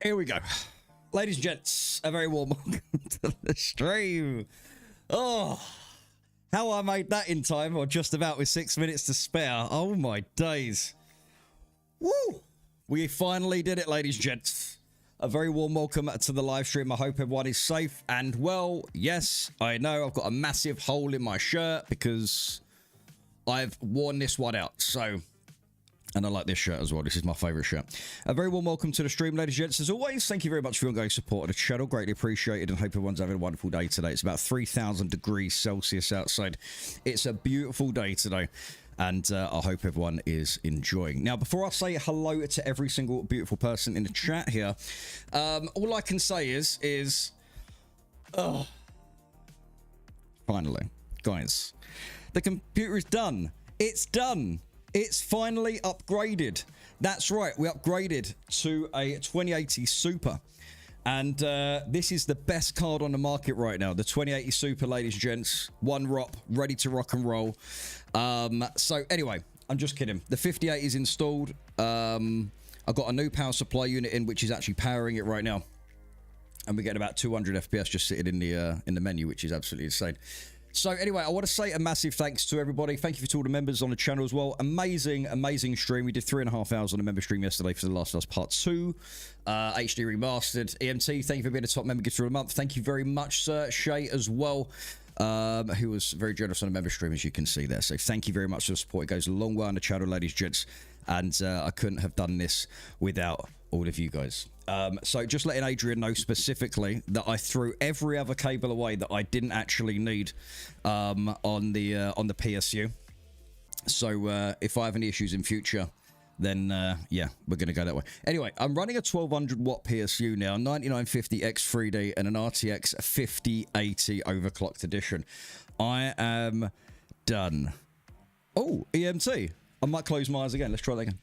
Here we go. Ladies and gents, a very warm welcome to the stream. Oh, how I made that in time, or just about with 6 minutes to spare. Oh my days. Woo! We finally did it, ladies and gents. A very warm welcome to the live stream. I hope everyone is safe and well. Yes, I know I've got a massive hole in my shirt because I've worn this one out. So... and I like this shirt as well. This is my favourite shirt. A very warm welcome to the stream, ladies and gents. As always, thank you very much for your ongoing support of the channel. Greatly appreciated, and hope everyone's having a wonderful day today. It's about 3,000 degrees Celsius outside. It's a beautiful day today, and I hope everyone is enjoying. Now, before I say hello to every single beautiful person in the chat here, all I can say is, finally, guys, the computer is done. It's done. It's finally upgraded. That's right, we upgraded to a 2080 Super. And this is the best card on the market right now. The 2080 Super, ladies and gents. One ROP, ready to rock and roll. So anyway, I'm just kidding. The 5080 is installed. I've got a new power supply unit in, which is actually powering it right now. And we're getting about 200 FPS just sitting in the menu, which is absolutely insane. So anyway, I want to say a massive thanks to everybody. Thank you to all the members on the channel as well. Amazing, amazing stream. We did 3.5 hours on the member stream yesterday for The Last of Us Part 2. HD Remastered. EMT, thank you for being a top member gift for a month. Thank you very much, sir. Shay as well, who was very generous on the member stream, as you can see there. So thank you very much for the support. It goes a long way on the channel, ladies and gents. And I couldn't have done this without all of you guys. So just letting Adrian know specifically that I threw every other cable away that I didn't actually need on the PSU. So if I have any issues in future, then yeah, we're going to go that way. Anyway, I'm running a 1200 watt PSU now, 9950 X3D and an RTX 5080 overclocked edition. I am done. Oh, EMT. I might close my eyes again. Let's try that again.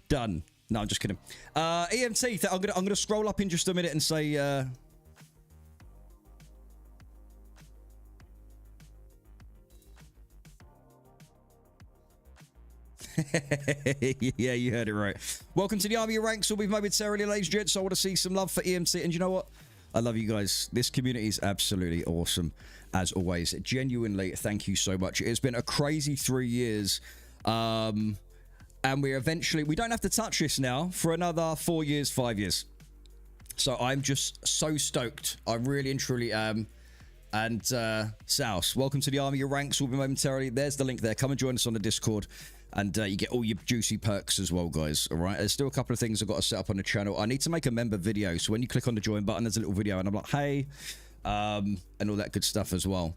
Done. No, I'm just kidding. EMT, I'm gonna scroll up in just a minute and say yeah, you heard it right. Welcome to the Army of Ranks. We'll be momentarily, ladies and gents. I want to see some love for EMT, and you know what? I love you guys. This community is absolutely awesome, as always. Genuinely, thank you so much. It's been a crazy 3 years. And we don't have to touch this now for another 4 years, 5 years. So I'm just so stoked. I really and truly am. And Souse, welcome to the army. Your ranks will be momentarily. There's the link there. Come and join us on the Discord. And you get all your juicy perks as well, guys. All right. There's still a couple of things I've got to set up on the channel. I need to make a member video. So when you click on the join button, there's a little video. And I'm like, hey, and all that good stuff as well.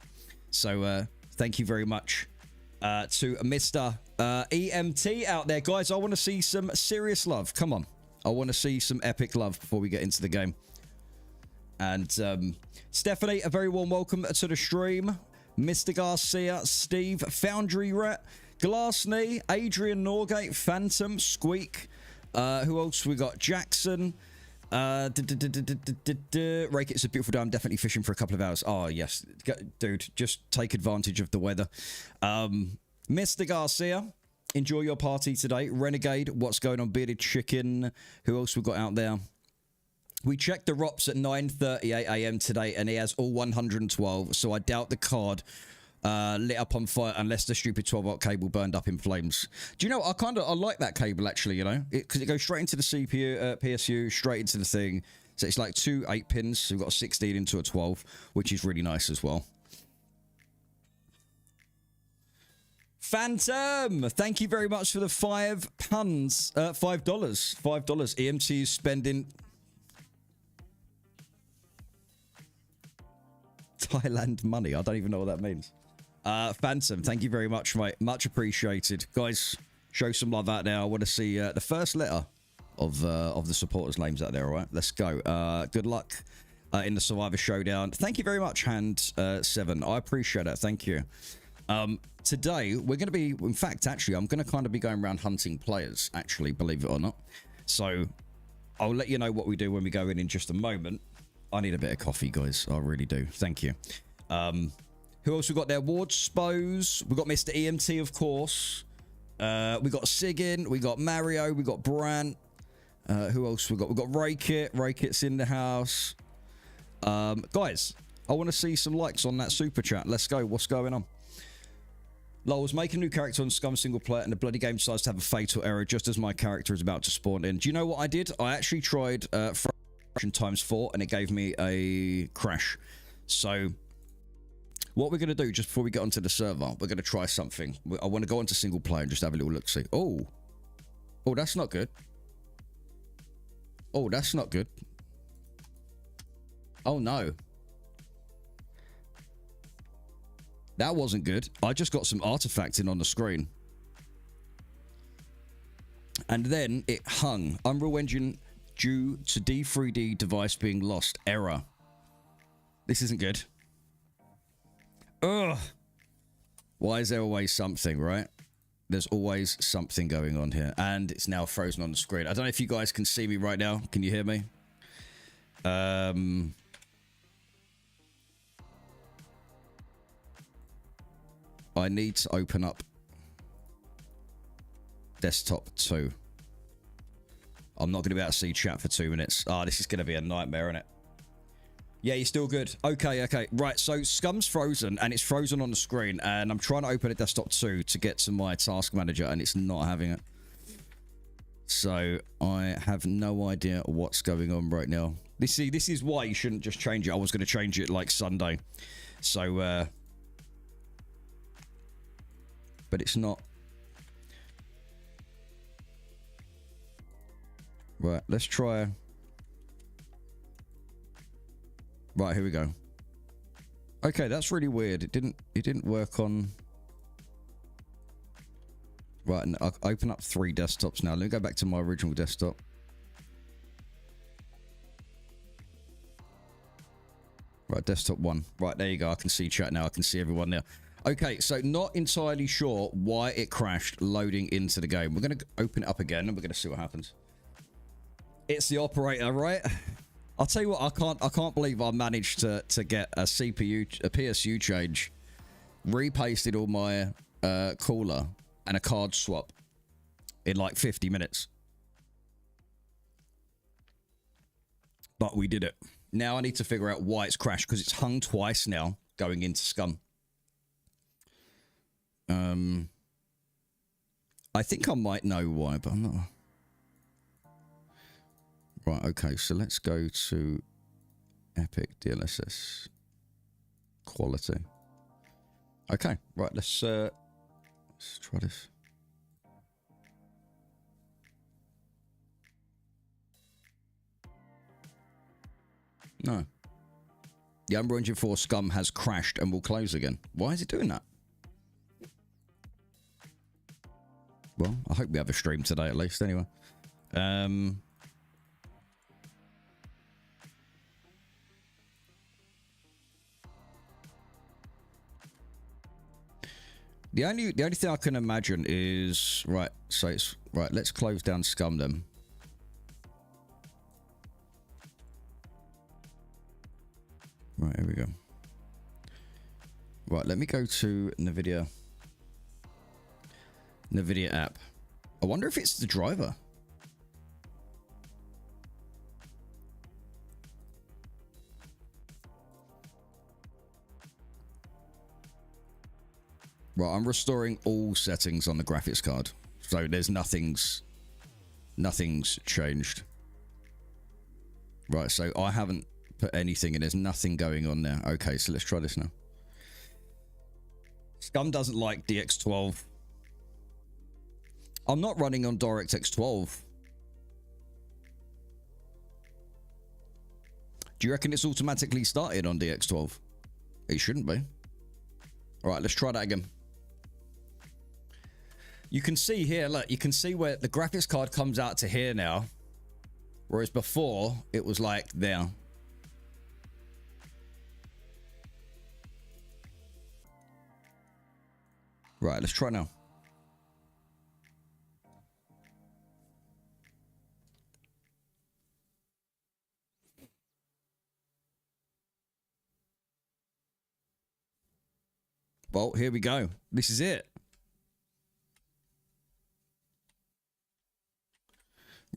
So thank you very much to Mr. EMT out there. Guys, I want to see some serious love. Come on. I want to see some epic love before we get into the game. And Stephanie, a very warm welcome to the stream. Mr. Garcia, Steve, Foundry Rat, Glassney, Adrian Norgate, Phantom, Squeak. Who else we got? Jackson. RayKit, it's a beautiful day. I'm definitely fishing for a couple of hours. Oh, yes. Dude, just take advantage of the weather. Mr. Garcia, enjoy your party today. Renegade, what's going on? Bearded Chicken. Who else we got out there? We checked the ROPS at 9:38 a.m. today, and he has all 112, so I doubt the card lit up on fire unless the stupid 12-volt cable burned up in flames. Do you know, I like that cable, actually, you know, because it goes straight into the CPU, PSU, straight into the thing. So it's like two 8-pins, so we've got a 16 into a 12, which is really nice as well. Phantom, thank you very much for the $5. EMT is spending Thailand money. I don't even know what that means. Phantom, thank you very much, mate. Much appreciated. Guys, show some love out there. I want to see the first letter of the supporters' names out there, all right? Let's go. Good luck in the Survivor Showdown. Thank you very much, Hand7. I appreciate it. Thank you. Today, we're going to be... In fact, actually, I'm going to kind of be going around hunting players, actually, believe it or not. So, I'll let you know what we do when we go in just a moment. I need a bit of coffee, guys. I really do. Thank you. Who else we got there? Ward Spose. We got Mr. EMT, of course. We got Sigin. We got Mario. We got Brant. Who else we got? We got RayKit. RayKit's in the house. Guys, I want to see some likes on that super chat. Let's go. What's going on? Lol, making a new character on SCUM single player and the bloody game decides to have a fatal error just as my character is about to spawn in. Do you know what I did? I actually tried ×4 and it gave me a crash. So what we're going to do just before we get onto the server, we're going to try something. I want to go onto single player and just have a little look see. Oh, that's not good. Oh, that's not good. Oh no, that wasn't good. I just got some artifacting on the screen and then it hung. Unreal Engine due to D3D device being lost. Error. This isn't good. Ugh. Why is there always something, right? There's always something going on here. And it's now frozen on the screen. I don't know if you guys can see me right now. Can you hear me? I need to open up desktop 2. I'm not going to be able to see chat for 2 minutes. This is going to be a nightmare, isn't it? Yeah, you're still good. Okay. Right, so SCUM's frozen, and it's frozen on the screen, and I'm trying to open a desktop 2 to get to my task manager, and it's not having it. So, I have no idea what's going on right now. This is why you shouldn't just change it. I was going to change it, like, Sunday. So, but it's not. Right, let's try. Right, here we go. Okay, that's really weird. It didn't work on. Right, and I'll open up 3 desktops now. Let me go back to my original desktop. Right, desktop 1. Right, there you go. I can see chat now. I can see everyone there. Okay, so not entirely sure why it crashed loading into the game. We're going to open it up again and we're going to see what happens. It's the operator, right? I'll tell you what, I can't believe I managed to get a PSU change, repasted all my cooler and a card swap in like 50 minutes. But we did it. Now I need to figure out why it's crashed, because it's hung twice now going into SCUM. I think I might know why, but I'm not. Right, okay, so let's go to Epic DLSS quality. Okay, right, let's try this. No. The Unreal Engine 4 SCUM has crashed and will close again. Why is it doing that? Well, I hope we have a stream today at least, anyway. The only thing I can imagine is right. So it's right. Let's close down SCUM then. Right, here we go. Right, let me go to NVIDIA app. I wonder if it's the driver. Right, I'm restoring all settings on the graphics card. So there's nothing's changed. Right, so I haven't put anything and there's nothing going on there. Okay, so let's try this now. SCUM doesn't like DX12. I'm not running on DirectX 12. Do you reckon it's automatically started on DX12? It shouldn't be. All right, let's try that again. You can see here, look, you can see where the graphics card comes out to here now. Whereas before, it was like there. Right, let's try now. Well, here we go. This is it.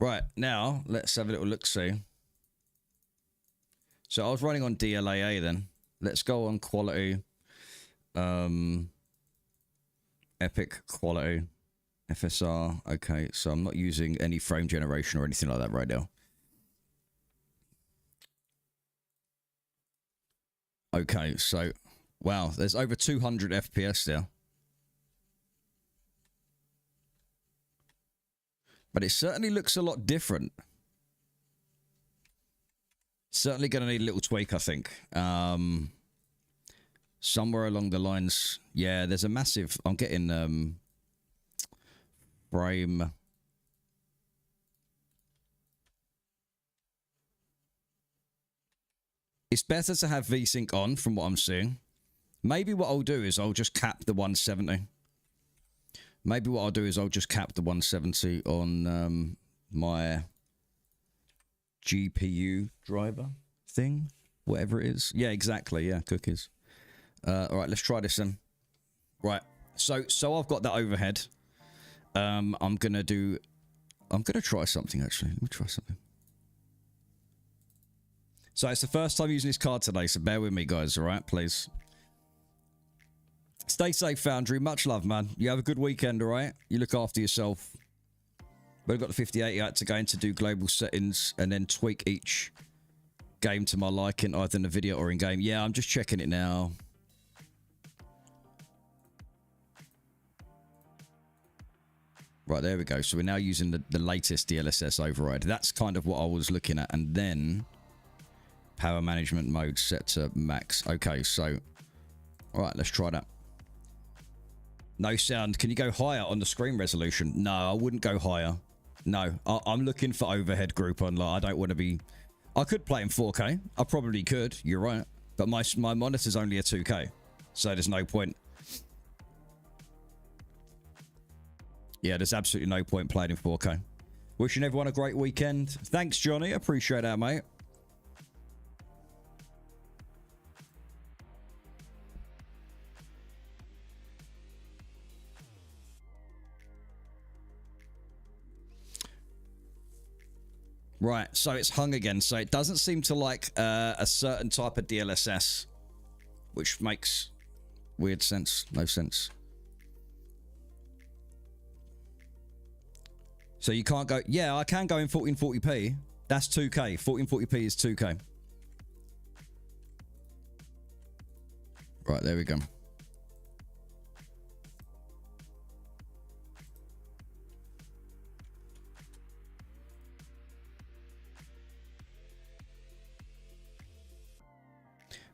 Right, now, let's have a little look-see. So I was running on DLAA then. Let's go on quality. Epic quality. FSR. Okay, so I'm not using any frame generation or anything like that right now. Okay, so... Wow, there's over 200 FPS there. But it certainly looks a lot different. Certainly going to need a little tweak, I think. Somewhere along the lines... Yeah, there's a massive... I'm getting frame... It's better to have VSync on from what I'm seeing. Maybe what I'll do is I'll just cap the 170. Maybe what I'll do is I'll just cap the 170 on my GPU driver thing. Whatever it is. Yeah, exactly. Yeah, cookies. All right, let's try this then. Right. So I've got that overhead. I'm going to try something, actually. Let me try something. So it's the first time using this card today, so bear with me, guys, all right? Please. Stay safe, Foundry. Much love, man. You have a good weekend, all right? You look after yourself. We've got the 5080 out to go into do global settings and then tweak each game to my liking, either in the video or in game. Yeah, I'm just checking it now. Right, there we go. So we're now using the latest DLSS override. That's kind of what I was looking at. And then power management mode set to max. Okay, so... All right, let's try that. No sound. Can you go higher on the screen resolution? No, I wouldn't go higher. No, I'm looking for overhead group on. Like, I don't want to be... I could play in 4K. I probably could. You're right. But my monitor's only a 2K. So there's no point. Yeah, there's absolutely no point playing in 4K. Wishing everyone a great weekend. Thanks, Johnny. Appreciate that, mate. Right, so it's hung again. So it doesn't seem to like a certain type of DLSS, which makes weird sense. No sense. So you can't go... Yeah, I can go in 1440p. That's 2K. 1440p is 2K. Right, there we go.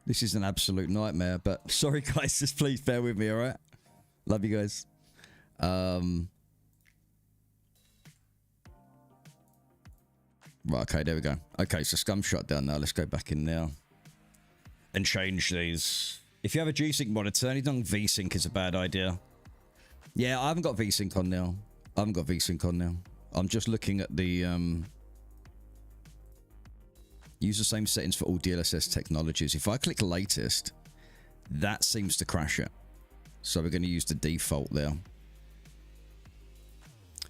This is an absolute nightmare, but sorry guys, just please bear with me, alright? Love you guys. Right, okay, there we go. Okay, so SCUM shut down now. Let's go back in now and change these. If you have a G-Sync monitor, anything on V-Sync is a bad idea. Yeah, I haven't got V-Sync on now. I'm just looking at the... Use the same settings for all DLSS technologies. If I click latest, that seems to crash it. So we're going to use the default there.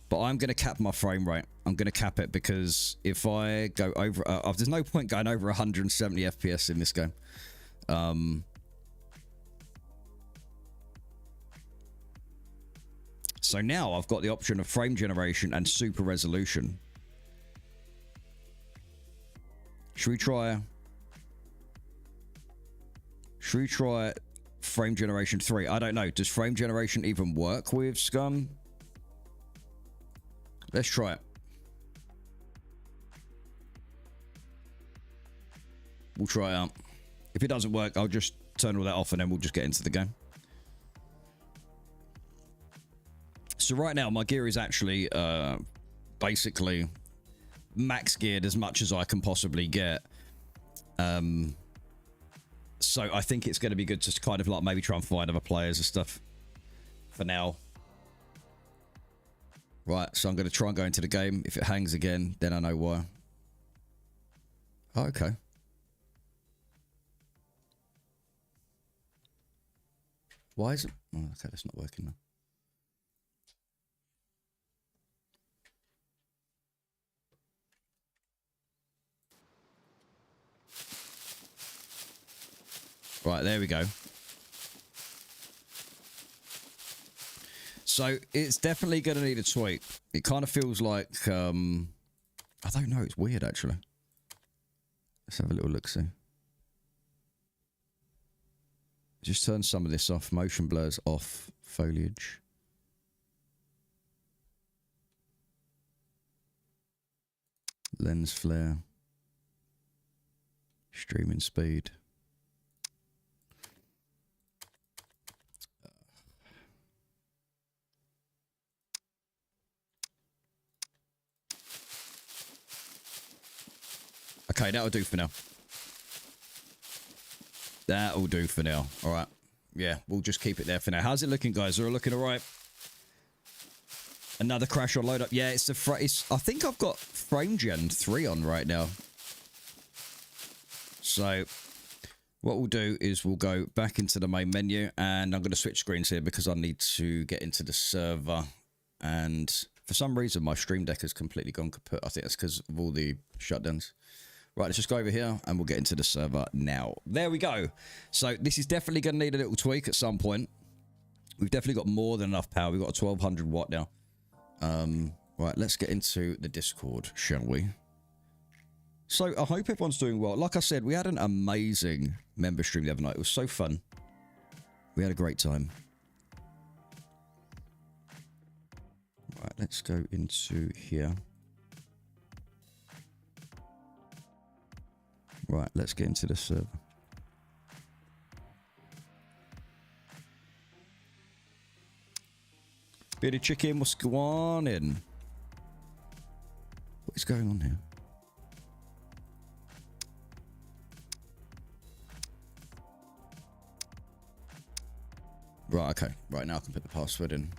But I'm going to cap my frame rate. I'm going to cap it because if I go over... there's no point going over 170 FPS in this game. So now I've got the option of frame generation and super resolution. Should we try frame generation 3? I don't know. Does frame generation even work with SCUM? Let's try it. We'll try it out. If it doesn't work, I'll just turn all that off and then we'll just get into the game. So right now, my gear is actually basically max geared as much as I can possibly get. So I think it's going to be good to kind of like maybe try and find other players and stuff for now. Right, so I'm going to try and go into the game. If it hangs again, then I know why. Oh, okay. Why is it? Oh, okay, that's not working now. Right, there we go. So it's definitely going to need a tweak. It kind of feels like, I don't know, it's weird actually. Let's have a little look, see. Just turn some of this off. Motion blurs off. Foliage. Lens flare. Streaming speed. Okay, that'll do for now. That'll do for now. All right. Yeah, we'll just keep it there for now. How's it looking, guys? Are it looking all right? Another crash or load up. Yeah, it's the I think I've got frame gen 3 on right now. So what we'll do is we'll go back into the main menu and I'm going to switch screens here because I need to get into the server. And for some reason, my Stream Deck has completely gone kaput. I think that's because of all the shutdowns. Right, let's just go over here and we'll get into the server now. There we go. So this is definitely going to need a little tweak at some point. We've definitely got more than enough power. We've got a 1200 watt now. Right, let's get into the Discord, shall we? So I hope everyone's doing well. Like I said, we had an amazing member stream the other night. It was so fun. We had a great time. Right, let's go into here. Right, let's get into the server. Bit of chicken, what's going on? What is going on here? Right, okay. Right, now I can put the password in.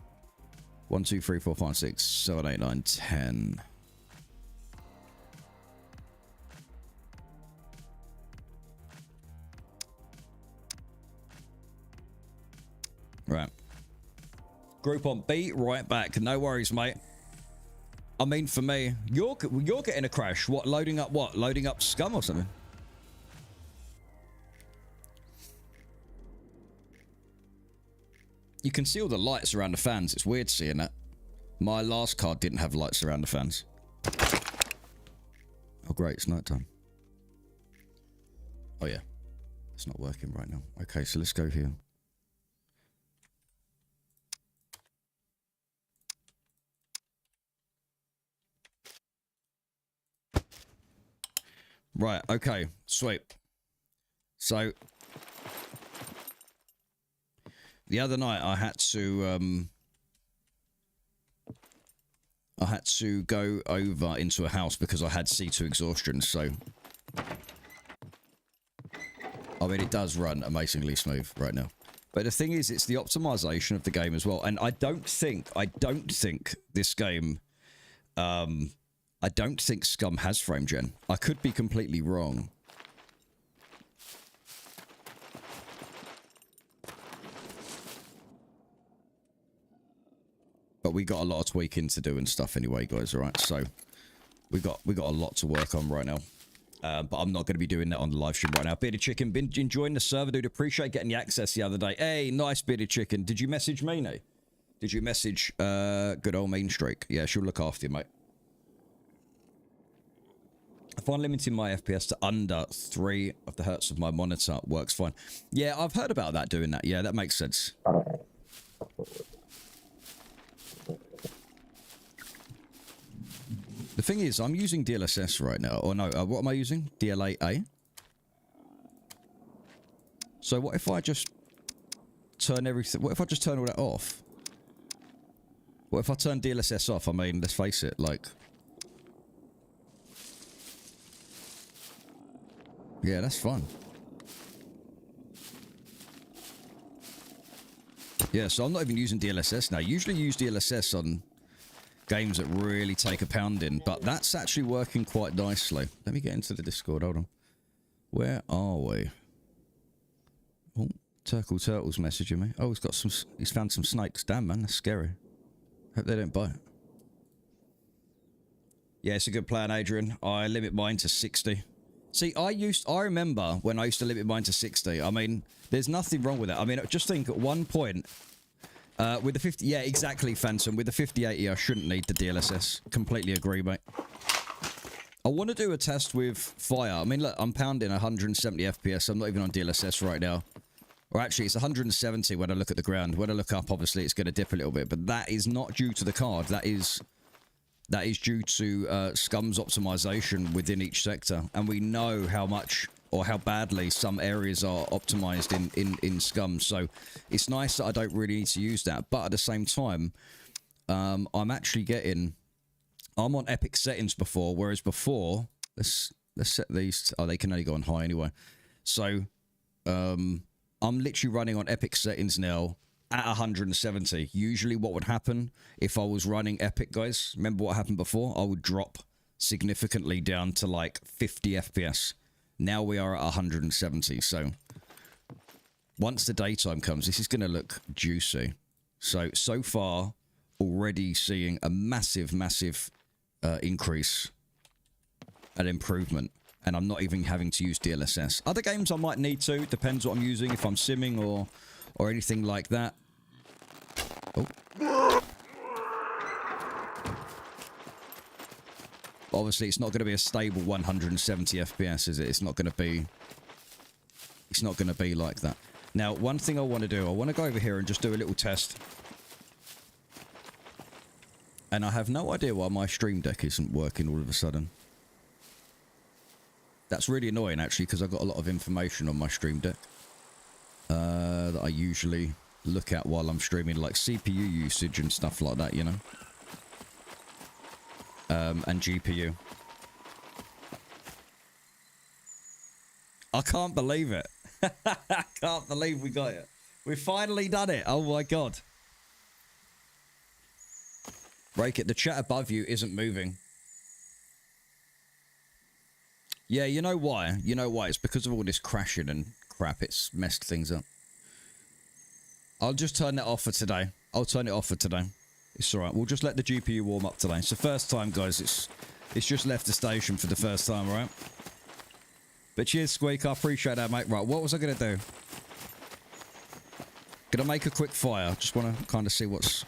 1, 2, 3, 4, 5, 6, 7, 8, 9, 10. Right. Group on B, right back. No worries, mate. I mean, for me, you're getting a crash. What, loading up what? Loading up SCUM or something? You can see all the lights around the fans. It's weird seeing that. My last card didn't have lights around the fans. Oh, great. It's night time. Oh, yeah. It's not working right now. Okay, so let's go here. Right, okay. Sweet. So, the other night I had to go over into a house because I had C2 exhaustion, so I mean, it does run amazingly smooth right now. But the thing is, it's the optimization of the game as well. And I don't think this game, I don't think SCUM has frame gen. I could be completely wrong. But we got a lot of tweaking to do and stuff anyway, guys, all right? So we got a lot to work on right now. But I'm not going to be doing that on the live stream right now. Bearded Chicken, been enjoying the server, dude. Appreciate getting the access the other day. Hey, nice, Bearded Chicken. Did you message Meanie? Did you message good old Mean Streak? Yeah, she'll look after you, mate. I find limiting my FPS to under 3 of the hertz of my monitor works fine. Yeah, I've heard about that doing that. Yeah, that makes sense. The thing is, I'm using DLSS right now. Or no, what am I using? DLA-A? So what if I just turn everything... What if I just turn all that off? What if I turn DLSS off? I mean, let's face it, like... Yeah, that's fun. Yeah, so I'm not even using DLSS now. Usually use DLSS on games that really take a pounding, but that's actually working quite nicely. Let me get into the Discord, hold on. Where are we? Oh, Turtle's messaging me. Oh, he's found some snakes. Damn, man, that's scary. Hope they don't bite. Yeah, it's a good plan, Adrian. I limit mine to 60. See, I remember when I used to limit mine to 60. I mean, there's nothing wrong with that. I mean, just think at one point, with the 50... Yeah, exactly, Phantom. With the 5080, I shouldn't need the DLSS. Completely agree, mate. I want to do a test with fire. I mean, look, I'm pounding 170 FPS. I'm not even on DLSS right now. Or actually, it's 170 when I look at the ground. When I look up, obviously, it's going to dip a little bit. But that is not due to the card. That is due to SCUM's optimization within each sector. And we know how much or how badly some areas are optimized in SCUM. So it's nice that I don't really need to use that. But at the same time, I'm actually getting... I'm on epic settings before, whereas before... Let's set these... Oh, they can only go on high anyway. So, I'm literally running on epic settings now at 170. Usually what would happen if I was running epic, guys, remember what happened before? I would drop significantly down to like 50 FPS. Now we are at 170, so once the daytime comes, this is going to look juicy. So far, already seeing a massive increase and improvement, and I'm not even having to use DLSS. Other games I might need to, depends what I'm using, if I'm simming or anything like that. Oh. Obviously, it's not going to be a stable 170 FPS, is it? It's not going to be... It's not going to be like that. Now, one thing I want to do, I want to go over here and just do a little test. And I have no idea why my Stream Deck isn't working all of a sudden. That's really annoying, actually, because I've got a lot of information on my Stream Deck. That I usually look at while I'm streaming, like CPU usage and stuff like that, you know? And GPU. I can't believe it. I can't believe we got it. We've finally done it. Oh my god. RayKit, the chat above you isn't moving. Yeah, you know why? You know why? It's because of all this crashing and crap. It's messed things up. I'll just turn that off for today. I'll turn it off for today. It's alright. We'll just let the GPU warm up today. It's the first time, guys. It's just left the station for the first time, alright? But cheers, Squeak. I appreciate that, mate. Right, what was I going to do? Gonna make a quick fire. Just want to kind of see what's...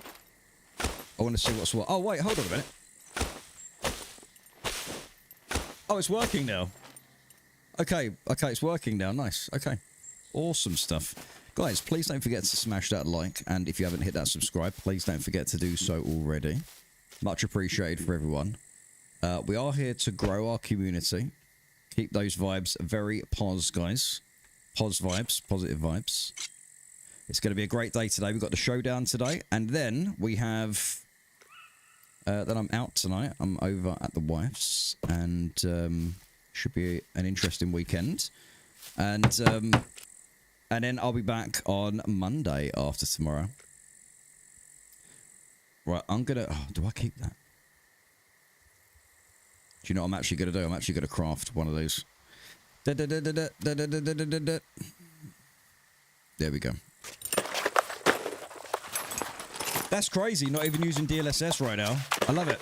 I want to see what's what. Oh, wait. Hold on a minute. Oh, it's working now. Okay, it's working now. Nice. Okay. Awesome stuff. Guys, please don't forget to smash that like, and if you haven't hit that subscribe, please don't forget to do so already. Much appreciated for everyone. We are here to grow our community. Keep those vibes very pos, guys. Pos vibes, positive vibes. It's going to be a great day today. We've got the showdown today, and then we have... then I'm out tonight. I'm over at the wife's, and should be an interesting weekend. And then I'll be back on Monday after tomorrow. Right, I'm gonna... Oh, do I keep that? Do you know what I'm actually gonna do? I'm actually gonna craft one of those. There we go. That's crazy, not even using DLSS right now. I love it.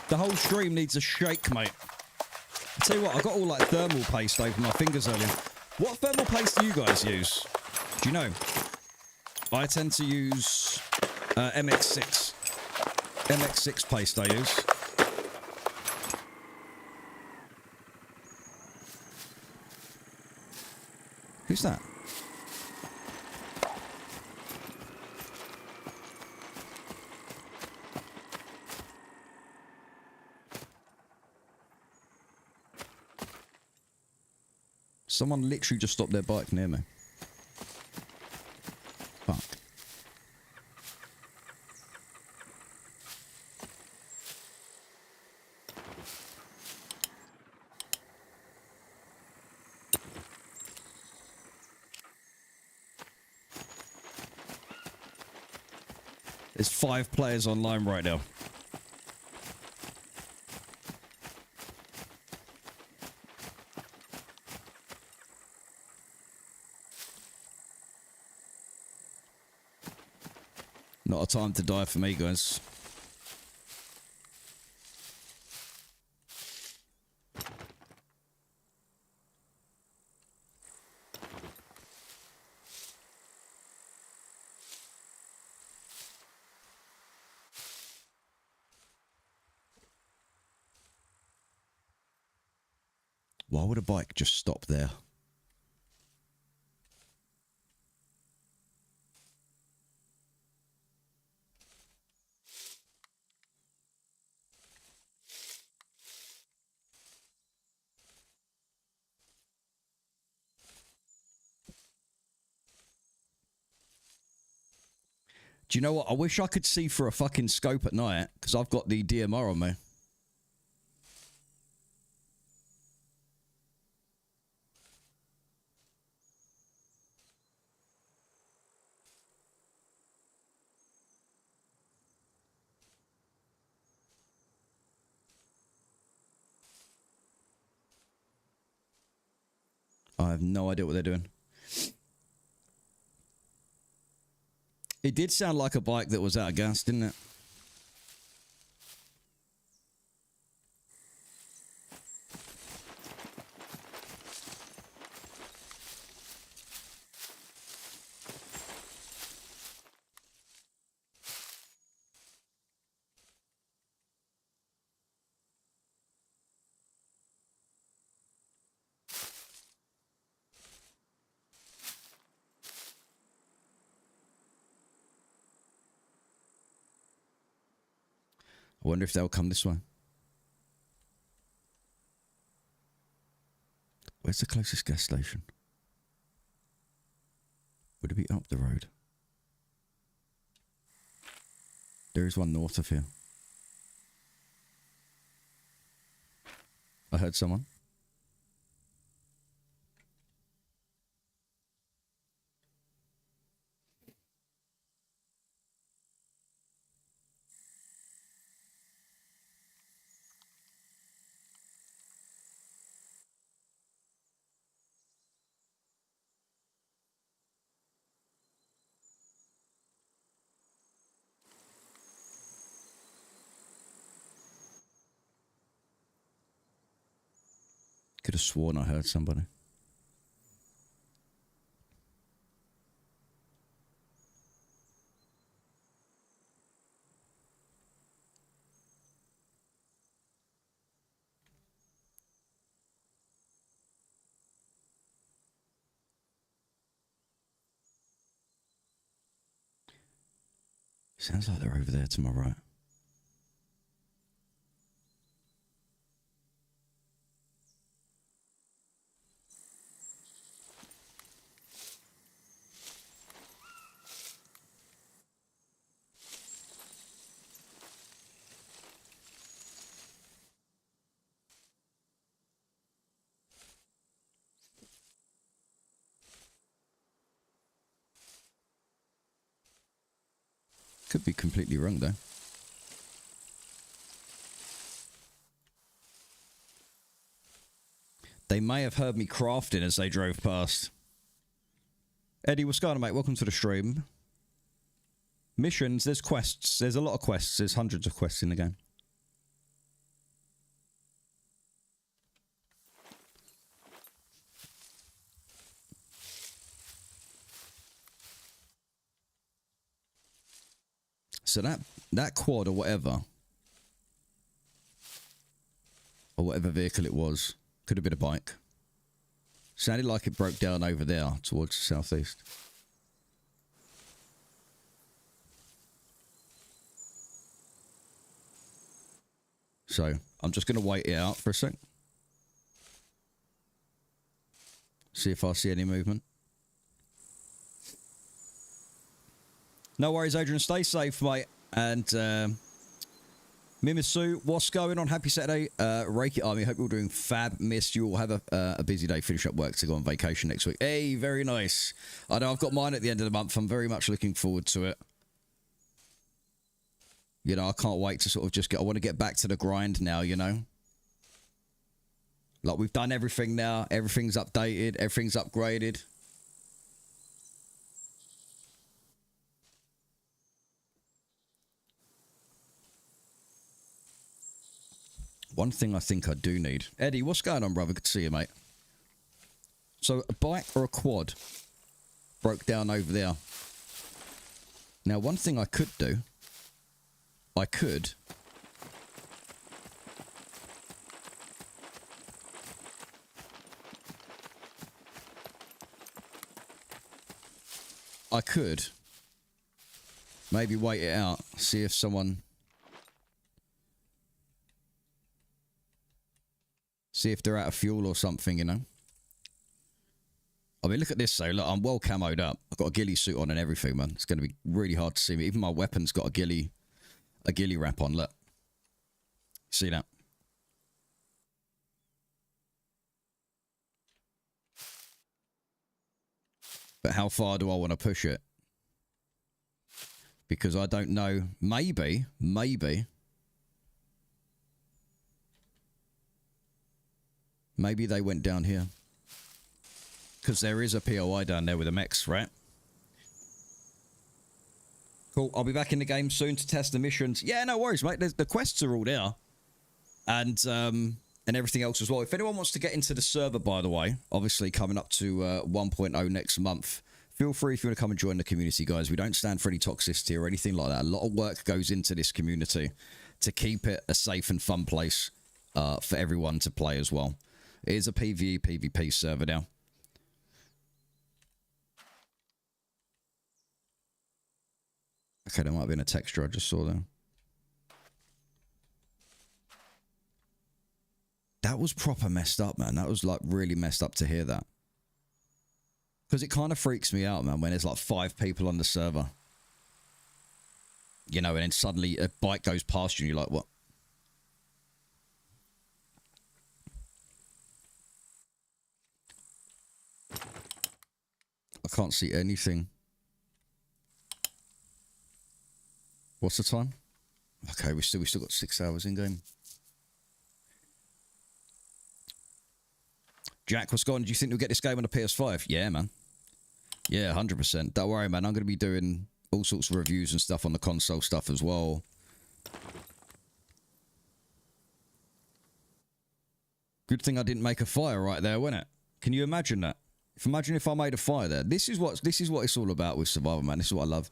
The whole stream needs a shake, mate. I tell you what, I got all like thermal paste over my fingers earlier. What thermal paste do you guys use? Do you know? I tend to use MX6. MX6 paste I use. Who's that? Someone literally just stopped their bike near me. Fuck. There's 5 players online right now. Not a time to die for me, guys. Why would a bike just stop there? Do you know what? I wish I could see for a fucking scope at night, because I've got the DMR on me. I have no idea what they're doing. It did sound like a bike that was out of gas, didn't it? I wonder if they'll come this way. Where's the closest gas station? Would it be up the road? There is one north of here. I heard someone. Could have sworn I heard somebody. Sounds like they're over there to my right. Could be completely wrong, though. They may have heard me crafting as they drove past. Eddie, what's going on, mate? Welcome to the stream. Missions, there's quests. There's a lot of quests. There's hundreds of quests in the game. So that quad or whatever vehicle it was, could have been a bike. Sounded like it broke down over there towards the southeast. So I'm just going to wait it out for a sec. See if I see any movement. No worries, Adrian. Stay safe, mate. And Mimisu, what's going on? Happy Saturday. RayKit Army, hope you're all doing fab. Missed you all. Have a busy day. Finish up work to go on vacation next week. Hey, very nice. I know I've got mine at the end of the month. I'm very much looking forward to it. You know, I can't wait to sort of just get... I want to get back to the grind now, you know? Like, we've done everything now. Everything's updated. Everything's upgraded. One thing I think I do need... Eddie, what's going on, brother? Good to see you, mate. So, a bike or a quad broke down over there. Now, one thing I could do... I could maybe wait it out, see if someone... See if they're out of fuel or something, you know? I mean, look at this, though. Look, I'm well camoed up. I've got a ghillie suit on and everything, man. It's going to be really hard to see me. Even my weapon's got a ghillie wrap on. Look. See that? But how far do I want to push it? Because I don't know. Maybe... Maybe they went down here. Because there is a POI down there with a mechs, right? Cool. I'll be back in the game soon to test the missions. Yeah, no worries, mate. The quests are all there. And everything else as well. If anyone wants to get into the server, by the way, obviously coming up to 1.0 next month, feel free if you want to come and join the community, guys. We don't stand for any toxicity or anything like that. A lot of work goes into this community to keep it a safe and fun place for everyone to play as well. It is a PvE, PvP server now. Okay, there might have been a texture I just saw there. That was proper messed up, man. That was, like, really messed up to hear that. Because it kind of freaks me out, man, when there's, like, 5 people on the server. You know, and then suddenly a bike goes past you and you're like, what? I can't see anything. What's the time? Okay, we still got 6 hours in game. Jack, what's going on? Do you think we'll get this game on the PS5? Yeah, man. Yeah, 100%. Don't worry, man. I'm going to be doing all sorts of reviews and stuff on the console stuff as well. Good thing I didn't make a fire right there, wasn't it? Can you imagine that? Imagine if I made a fire there. This is what it's all about with Survivor, man. This is what I love.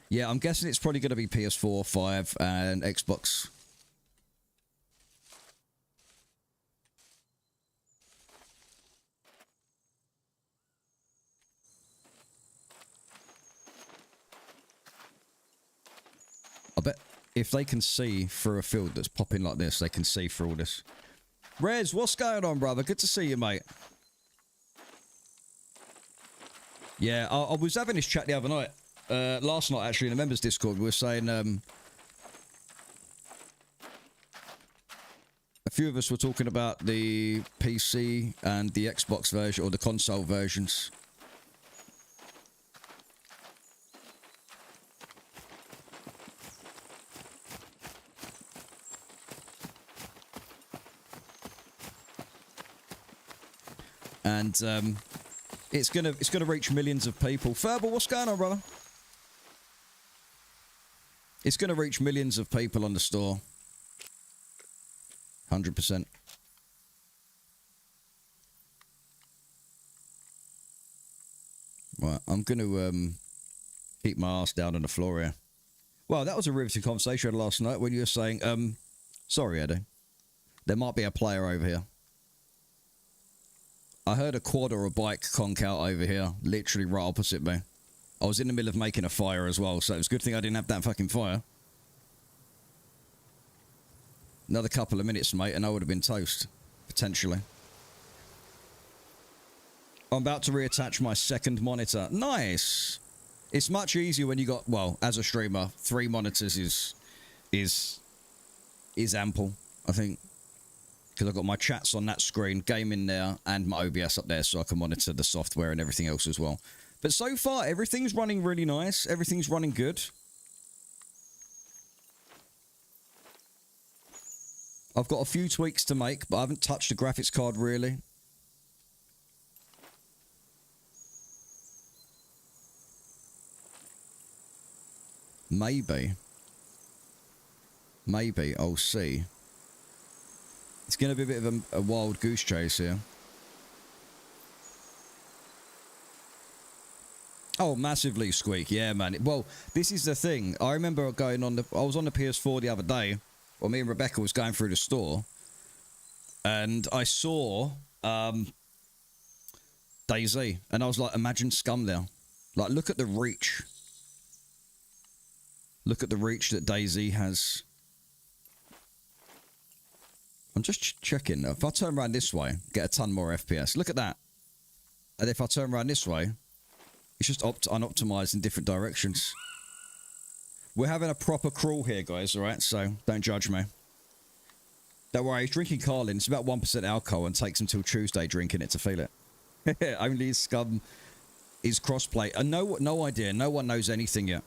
Yeah, I'm guessing it's probably going to be PS4, 5, and Xbox. bet if they can see through a field that's popping like this, they can see through all this. Rez, what's going on, brother? Good to see you, mate. Yeah, I was having this chat the other night. Last night, actually, in the members' Discord, we were saying... a few of us were talking about the PC and the Xbox version, or the console versions. And it's gonna reach millions of people. Furball, what's going on, brother? It's gonna reach millions of people on the store. 100%. Right, I'm gonna keep my ass down on the floor here. Well, that was a riveting conversation last night when you were saying, sorry, Eddie. There might be a player over here. I heard a quad or a bike conk out over here, literally right opposite me. I was in the middle of making a fire as well, so it was a good thing I didn't have that fucking fire. Another couple of minutes, mate, and I would have been toast. Potentially. I'm about to reattach my second monitor. Nice! It's much easier when you got, well, as a streamer, 3 monitors is ample, I think. Because I've got my chats on that screen, gaming there, and my OBS up there, so I can monitor the software and everything else as well. But so far, everything's running really nice. Everything's running good. I've got a few tweaks to make, but I haven't touched the graphics card, really. Maybe I'll see. It's going to be a bit of a wild goose chase here. Oh, massively, Squeak. Yeah, man. Well, this is the thing. I remember going on I was on the PS4 the other day. Well, me and Rebecca was going through the store. And I saw DayZ. And I was like, imagine SCUM there. Like, look at the reach. Look at the reach that DayZ has. I'm just checking. If I turn around this way, get a ton more FPS. Look at that. And if I turn around this way, it's just unoptimized in different directions. We're having a proper crawl here, guys, alright? So, don't judge me. Don't worry, he's drinking Carlin. It's about 1% alcohol and takes until Tuesday drinking it to feel it. Only SCUM is crossplay. And no idea. No one knows anything yet.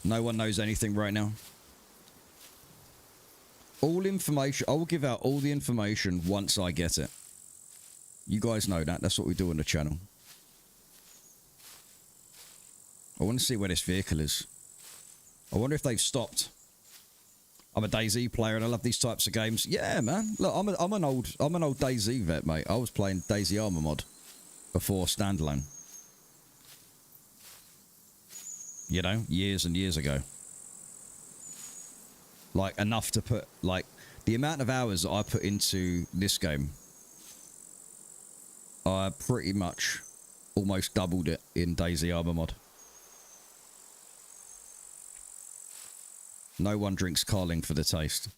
No one knows anything right now. All information, I will give out all the information once I get it. You guys know that. That's what we do on the channel. I want to see where this vehicle is. I wonder if they've stopped. I'm a DayZ player and I love these types of games. Yeah, man. Look, I'm an old DayZ vet, mate. I was playing DayZ Armor mod before standalone. You know, years and years ago. Like, enough to put, like, the amount of hours that I put into this game, I pretty much almost doubled it in DayZ Armor mod. No one drinks Carling for the taste.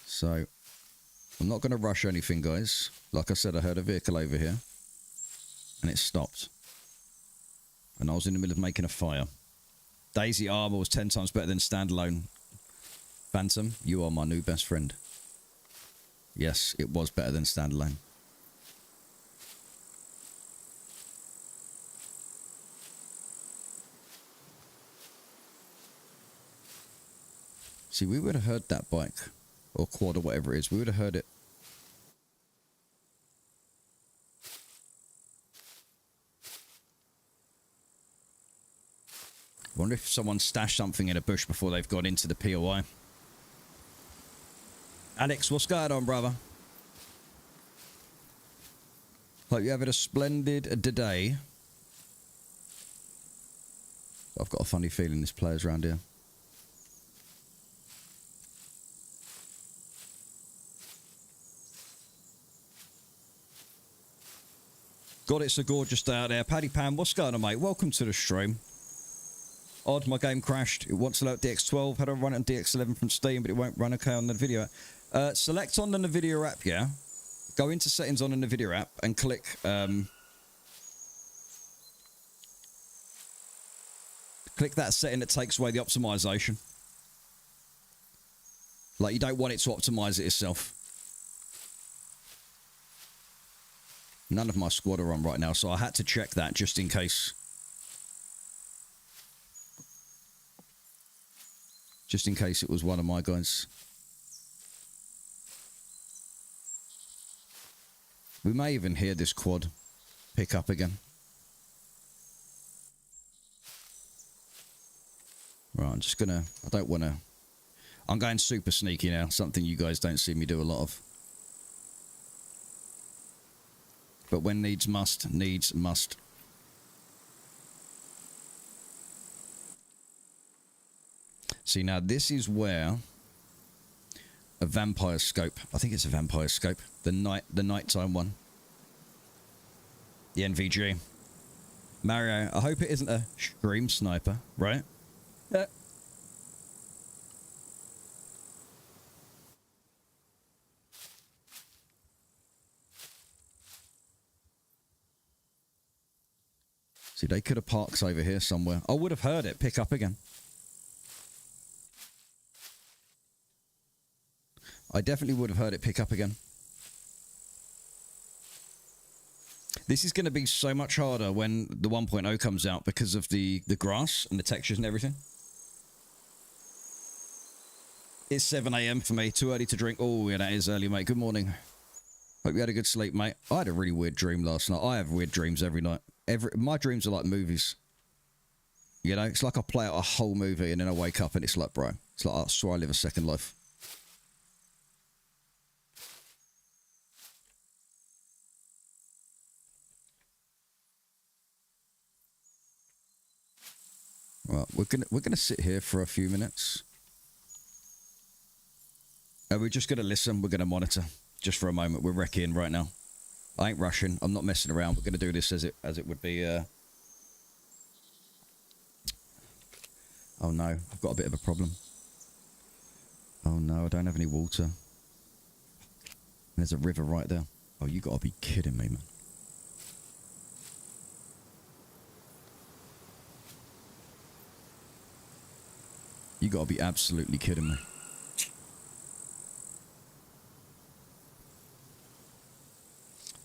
So, I'm not going to rush anything, guys. Like I said, I heard a vehicle over here. And it stopped. And I was in the middle of making a fire. DayZ Armor was 10 times better than standalone. Phantom, you are my new best friend. Yes, it was better than standalone. See, we would have heard that bike. Or quad or whatever it is. We would have heard it. Wonder if someone stashed something in a bush before they've gone into the POI. Alex, what's going on, brother? Hope you're having a splendid day. I've got a funny feeling this player's around here. God, it's a gorgeous day out there. Paddy Pam, what's going on, mate? Welcome to the stream. Odd, my game crashed. It wants to load DX12. Had to run it on DX11 from Steam, but it won't run okay on the video app. Select on the video app, yeah? Go into settings on the video app and click... click that setting that takes away the optimization. Like, you don't want it to optimize it itself. None of my squad are on right now, so I had to check that just in case. Just in case it was one of my guys. We may even hear this quad pick up again. Right, I'm just gonna... I don't want to... I'm going super sneaky now. Something you guys don't see me do a lot of. But when needs must, needs must. See, now this is where a vampire scope, I think it's a vampire scope, the nighttime one. The NVG. Mario, I hope it isn't a stream sniper, right? See, they could have parked over here somewhere. I would have heard it pick up again. I definitely would have heard it pick up again. This is going to be so much harder when the 1.0 comes out because of the grass and the textures and everything. It's 7 AM for me. Too early to drink. Oh, yeah, that is early, mate. Good morning. Hope you had a good sleep, mate. I had a really weird dream last night. I have weird dreams every night. My dreams are like movies. You know, it's like I play out a whole movie and then I wake up and it's like, bro, it's like I swear I live a second life. Right, we're gonna sit here for a few minutes. And we're just gonna listen. We're gonna monitor just for a moment. We're wrecking right now. I ain't rushing. I'm not messing around. We're going to do this as it would be. Oh no, I've got a bit of a problem. Oh no, I don't have any water. There's a river right there. Oh, you got to be kidding me, man. You got to be absolutely kidding me.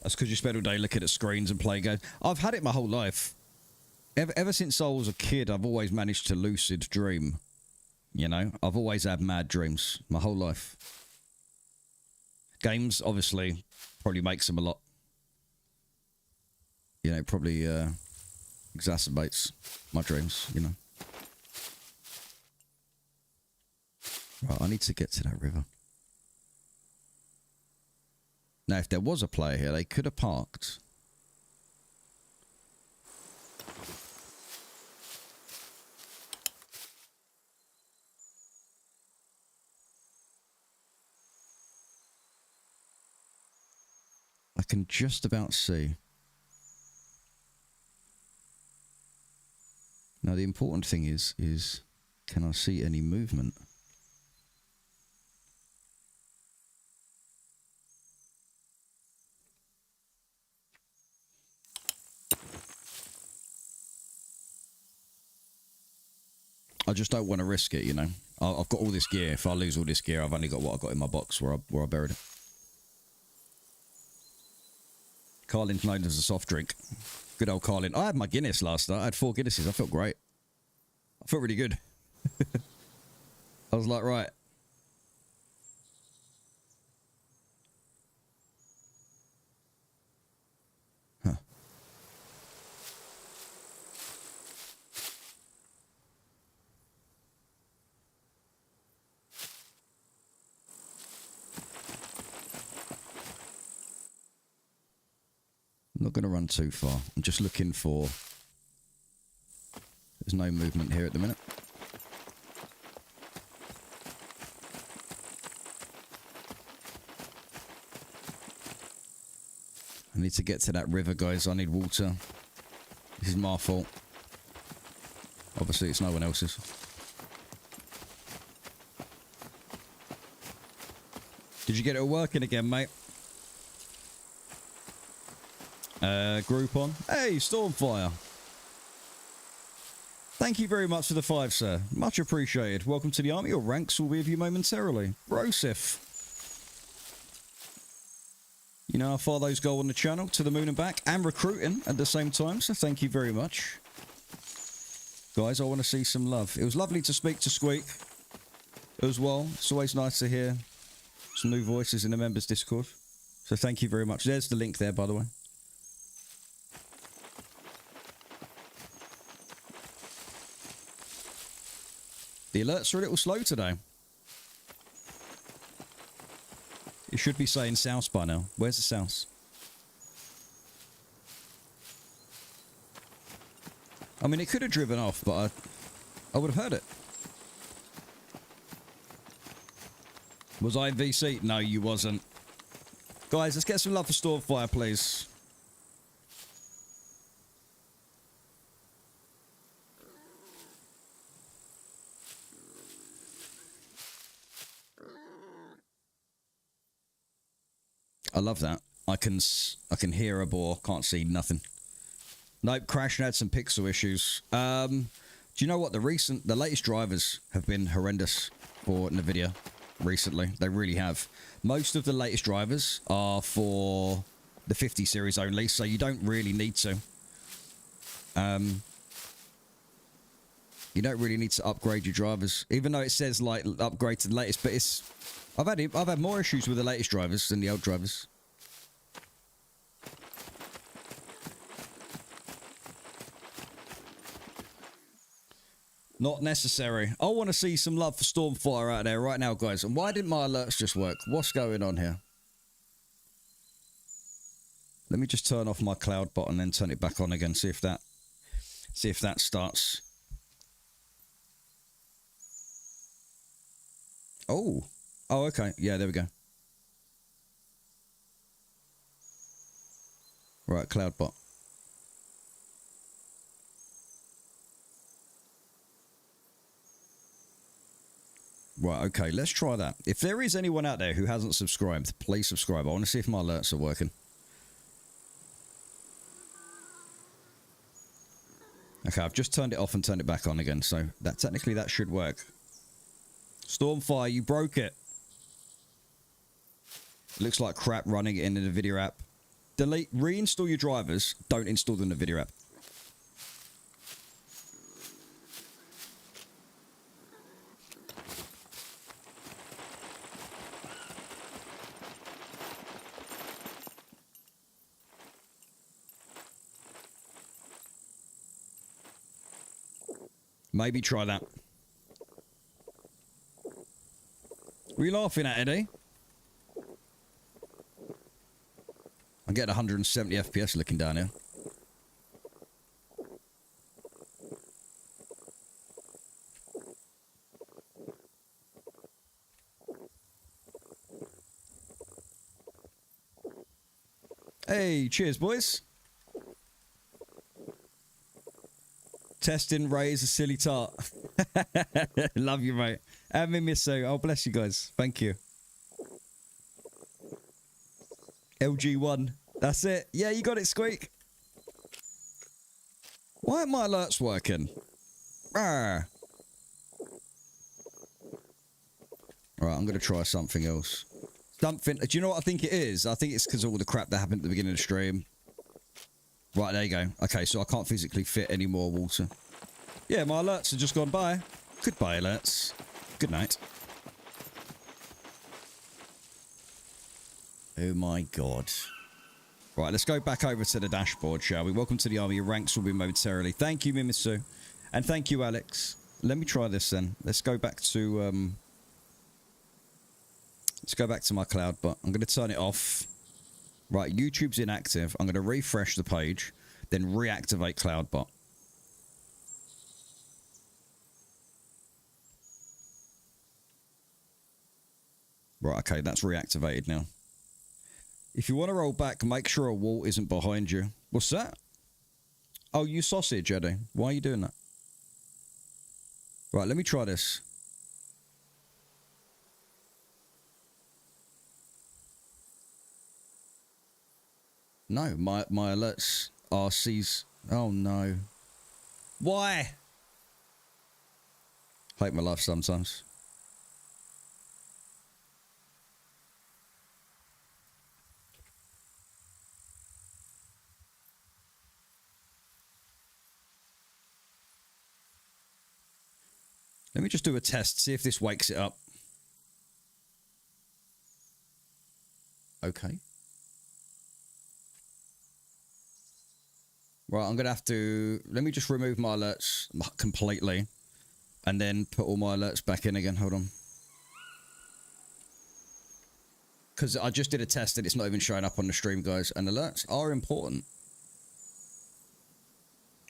That's because you spend all day looking at screens and playing games. I've had it my whole life. Ever since I was a kid, I've always managed to lucid dream. You know, I've always had mad dreams my whole life. Games, obviously, probably makes them a lot. You know, probably exacerbates my dreams, you know. Right, I need to get to that river. Now, if there was a player here, they could have parked. I can just about see. Now, the important thing is can I see any movement? I just don't want to risk it, you know. I've got all this gear. If I lose all this gear, I've only got what I've got in my box where I buried it. Carlin's known as a soft drink. Good old Carlin. I had my Guinness last night. I had 4 Guinnesses. I felt great. I felt really good. I was like, right. Huh. I'm not going to run too far. I'm just looking for... There's no movement here at the minute. I need to get to that river, guys. I need water. This is my fault. Obviously, it's no one else's. Did you get it all working again, mate? Groupon. Hey, Stormfire. Thank you very much for the 5, sir. Much appreciated. Welcome to the army. Your ranks will be with you momentarily. Rosif. You know how far those go on the channel, to the moon and back, and recruiting at the same time, so thank you very much. Guys, I want to see some love. It was lovely to speak to Squeak as well. It's always nice to hear some new voices in the members' Discord. So thank you very much. There's the link there, by the way. The alerts are a little slow today. It should be saying South by now. Where's the South? I mean, it could have driven off, but I would have heard it. Was I in VC? No, you wasn't. Guys, let's get some love for Stormfire, please. I love that. I can hear a boar, can't see nothing. Nope, Crash had some pixel issues. Do you know what? The latest drivers have been horrendous for NVIDIA recently. They really have. Most of the latest drivers are for the 50 series only, so you don't really need to. You don't really need to upgrade your drivers, even though it says like upgrade to the latest. But it's I've had more issues with the latest drivers than the old drivers. Not necessary. I want to see some love for Stormfire out there right now, guys. And why didn't my alerts just work? What's going on here? Let me just turn off my cloud bot and then turn it back on again. See if that starts. Oh, okay. Yeah, there we go. Right, cloud bot. Right, okay, let's try that. If there is anyone out there who hasn't subscribed, please subscribe. I want to see if my alerts are working. Okay, I've just turned it off and turned it back on again, so technically that should work. Stormfire, you broke it. Looks like crap running it in the video app. Reinstall your drivers, don't install them in the video app. Maybe try that. What are you laughing at, Eddie? I'm getting 170 FPS looking down here. Hey, cheers, boys. Testing Ray is a silly tart. Love you, mate. And me miss you. Oh, bless you guys. Thank you. LG1. That's it. Yeah, you got it, Squeak. Why aren't my alerts working? Arr. Right, I'm going to try something else. Something. Do you know what I think it is? I think it's because of all the crap that happened at the beginning of the stream. Right, there you go. Okay, so I can't physically fit any more water. Yeah, my alerts have just gone by. Goodbye, alerts. Good night. Oh my god. Right, let's go back over to the dashboard, shall we? Welcome to the army. Your ranks will be momentarily. Thank you, Mimisu. And thank you, Alex. Let me try this then. Let's go back to my cloud bot. I'm going to turn it off. Right, YouTube's inactive. I'm going to refresh the page, then reactivate CloudBot. Right, okay, that's reactivated now. If you want to roll back, make sure a wall isn't behind you. What's that? Oh, you sausage, Eddie. Why are you doing that? Right, let me try this. No, my alerts are sees. Oh, no. Why? Hate my life sometimes. Let me just do a test, see if this wakes it up. Okay. Right, I'm going to have to... Let me just remove my alerts completely. And then put all my alerts back in again. Hold on. Because I just did a test and it's not even showing up on the stream, guys. And alerts are important.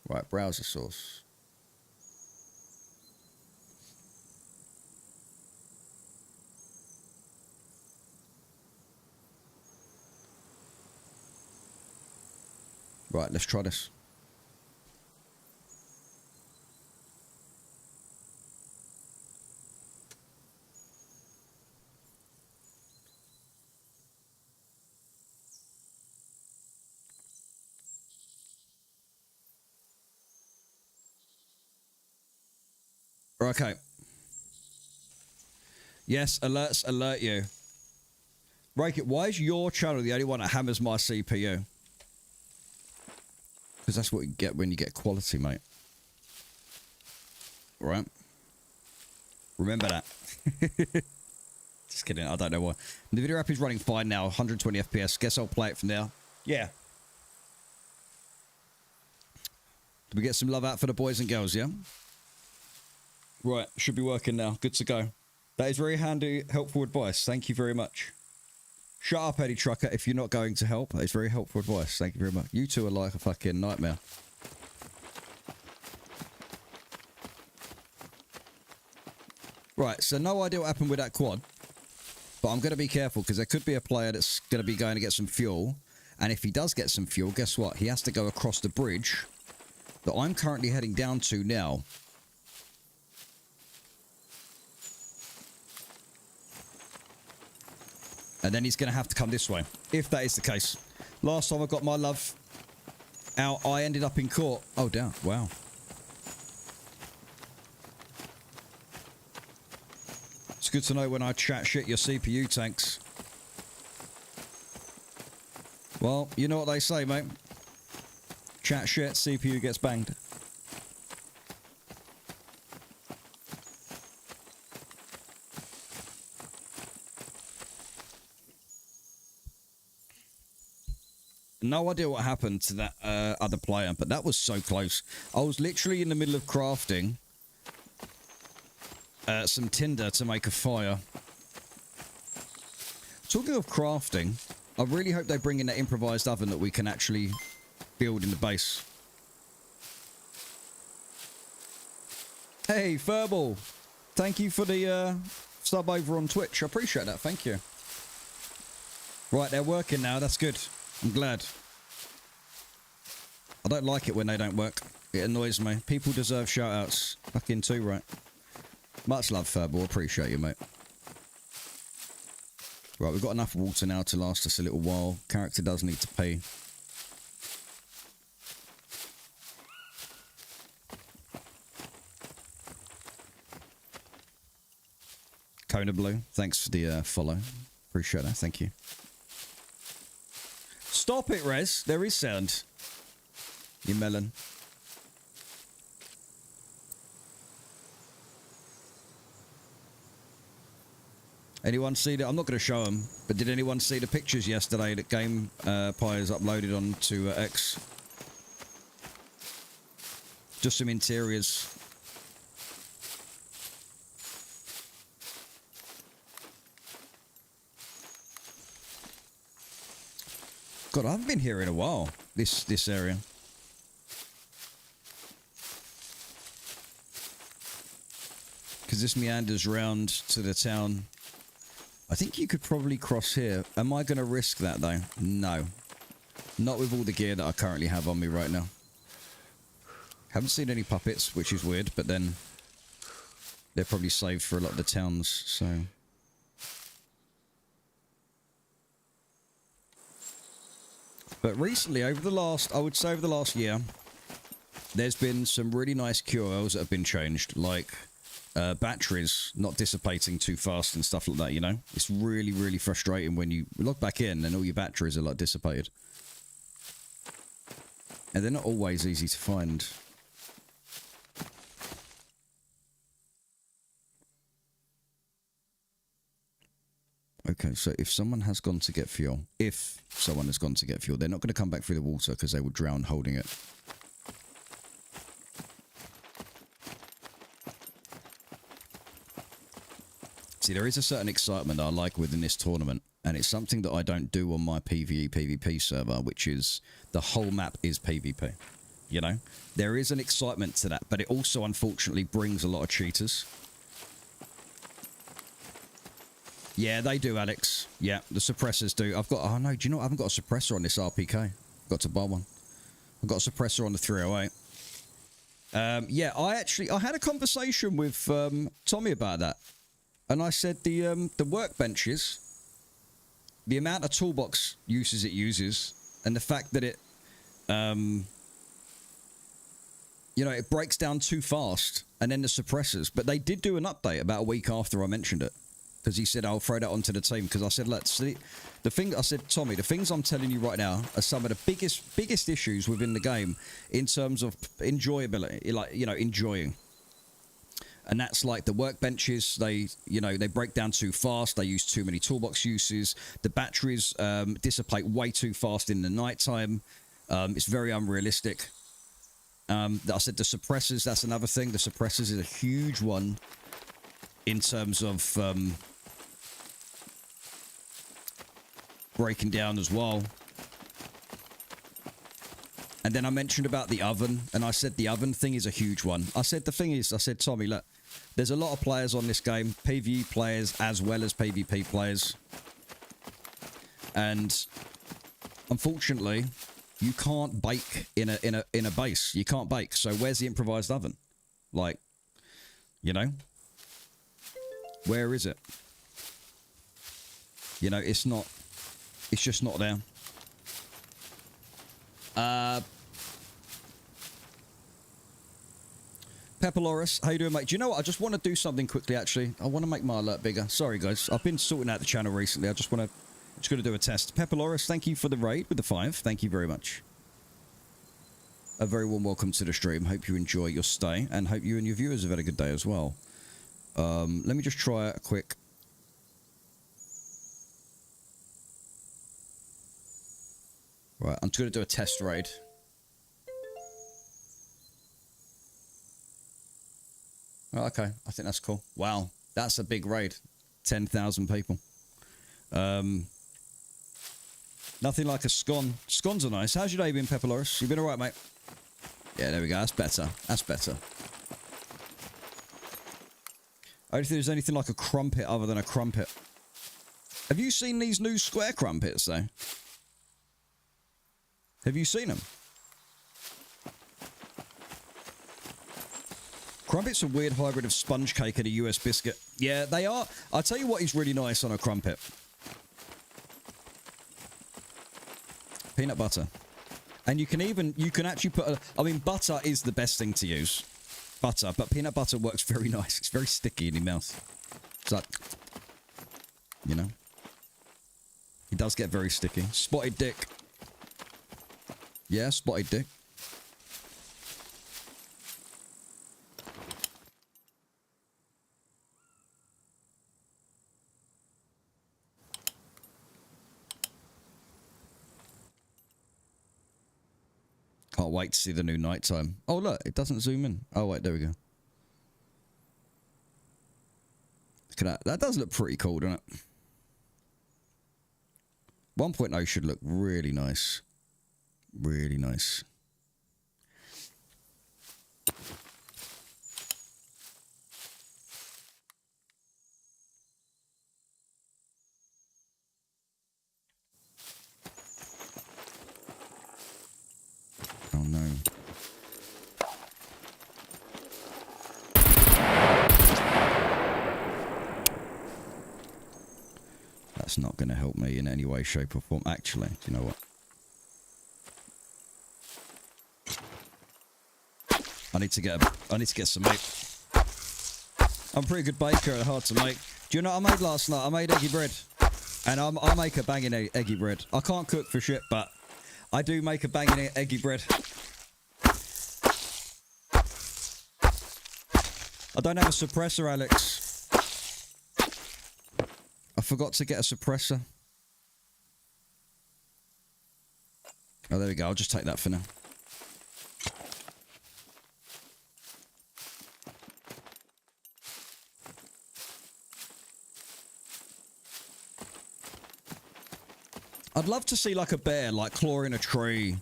Right, browser source. Right, let's try this. Okay. Yes, alerts alert you. RayKit, why is your channel the only one that hammers my CPU? Because that's what you get when you get quality, mate. Right? Remember that. Just kidding, I don't know why. The video app is running fine now, 120 FPS. Guess I'll play it from there. Yeah. Did we get some love out for the boys and girls, yeah? Right, should be working now. Good to go. That is very handy, helpful advice. Thank you very much. Shut up, Eddie Trucker, if you're not going to help. That is very helpful advice. Thank you very much. You two are like a fucking nightmare. Right, so no idea what happened with that quad. But I'm going to be careful, because there could be a player that's going to be going to get some fuel. And if he does get some fuel, guess what? He has to go across the bridge that I'm currently heading down to now. And then he's going to have to come this way, if that is the case. Last time I got my love out, I ended up in court. Oh, damn. Wow. It's good to know when I chat shit your CPU tanks. Well, you know what they say, mate. Chat shit, CPU gets banged. No idea what happened to that other player, but that was so close. I was literally in the middle of crafting some tinder to make a fire. Talking of crafting, I really hope they bring in that improvised oven that we can actually build in the base. Hey, Furball. Thank you for the sub over on Twitch. I appreciate that. Thank you. Right, they're working now. That's good. I'm glad. I don't like it when they don't work. It annoys me. People deserve shout-outs. Fucking too, right? Much love, Furball. Appreciate you, mate. Right, we've got enough water now to last us a little while. Character does need to pee. Kona Blue, thanks for the follow. Appreciate that, thank you. Stop it, Rez. There is sound. You melon. Anyone see that? I'm not going to show them, but did anyone see the pictures yesterday that Game Pie has uploaded onto X? Just some interiors. God, I haven't been here in a while, this area. Because this meanders round to the town. I think you could probably cross here. Am I going to risk that, though? No. Not with all the gear that I currently have on me right now. Haven't seen any puppets, which is weird, but then they're probably saved for a lot of the towns, so... But recently, over the last, I would say over the last year, there's been some really nice QOLs that have been changed, like batteries not dissipating too fast and stuff like that, you know? It's really, really frustrating when you log back in and all your batteries are, like, dissipated. And they're not always easy to find. Okay, so if someone has gone to get fuel, they're not going to come back through the water because they will drown holding it. See, there is a certain excitement that I like within this tournament, and it's something that I don't do on my PvE PvP server, which is the whole map is PvP. You know? There is an excitement to that, but it also, unfortunately, brings a lot of cheaters. Yeah, they do, Alex. Yeah, the suppressors do. I've got... Oh, no, do you know what? I haven't got a suppressor on this RPK. Got to buy one. I've got a suppressor on the 308. Yeah, I had a conversation with Tommy about that. And I said the workbenches, the amount of toolbox uses it uses, and the fact that it... you know, it breaks down too fast, and then the suppressors. But they did do an update about a week after I mentioned it. Because he said, I'll throw that onto the team. Because I said, let's see. The thing, I said, Tommy, the things I'm telling you right now are some of the biggest issues within the game in terms of enjoyability, like, you know, enjoying. And that's like the workbenches, they break down too fast. They use too many toolbox uses. The batteries dissipate way too fast in the nighttime. It's very unrealistic. I said the suppressors, that's another thing. The suppressors is a huge one in terms of breaking down as well. And then I mentioned about the oven, and I said the oven thing is a huge one. I said the thing is, I said, Tommy, look, there's a lot of players on this game, PvE players as well as PvP players. And unfortunately, you can't bake in a base. You can't bake. So where's the improvised oven? Like, you know? Where is it? You know, it's not... It's just not there. Peppeloris, how you doing, mate? Do you know what? I just want to do something quickly, actually. I want to make my alert bigger. Sorry, guys. I've been sorting out the channel recently. I just want to... Just going to do a test. Peppeloris, thank you for the raid with the 5. Thank you very much. A very warm welcome to the stream. Hope you enjoy your stay, and hope you and your viewers have had a good day as well. Let me just try a quick... Right, I'm just going to do a test raid. Oh, okay, I think that's cool. Wow, that's a big raid. 10,000 people. Nothing like a scone. Scones are nice. How's your day been, Peppeloris? You been alright, mate? Yeah, there we go. That's better. That's better. I don't think there's anything like a crumpet other than a crumpet. Have you seen these new square crumpets, though? Have you seen them? Crumpet's a weird hybrid of sponge cake and a US biscuit. Yeah, they are. I'll tell you what is really nice on a crumpet. Peanut butter. And you can actually put I mean, butter is the best thing to use. Butter, but peanut butter works very nice. It's very sticky in your mouth. It's like, you know. It does get very sticky. Spotted dick. Yeah, spotted dick. Can't wait to see the new nighttime. Oh, look, it doesn't zoom in. Oh, wait, there we go. Look at that. That does look pretty cool, doesn't it? 1.0 should look really nice. Really nice. Oh no. That's not going to help me in any way, shape or form. Actually, do you know what? I need to get some meat. I'm a pretty good baker and hard to make. Do you know what I made last night? I made eggy bread. And I make a banging eggy bread. I can't cook for shit, but I do make a banging eggy bread. I don't have a suppressor, Alex. I forgot to get a suppressor. Oh, there we go. I'll just take that for now. I'd love to see like a bear, like clawing a tree,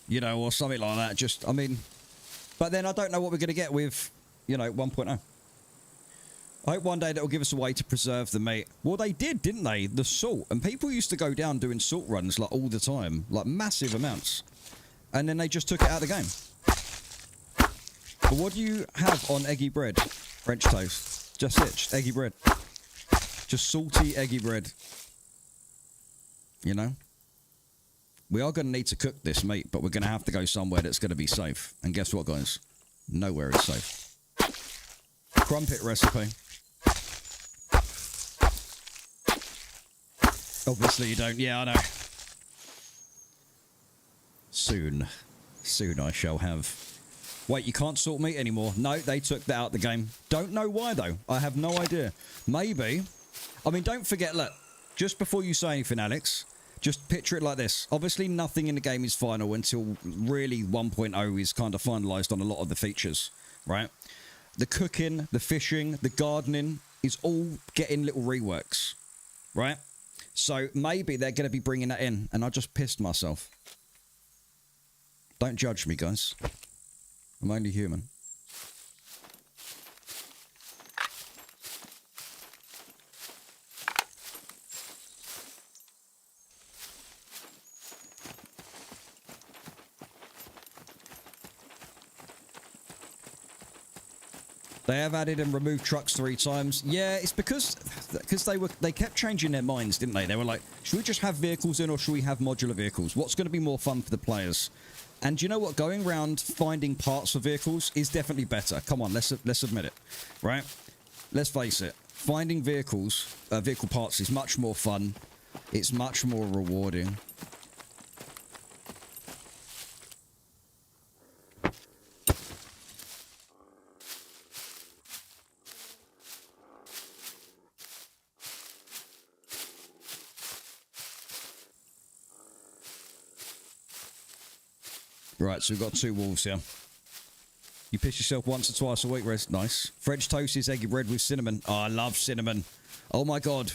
you know, or something like that. Just, I mean, but then I don't know what we're going to get with, you know, 1.0. I hope one day that will give us a way to preserve the meat. Well, they did, didn't they? The salt. And people used to go down doing salt runs like all the time, like massive amounts. And then they just took it out of the game. But what do you have on eggy bread? French toast. Just it, just eggy bread. Just salty eggy bread. You know? We are going to need to cook this meat, but we're going to have to go somewhere that's going to be safe. And guess what, guys? Nowhere is safe. Crumpet recipe. Obviously you don't. Yeah, I know. Soon. Soon I shall have. Wait, you can't salt meat anymore. No, they took that out of the game. Don't know why, though. I have no idea. Maybe. I mean, don't forget, look. Just before you say anything, Alex, just picture it like this. Obviously, nothing in the game is final until really 1.0 is kind of finalized on a lot of the features, right? The cooking, the fishing, the gardening is all getting little reworks, right? So maybe they're going to be bringing that in, and I just pissed myself. Don't judge me, guys. I'm only human. They have added and removed trucks 3 times. Yeah, it's because they kept changing their minds, didn't they? They were like, should we just have vehicles in or should we have modular vehicles? What's going to be more fun for the players? And you know what? Going around finding parts for vehicles is definitely better. Come on, let's admit it, right? Let's face it. Finding vehicles, vehicle parts is much more fun. It's much more rewarding. Right, so we've got 2 wolves here. You piss yourself once or twice a week, Rez. Nice. French toast is eggy bread with cinnamon. Oh, I love cinnamon. Oh my god.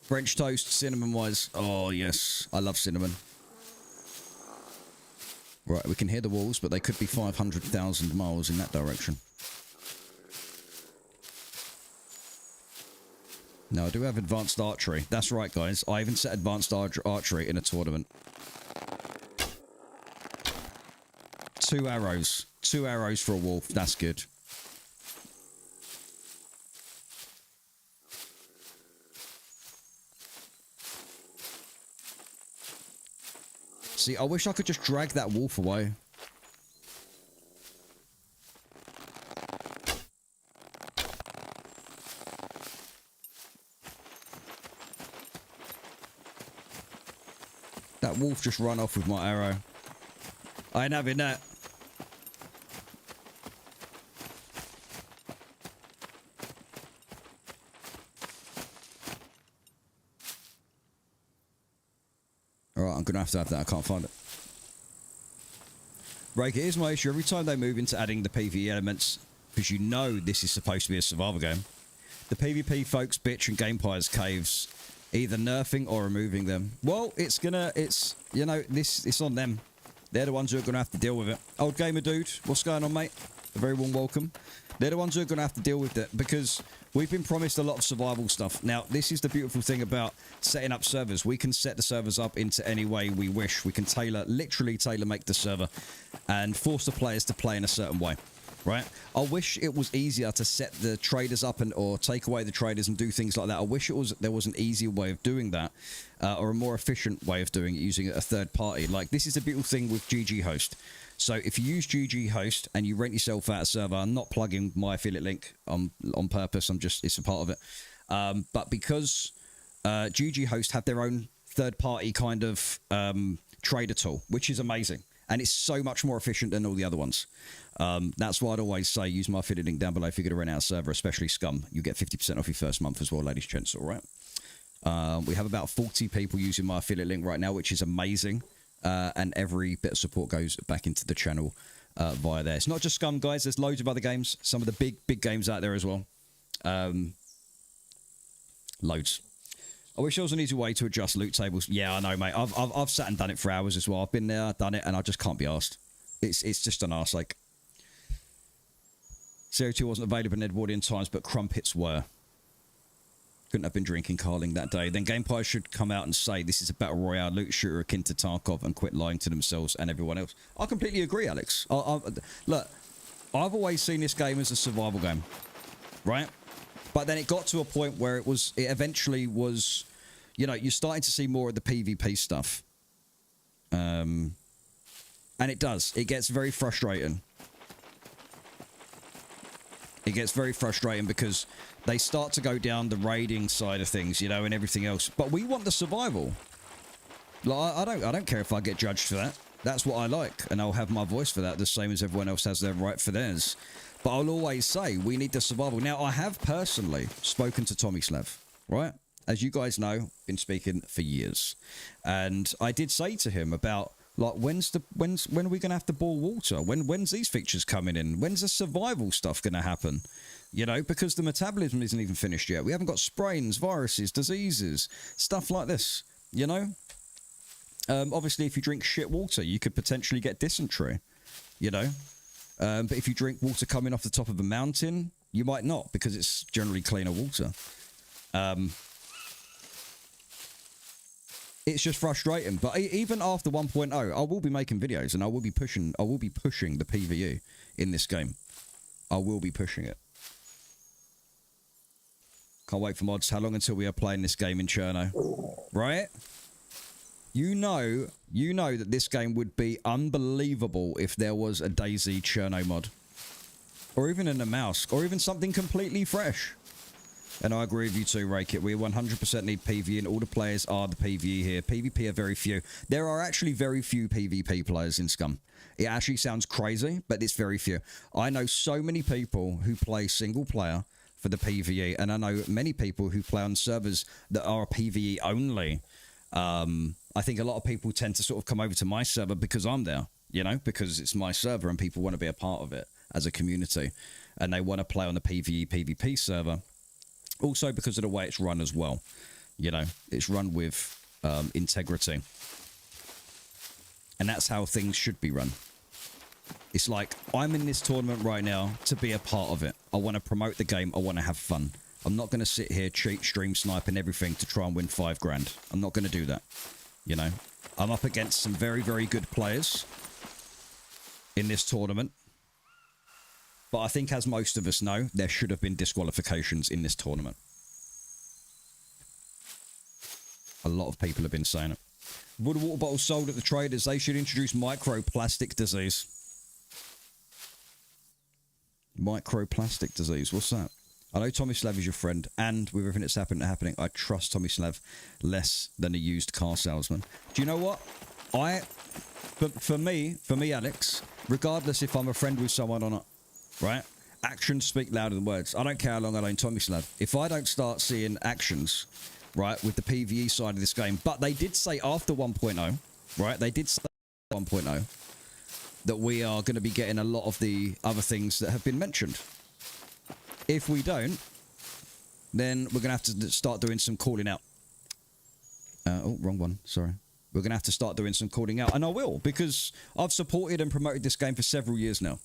French toast, cinnamon-wise. Oh, yes. I love cinnamon. Right, we can hear the wolves, but they could be 500,000 miles in that direction. No, I do have advanced archery. That's right, guys. I even set advanced archery in a tournament. 2 arrows. 2 arrows for a wolf. That's good. See, I wish I could just drag that wolf away. That wolf just ran off with my arrow. I ain't having that. Alright, I'm gonna have that. I can't find it. RayKit, here's my issue. Every time they move into adding the PvE elements, because you know this is supposed to be a survival game, the PvP folks bitch and Gamepires caves either nerfing or removing them. Well, it's you know, it's on them. They're the ones who are going to have to deal with it. Old Gamer Dude, what's going on, mate? A very warm welcome. They're the ones who are going to have to deal with it because we've been promised a lot of survival stuff. Now, this is the beautiful thing about setting up servers. We can set the servers up into any way we wish. We can literally tailor-make the server and force the players to play in a certain way, right? I wish it was easier to set the traders up or take away the traders and do things like that. I wish there was an easier way of doing that or a more efficient way of doing it using a third party. Like, this is a beautiful thing with GG Host. So if you use GG Host and you rent yourself out a server, I'm not plugging my affiliate link on purpose. It's a part of it. But because GG Host have their own third-party kind of trader tool, which is amazing. And it's so much more efficient than all the other ones. That's why I'd always say use my affiliate link down below if you're going to rent out a server, especially SCUM. You get 50% off your first month as well, ladies and gents, all right? We have about 40 people using my affiliate link right now, which is amazing. And every bit of support goes back into the channel via there. It's not just SCUM, guys. There's loads of other games. Some of the big games out there as well. Loads. I wish there was an easy way to adjust loot tables. Yeah, I know, mate. I've sat and done it for hours as well. I've been there, done it, and I just can't be arsed. It's just an arse. Like, Zero 2 wasn't available in Edwardian times, but crumpets were. Couldn't have been drinking Carling that day. Then Gamepire should come out and say this is a battle royale loot shooter akin to Tarkov and quit lying to themselves and everyone else. I completely agree, Alex. Look, I've always seen this game as a survival game, right? But then it got to a point where it eventually was, you know, you're starting to see more of the PvP stuff. And it does. It gets very frustrating. It gets very frustrating because they start to go down the raiding side of things, you know, and everything else. But we want the survival. Like, I don't care if I get judged for that. That's what I like, and I'll have my voice for that, the same as everyone else has their right for theirs. But I'll always say we need the survival. Now, I have personally spoken to Tomislav, right? As you guys know, been speaking for years, and I did say to him about, like, when are we going to have to boil water? When's these features coming in? When's the survival stuff going to happen? You know, because the metabolism isn't even finished yet. We haven't got sprains, viruses, diseases, stuff like this, you know? Obviously, if you drink shit water, you could potentially get dysentery, you know? But if you drink water coming off the top of a mountain, you might not, because it's generally cleaner water. It's just frustrating. But even after 1.0, I will be making videos and I will be pushing the PvE in this game. I will be pushing it. Can't wait for mods. How long until we are playing this game in Cherno? Right? You know that this game would be unbelievable if there was a DayZ Cherno mod. Or even in a mouse. Or even something completely fresh. And I agree with you too, RayKit. We 100% need PvE, and all the players are the PvE here. PvP are very few. There are actually very few PvP players in SCUM. It actually sounds crazy, but it's very few. I know so many people who play single player for the PvE, and I know many people who play on servers that are PvE only. I think a lot of people tend to sort of come over to my server because I'm there, you know, because it's my server and people want to be a part of it as a community, and they want to play on the PvE PvP server. Also because of the way it's run as well. You know, it's run with integrity. And that's how things should be run. It's like, I'm in this tournament right now to be a part of it. I want to promote the game. I want to have fun. I'm not going to sit here, cheat, stream, snipe and everything to try and win 5 grand. I'm not going to do that. You know, I'm up against some very, very good players in this tournament. But I think, as most of us know, there should have been disqualifications in this tournament. A lot of people have been saying it. Would water bottles sold at the traders, they should introduce microplastic disease. Microplastic disease, what's that? I know Tomislav is your friend, and with everything that's happening, I trust Tomislav less than a used car salesman. Do you know what? For me, Alex, regardless if I'm a friend with someone or not, right? Actions speak louder than words. I don't care how long I own Tomislav. If I don't start seeing actions, right, with the PvE side of this game, but they did say after 1.0, right? They did say 1.0 that we are going to be getting a lot of the other things that have been mentioned. If we don't, then we're going to have to start doing some calling out. Oh, wrong one. Sorry. We're going to have to start doing some calling out. And I will, because I've supported and promoted this game for several years now.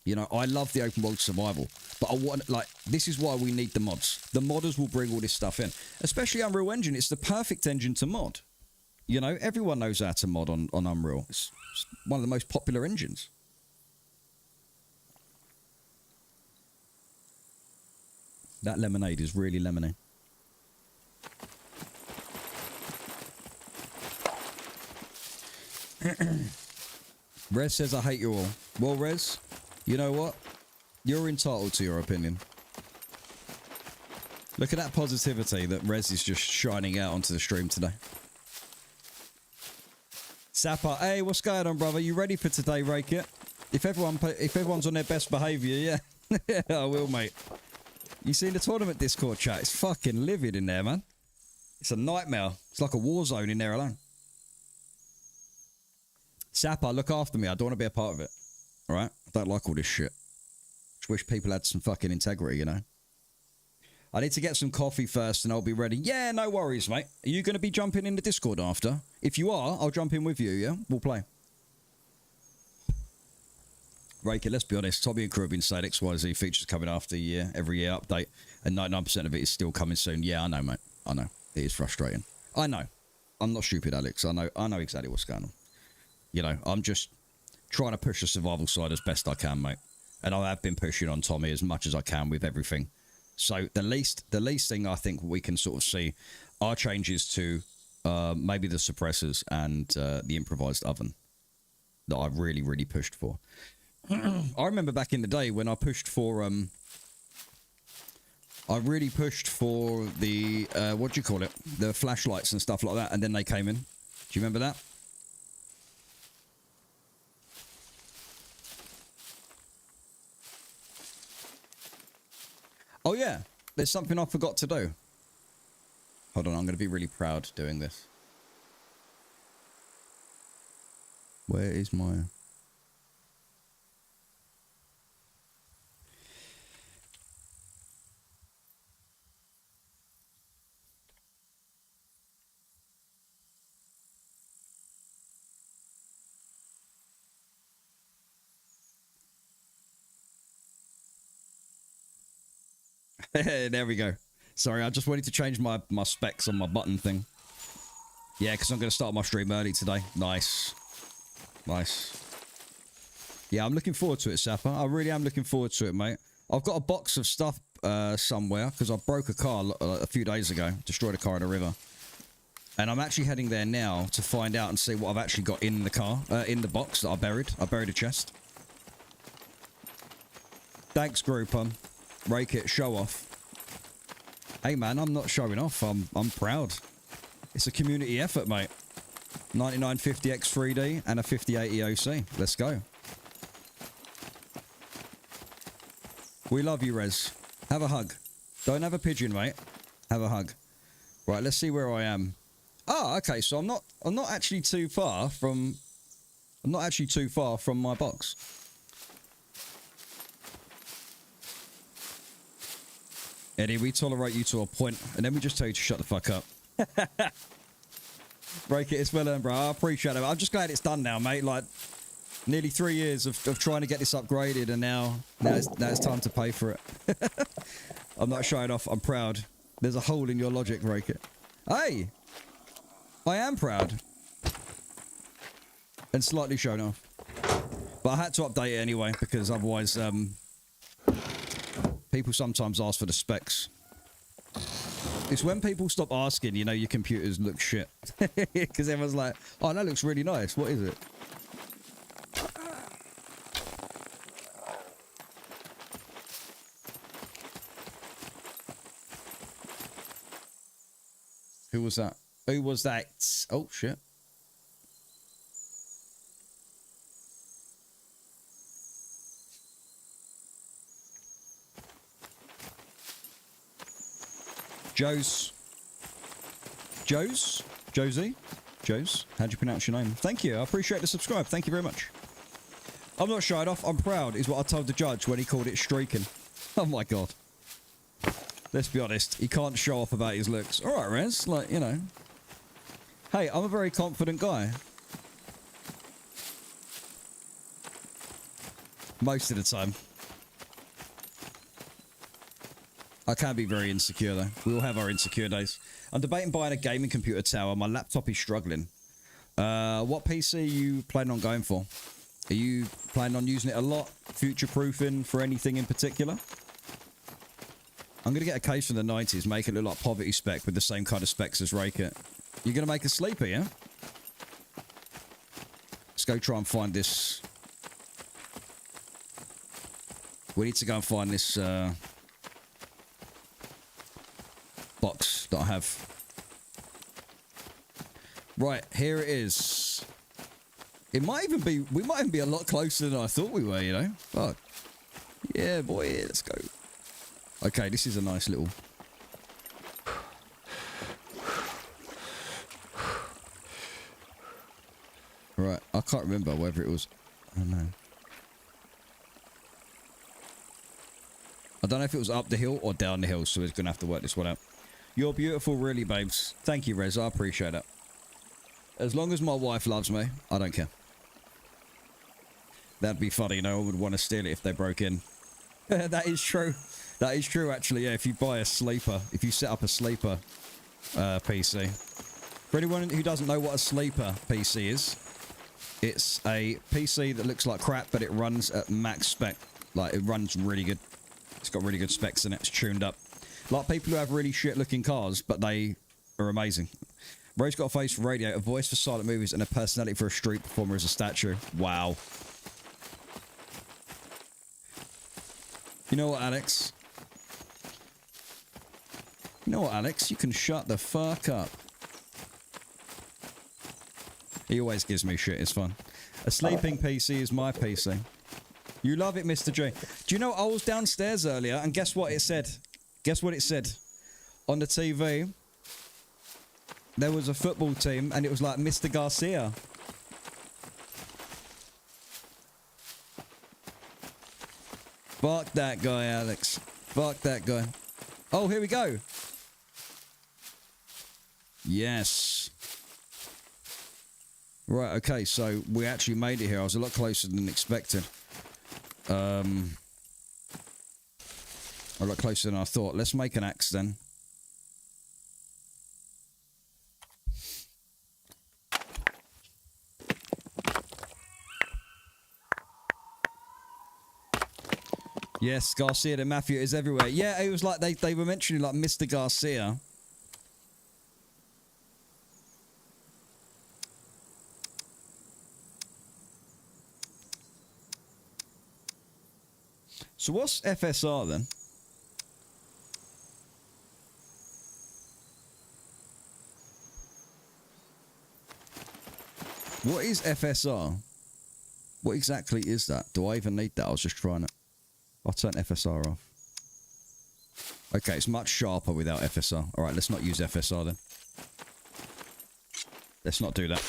You know, I love the open world survival. But I want, like, this is why we need the mods. The modders will bring all this stuff in. Especially Unreal Engine. It's the perfect engine to mod. You know, everyone knows how to mod on Unreal. It's one of the most popular engines. That lemonade is really lemony. Rez says, I hate you all. Well, Rez, you know what? You're entitled to your opinion. Look at that positivity that Rez is just shining out onto the stream today. Sapper, hey, what's going on, brother? You ready for today, RayKit? If everyone's on their best behaviour, yeah. Yeah, I will, mate. You seen the tournament Discord chat? It's fucking livid in there, man. It's a nightmare. It's like a war zone in there alone. Sapper, look after me. I don't want to be a part of it. Alright? I don't like all this shit. Just wish people had some fucking integrity, you know? I need to get some coffee first and I'll be ready. Yeah, no worries, mate. Are you going to be jumping in the Discord after? If you are, I'll jump in with you, yeah? We'll play. RayKit, let's be honest. Tommy and crew have been saying XYZ features coming after every year update. And 99% of it is still coming soon. Yeah, I know, mate. I know. It is frustrating. I know. I'm not stupid, Alex. I know exactly what's going on. You know, I'm just trying to push the survival side as best I can, mate. And I have been pushing on Tommy as much as I can with everything. So the least thing I think we can sort of see are changes to maybe the suppressors and the improvised oven that I've really, really pushed for. I remember back in the day when I pushed for I really pushed for the what do you call it? The flashlights and stuff like that, and then they came in. Do you remember that? Oh yeah, there's something I forgot to do. Hold on, I'm going to be really proud doing this. Where is my... There we go. Sorry, I just wanted to change my specs on my button thing. Yeah, because I'm going to start my stream early today. Nice. Nice. Yeah, I'm looking forward to it, Sapper. I really am looking forward to it, mate. I've got a box of stuff somewhere, because I broke a car a few days ago. Destroyed a car in a river. And I'm actually heading there now to find out and see what I've actually got in the car, in the box that I buried. I buried a chest. Thanks, Groupon. RayKit, show off. Hey man, I'm not showing off. I'm proud. It's a community effort, mate. 9950 X3D and a 5080 OC. Let's go. We love you, Rez. Have a hug. Don't have a pigeon, mate. Have a hug. Right, let's see where I am. Ah, okay. So I'm not actually too far from. I'm not actually too far from my box. Eddie, we tolerate you to a point, and then we just tell you to shut the fuck up. RayKit, it's well earned, bro. I appreciate it. I'm just glad it's done now, mate. Like, nearly 3 years of trying to get this upgraded, and now it's time to pay for it. I'm not showing off. I'm proud. There's a hole in your logic, RayKit. Hey! I am proud. And slightly shown off. But I had to update it anyway, because otherwise, people sometimes ask for the specs. It's when people stop asking, you know, your computers look shit. Because everyone's like, oh, that looks really nice. What is it? Who was that? Who was that? Oh, shit. Josie? How'd you pronounce your name? Thank you. I appreciate the subscribe. Thank you very much. I'm not showing off. I'm proud, is what I told the judge when he called it streaking. Oh my god. Let's be honest. He can't show off about his looks. Alright, Rez. Like, you know. Hey, I'm a very confident guy. Most of the time. I can be very insecure, though. We all have our insecure days. I'm debating buying a gaming computer tower. My laptop is struggling. What PC are you planning on going for? Are you planning on using it a lot? Future-proofing for anything in particular? I'm going to get a case from the 90s, make it look like poverty spec with the same kind of specs as RayKit. You're going to make a sleeper, yeah? Let's go try and find this. We need to go and find this box that I have. Right, here it is. It might even be, we might even be a lot closer than I thought we were, you know? Fuck. Yeah, boy, let's go. Okay, this is a nice little... Right, I can't remember whether it was... I don't know. I don't know if it was up the hill or down the hill, so we're going to have to work this one out. You're beautiful, really, babes. Thank you, Rez. I appreciate it. As long as my wife loves me, I don't care. That'd be funny, you know, I would want to steal it if they broke in. That is true. That is true, actually, yeah. If you buy a sleeper, if you set up a sleeper PC. For anyone who doesn't know what a sleeper PC is, it's a PC that looks like crap, but it runs at max spec. Like, it runs really good. It's got really good specs in it. It's tuned up. Like people who have really shit-looking cars, but they are amazing. Ray's got a face for radio, a voice for silent movies, and a personality for a street performer as a statue. Wow. You know what, Alex? You know what, Alex? You can shut the fuck up. He always gives me shit. It's fun. A sleeping PC is my PC. You love it, Mr. J. Do you know, I was downstairs earlier, and guess what it said? Guess what it said? On the TV, there was a football team, and it was like Mr. Garcia. Fuck that guy, Alex. Fuck that guy. Oh, here we go. Yes. Right, okay, so we actually made it here. I was a lot closer than expected. A lot closer than I thought. Let's make an axe then. Yes, Garcia the Mafia is everywhere. Yeah, it was like they were mentioning like Mr. Garcia. So what's FSR then? What is FSR? What exactly is that? Do I even need that? I was just trying it. I'll turn FSR off. Okay, it's much sharper without FSR. Alright, let's not use FSR then. Let's not do that.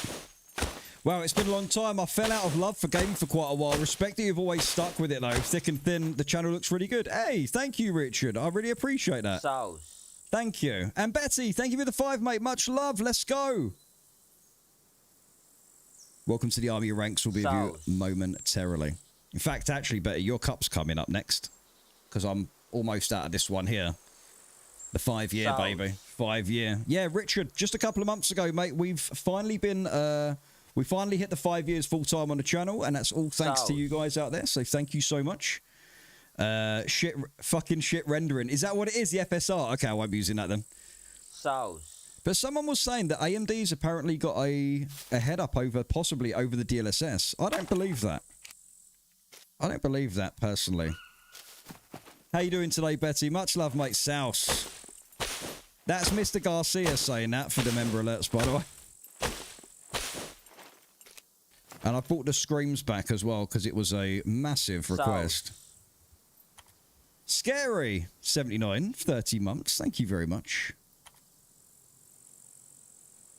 Wow, it's been a long time. I fell out of love for gaming for quite a while. Respect that you've always stuck with it though. Thick and thin, the channel looks really good. Hey, thank you, Richard. I really appreciate that. Sauce. Thank you. And Betty, thank you for the 5, mate. Much love. Let's go. Welcome to the Army Ranks. We'll be with you momentarily. In fact, actually, Betty, your cup's coming up next. Because I'm almost out of this one here. The 5-year, baby. 5-year. Yeah, Richard, just a couple of months ago, mate, we've finally been... we finally hit the 5 years full-time on the channel, and that's all thanks to you guys out there, so thank you so much. Fucking shit rendering. Is that what it is, the FSR? Okay, I won't be using that then. Sauce. But someone was saying that AMD's apparently got a head up over, possibly over the DLSS. I don't believe that. I don't believe that, personally. How you doing today, Betty? Much love, mate. Souse. That's Mr. Garcia saying that for the member alerts, by the way. And I brought the screams back as well, because it was a massive request. Scary. 79, 30 months. Thank you very much.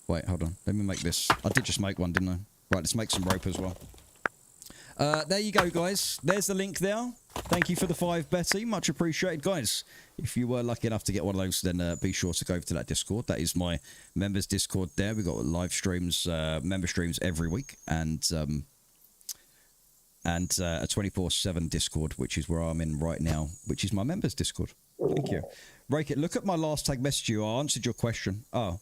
Wait, hold on. Let me make this. I did just make one, didn't I? Right, let's make some rope as well. There you go, guys. There's the link there. Thank you for the 5, Betty. Much appreciated. Guys, if you were lucky enough to get one of those, then be sure to go over to that Discord. That is my members Discord there. We've got live streams, member streams every week, and a 24/7 Discord, which is where I'm in right now, which is my members Discord. Thank you. RayKit, look at my last tag message to you. I answered your question. Oh,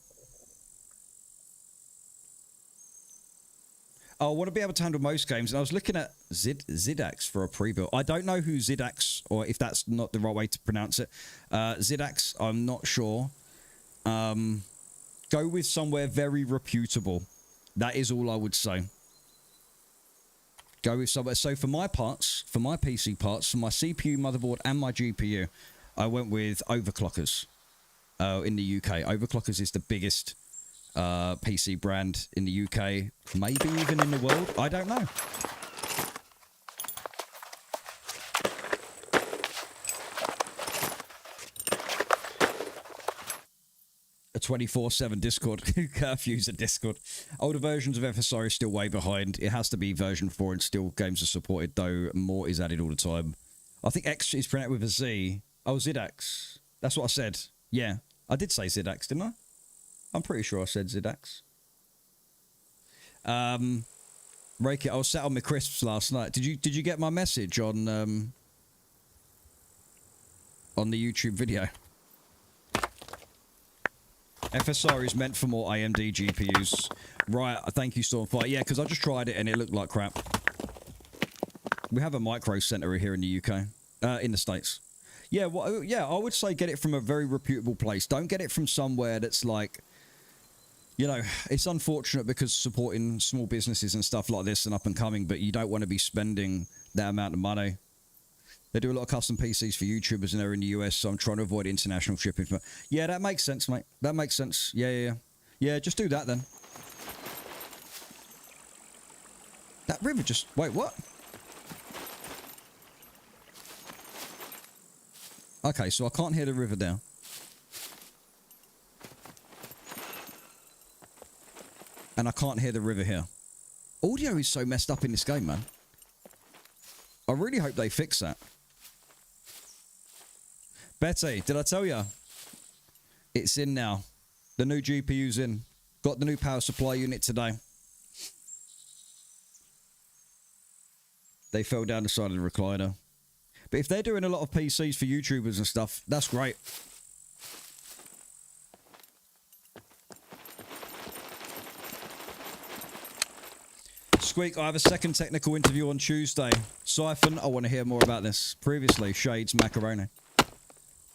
I want to be able to handle most games, and I was looking at Zidax for a pre-build. I don't know who Zidax, or if that's not the right way to pronounce it. Zidax, I'm not sure. Go with somewhere very reputable. That is all I would say. Go with somewhere. So for my parts, for my PC parts, for my CPU, motherboard, and my GPU, I went with Overclockers in the UK. Overclockers is the biggest PC brand in the UK, maybe even in the world. I don't know. A 24/7 Discord. Curfews at Discord. Older versions of FSR is still way behind. It has to be version 4 and still games are supported, though more is added all the time. I think X is pronounced with a Z. Oh, Zidax. That's what I said. Yeah, I did say Zidax, didn't I? I'm pretty sure I said Zidax. RayKit, I was sat on my crisps last night. Did you get my message on the YouTube video? FSR is meant for more AMD GPUs. Right, thank you, Stormfire. Yeah, because I just tried it and it looked like crap. We have a micro center here in the UK, in the States. Yeah, well, yeah, I would say get it from a very reputable place. Don't get it from somewhere that's like, you know, it's unfortunate because supporting small businesses and stuff like this and up and coming, but you don't want to be spending that amount of money. They do a lot of custom PCs for YouTubers and they're in the US, so I'm trying to avoid international shipping. Yeah, that makes sense, mate. That makes sense. Yeah. Yeah, just do that then. That river just... Wait, what? Okay, so I can't hear the river now. And I can't hear the river here. Audio is so messed up in this game, man. I really hope they fix that. Betty, did I tell you? It's in now. The new GPU's in. Got the new power supply unit today. They fell down the side of the recliner. But if they're doing a lot of PCs for YouTubers and stuff, that's great. Squeak, I have a second technical interview on Tuesday. Siphon, I want to hear more about this. Previously, Shades Macaroni.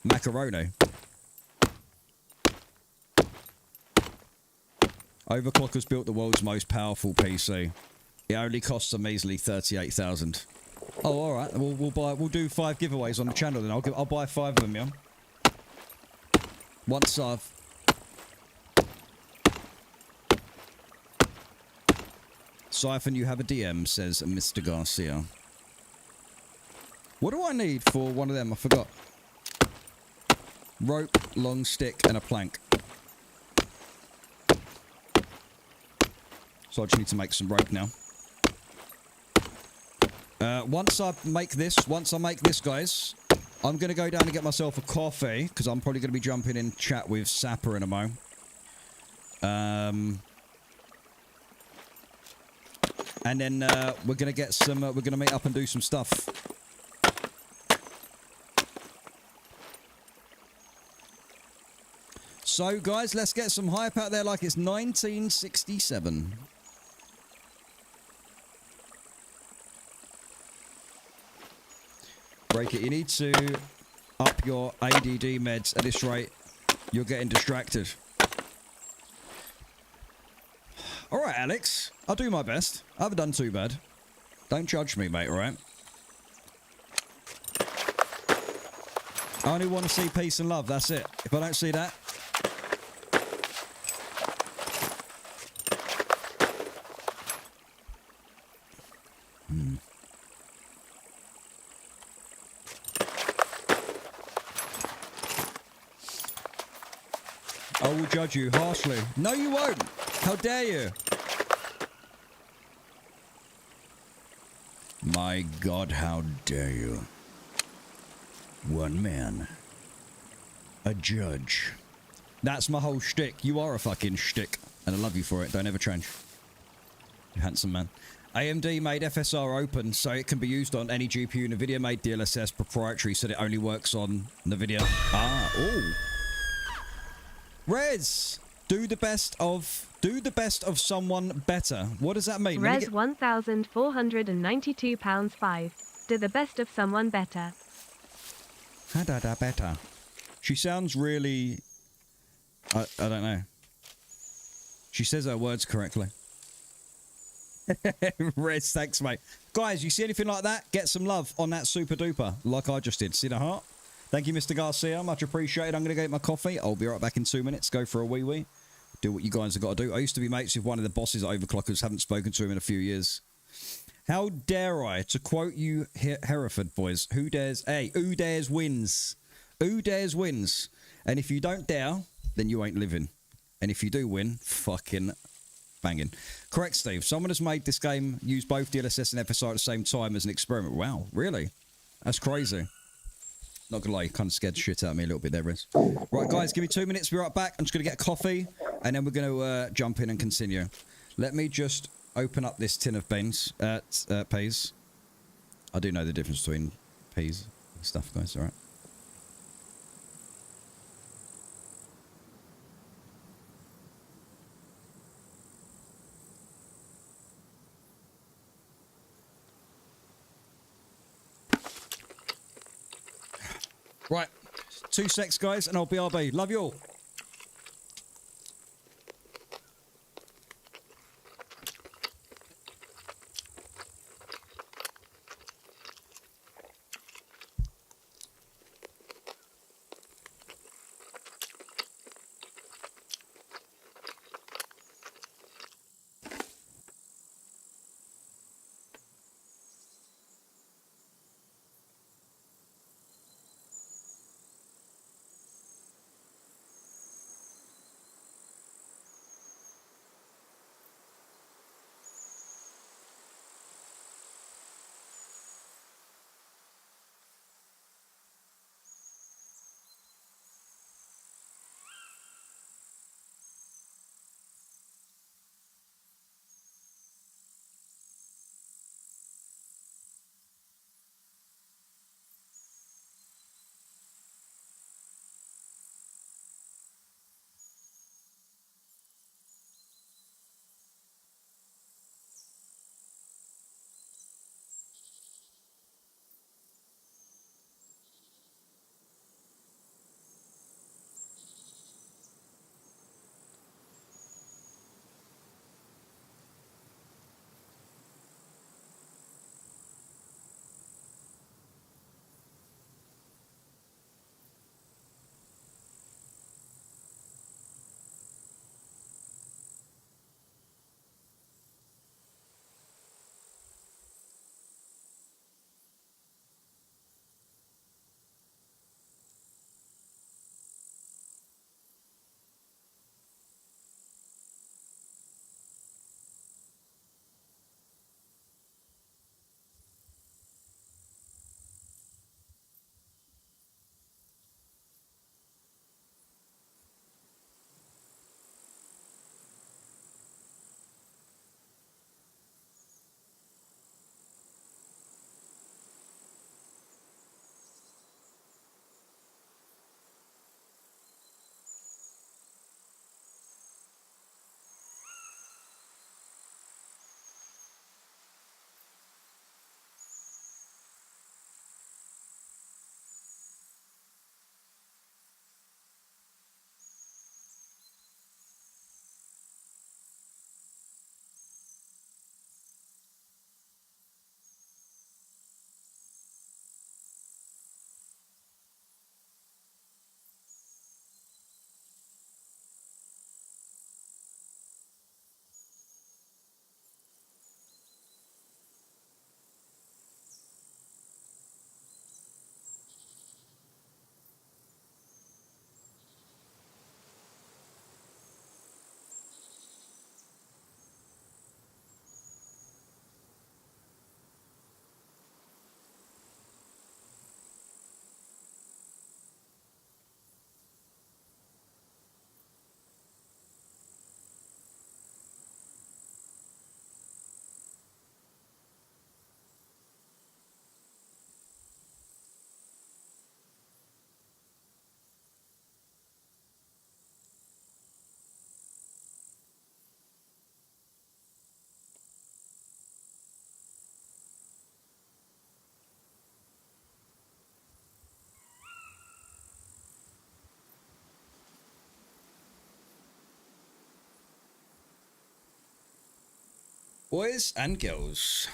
Macaroni. Overclockers built the world's most powerful PC. It only costs a measly 38,000. Oh, all right. We'll do 5 giveaways on the channel then. I'll buy 5 of them, yeah. Once I've... Siphon, you have a DM, says Mr. Garcia. What do I need for one of them? I forgot. Rope, long stick, and a plank. So I just need to make some rope now. Once I make this, guys, I'm going to go down and get myself a coffee, because I'm probably going to be jumping in chat with Sapper in a mo. And then we're going to get some, we're going to meet up and do some stuff. So, guys, let's get some hype out there like it's 1967. RayKit, you need to up your ADD meds. At this rate, you're getting distracted. All right, Alex. I'll do my best. I haven't done too bad. Don't judge me, mate, all right? I only want to see peace and love. That's it. If I don't see that... I will judge you harshly. No, you won't. How dare you? My God, how dare you? One man. A judge. That's my whole shtick. You are a fucking shtick. And I love you for it. Don't ever change. You handsome man. AMD made FSR open so it can be used on any GPU. NVIDIA made DLSS proprietary so that it only works on NVIDIA. Ah, oh. Rez, do the best of someone better. What does that mean? Rez £1,492.5. Do the best of someone better. Better. She sounds really... I don't know. She says her words correctly. Rez, thanks, mate. Guys, you see anything like that? Get some love on that super duper, like I just did. See the heart? Thank you, Mr. Garcia. Much appreciated. I'm going to go get my coffee. I'll be right back in 2 minutes. Go for a wee-wee. Do what you guys have got to do. I used to be mates with one of the bosses at Overclockers. Haven't spoken to him in a few years. How dare I, to quote you Hereford boys, who dares, hey, who dares wins. Who dares wins. And if you don't dare, then you ain't living. And if you do win, fucking banging. Correct, Steve. Someone has made this game use both DLSS and FSR at the same time as an experiment. Wow, really? That's crazy. Not gonna lie, you kind of scared the shit out of me a little bit there, Riz. Right, guys, give me 2 minutes. Be right back. I'm just gonna get a coffee, and then we're gonna jump in and continue. Let me just open up this tin of beans, peas. I do know the difference between peas and stuff, guys. All right. Right, 2 secs, guys, and I'll BRB. Love you all. Boys and girls.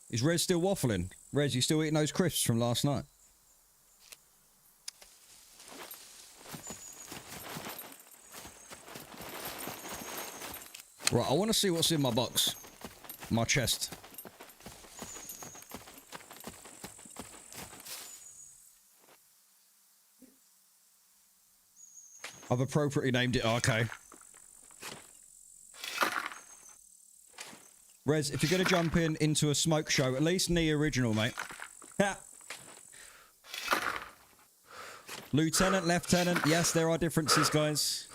Is Rez still waffling? Rez, you still eating those crisps from last night? Right, I want to see what's in my box. My chest. I've appropriately named it. Okay. Rez, if you're going to jump into a smoke show, at least knee original, mate. Ha! Lieutenant, Lieutenant. Yes, there are differences, guys.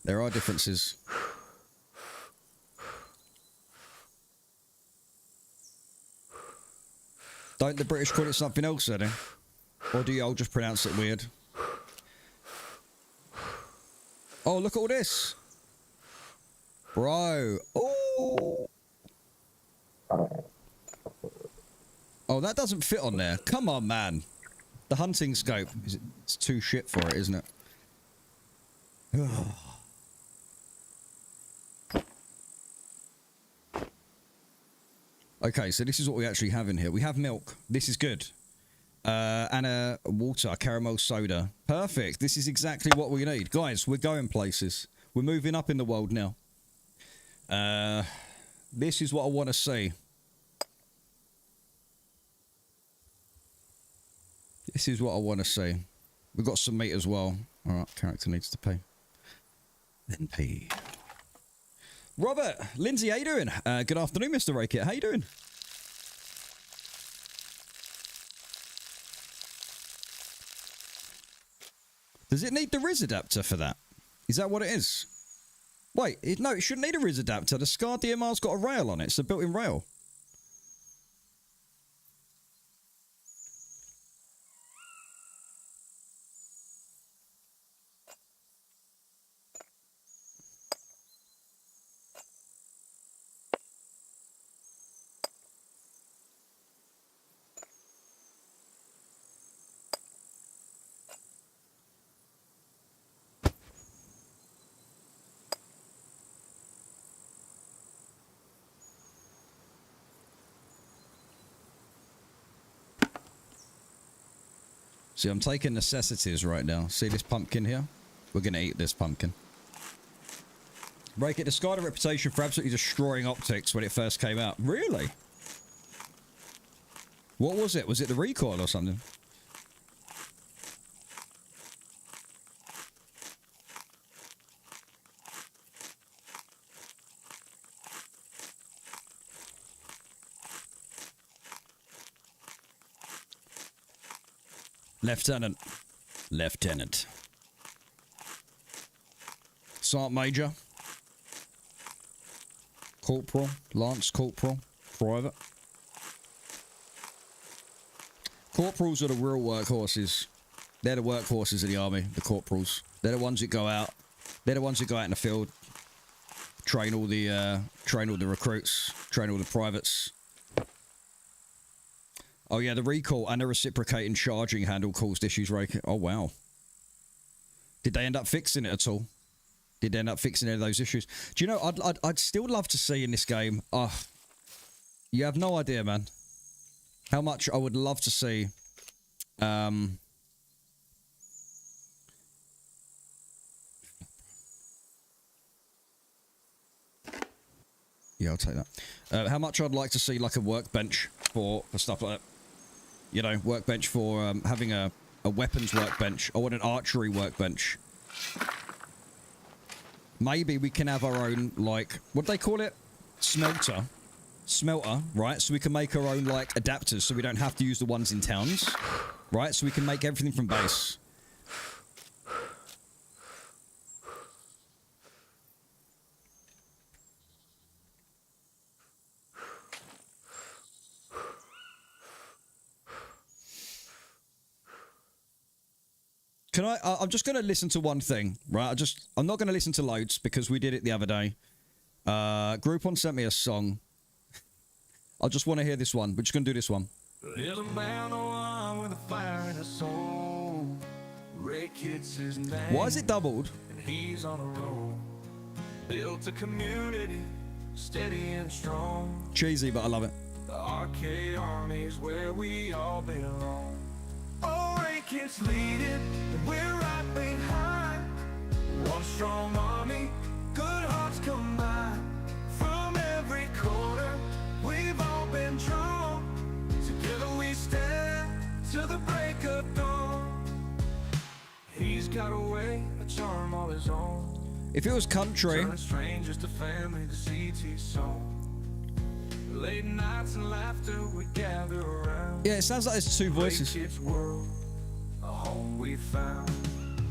There are differences. Don't the British call it something else, then? Or do y'all just pronounce it weird? Oh, look at all this. Bro. Oh. Oh, that doesn't fit on there. Come on, man. The hunting scope. It's too shit for it, isn't it? Okay, so this is what we actually have in here. We have milk. This is good. And water, caramel soda. Perfect. This is exactly what we need. Guys, we're going places. We're moving up in the world now. This is what I want to see. This is what I want to see. We've got some meat as well. Alright, character needs to pay. Then pay. Robert, Lindsay, how you doing? Good afternoon, Mr. RayKit. How you doing? Does it need the RIS adapter for that? Is that what it is? Wait, no, it shouldn't need a RIS adapter. The SCAR DMR's got a rail on it. It's a built-in rail. See, I'm taking necessities right now. See this pumpkin here? We're going to eat this pumpkin. RayKit, the Sky had a reputation for absolutely destroying optics when it first came out. Really? What was it? Was it the recoil or something? Lieutenant. Lieutenant. Sergeant Major. Corporal. Lance Corporal. Private. Corporals are the real workhorses. They're the workhorses of the army, the corporals. They're the ones that go out. They're the ones that go out in the field. Train all the recruits. Train all the privates. Oh yeah, the recoil and the reciprocating charging handle caused issues, RayKit. Oh wow. Did they end up fixing it at all? Did they end up fixing any of those issues? Do you know, I'd still love to see in this game, you have no idea, man, how much I would love to see, yeah, I'll take that. How much I'd like to see, like, a workbench for stuff like that. You know, workbench for having a weapons workbench. I want an archery workbench. Maybe we can have our own, like, what do they call it? Smelter, right? So we can make our own, like, adapters so we don't have to use the ones in towns, right? So we can make everything from base. Can I'm just going to listen to one thing, right? I'm not going to listen to loads because we did it the other day. Groupon sent me a song. I just want to hear this one. We're just going to do this one. Little man with a fire in his soul. RayKit's his name. Why is it doubled? he's on a roll. Built a community, steady and strong. Cheesy, but I love it. The arcade army's where we all belong. Oh, RayKit's leading, and we're right behind. One strong army, good hearts combined. From every corner, we've all been drawn. Together we stand till the break of dawn. He's got a way, a charm all his own. If it was country, Turning strangers to family, the CT song. Late nights and laughter, we gather around. yeah, it sounds like there's two voices. RayKit's world, a home we found.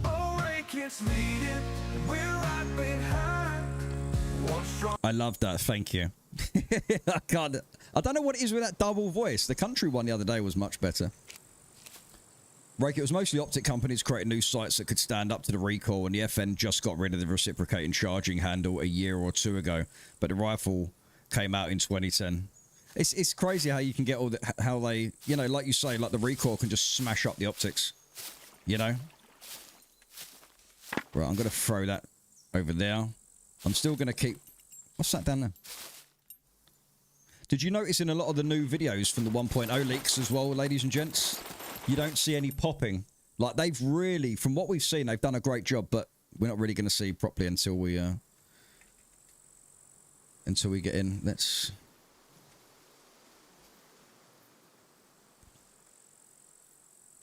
Oh, RayKit's leading, and we're right behind. One strong. I love that. Thank you. I can't. I don't know what it is with that double voice. The country one the other day was much better. RayKit was mostly optic companies creating new sights that could stand up to the recall, and the FN just got rid of the reciprocating charging handle a year or two ago. But the rifle came out in 2010. It's crazy how you can get all the, how they, you know, like you say, like the recoil can just smash up the optics, you know? Right, I'm going to throw that over there. I'm still going to keep... What's that down there? Did you notice in a lot of the new videos from the 1.0 leaks as well, ladies and gents, you don't see any popping? Like, they've really, from what we've seen, they've done a great job, but we're not really going to see properly until we get in. Let's...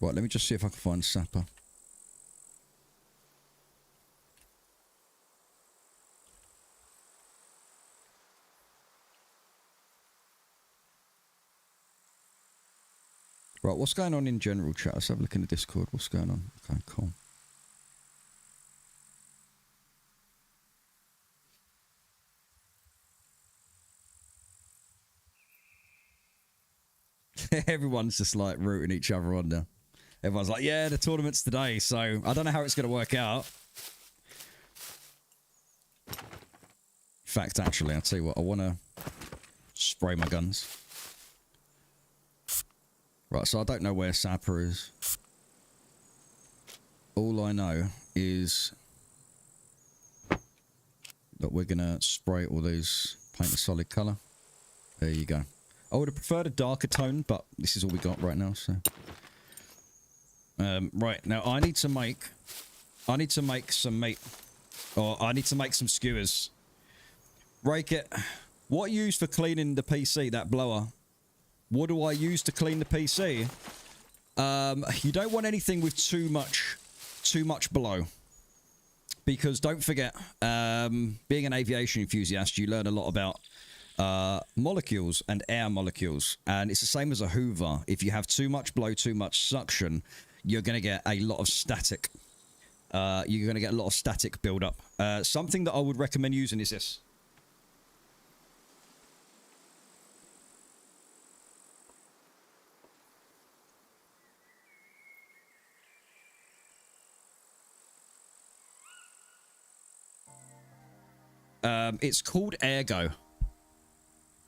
Right, let me just see if I can find Sapper. Right, what's going on in general chat? Let's have a look in the Discord. What's going on? Okay, cool. Everyone's just like rooting each other on now. Everyone's like, yeah, the tournament's today, so I don't know how it's going to work out. In fact, actually, I'll tell you what, I want to spray my guns. Right, so I don't know where Sapper is. All I know is that we're going to spray all these, paint a solid colour. There you go. I would have preferred a darker tone, but this is all we got right now, so... right, now I need to make some meat. Or I need to make some skewers. RayKit, what you use for cleaning the PC, that blower? What do I use to clean the PC? You don't want anything with too much blow. Because don't forget, being an aviation enthusiast, you learn a lot about molecules and air molecules. And it's the same as a Hoover. If you have too much blow, too much suction, you're going to get a lot of static. You're going to get a lot of static buildup. Something that I would recommend using is this. It's called Ergo.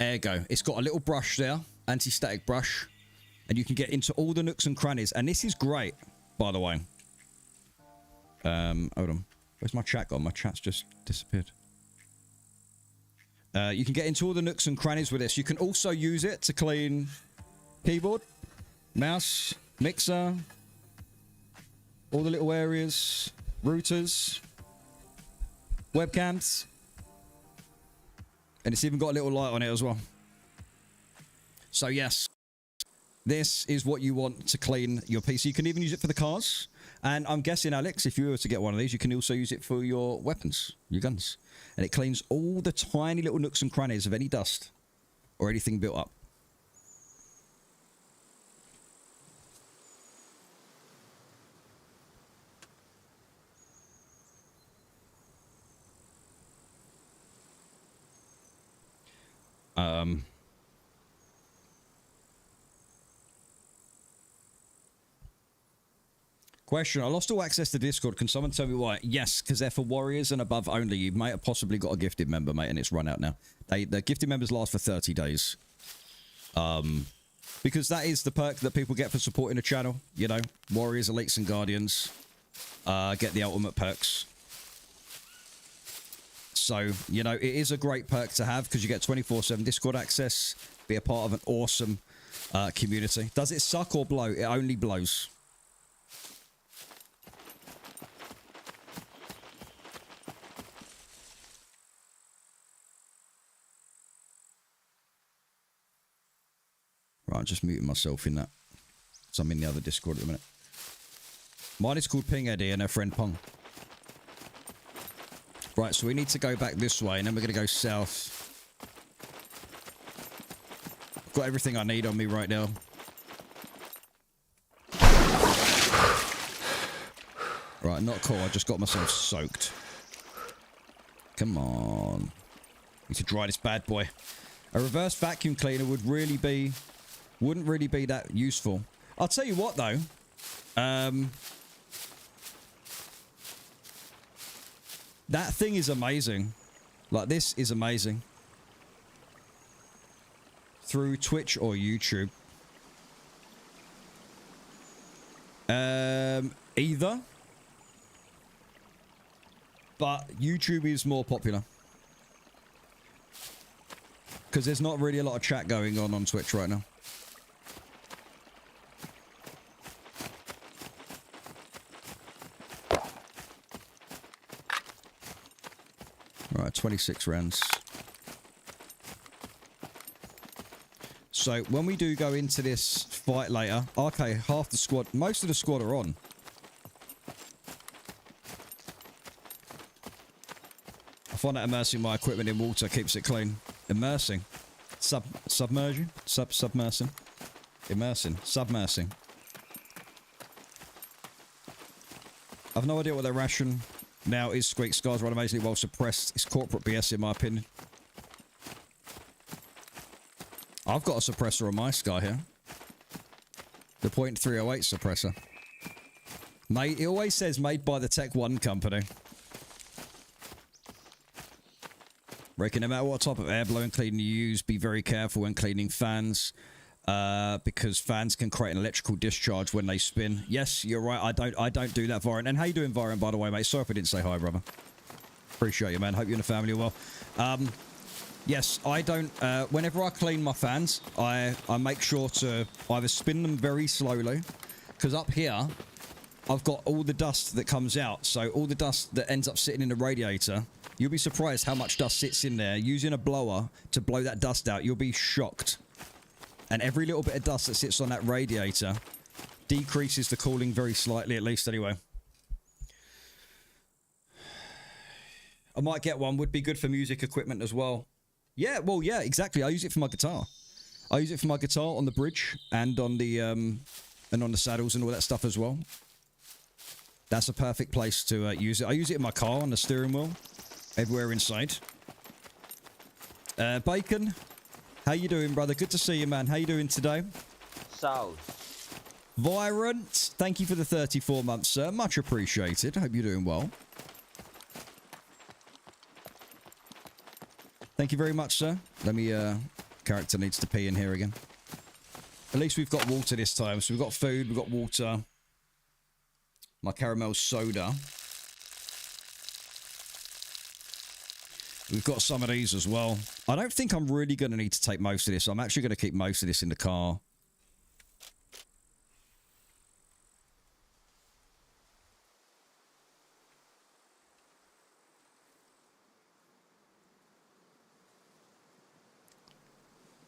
Ergo. It's got a little brush there, anti-static brush, and you can get into all the nooks and crannies. And this is great, by the way. Hold on. Where's my chat gone? My chat's just disappeared. You can get into all the nooks and crannies with this. You can also use it to clean keyboard, mouse, mixer, all the little areas, routers, webcams. And it's even got a little light on it as well. So yes, this is what you want to clean your PC. You can even use it for the cars. And I'm guessing, Alex, if you were to get one of these, you can also use it for your weapons, your guns. And it cleans all the tiny little nooks and crannies of any dust or anything built up. Question, I lost all access to Discord. Can someone tell me why? Yes, because they're for warriors and above only. You might have possibly got a gifted member, mate, and it's run out now. The gifted members last for 30 days. Because that is the perk that people get for supporting a channel. You know, warriors, elites, and guardians get the ultimate perks. So, you know, it is a great perk to have because you get 24/7 Discord access, be a part of an awesome community. Does it suck or blow? It only blows. Right, I'm just muting myself in that. So I'm in the other Discord at the minute. Mine is called Ping Eddie and her friend Pong. Right, so we need to go back this way and then we're going to go south. I've got everything I need on me right now. Right, not cool. I just got myself soaked. Come on. Need to dry this bad boy. A reverse vacuum cleaner wouldn't really be that useful. I'll tell you what though. That thing is amazing. Like, this is amazing. Through Twitch or YouTube. Either. But YouTube is more popular. Because there's not really a lot of chat going on Twitch right now. Right, 26 rounds. So, when we do go into this fight later... Okay, half the squad... Most of the squad are on. I find that immersing my equipment in water keeps it clean. Immersing. Submerging? Submersing. Immersing. Submersing. I've no idea what their ration... Now is Squeak Scars run amazingly well suppressed. It's corporate BS in my opinion. I've got a suppressor on my Sky here. The .308 suppressor. Mate, it always says made by the Tech One company. Reckon no matter what type of air blowing cleaner you use, be very careful when cleaning fans. Because fans can create an electrical discharge when they spin. Yes, you're right. I don't do that, Viren. And how you doing, Viren, by the way, mate? Sorry if I didn't say hi, brother. Appreciate you, man. Hope you and the family are well. Yes, I don't... whenever I clean my fans, I make sure to either spin them very slowly, because up here, I've got all the dust that comes out. So all the dust that ends up sitting in the radiator, you'll be surprised how much dust sits in there. Using a blower to blow that dust out, you'll be shocked. And every little bit of dust that sits on that radiator decreases the cooling very slightly, at least anyway. I might get one. Would be good for music equipment as well. Yeah, well, yeah, exactly. I use it for my guitar. I use it for my guitar on the bridge and on the saddles and all that stuff as well. That's a perfect place to use it. I use it in my car on the steering wheel, everywhere inside. Bacon. How you doing, brother? Good to see you, man. How you doing today? So. Virant, thank you for the 34 months, sir. Much appreciated. Hope you're doing well. Thank you very much, sir. Let me, character needs to pee in here again. At least we've got water this time. So we've got food, we've got water. My caramel soda. We've got some of these as well. I don't think I'm really going to need to take most of this. I'm actually going to keep most of this in the car.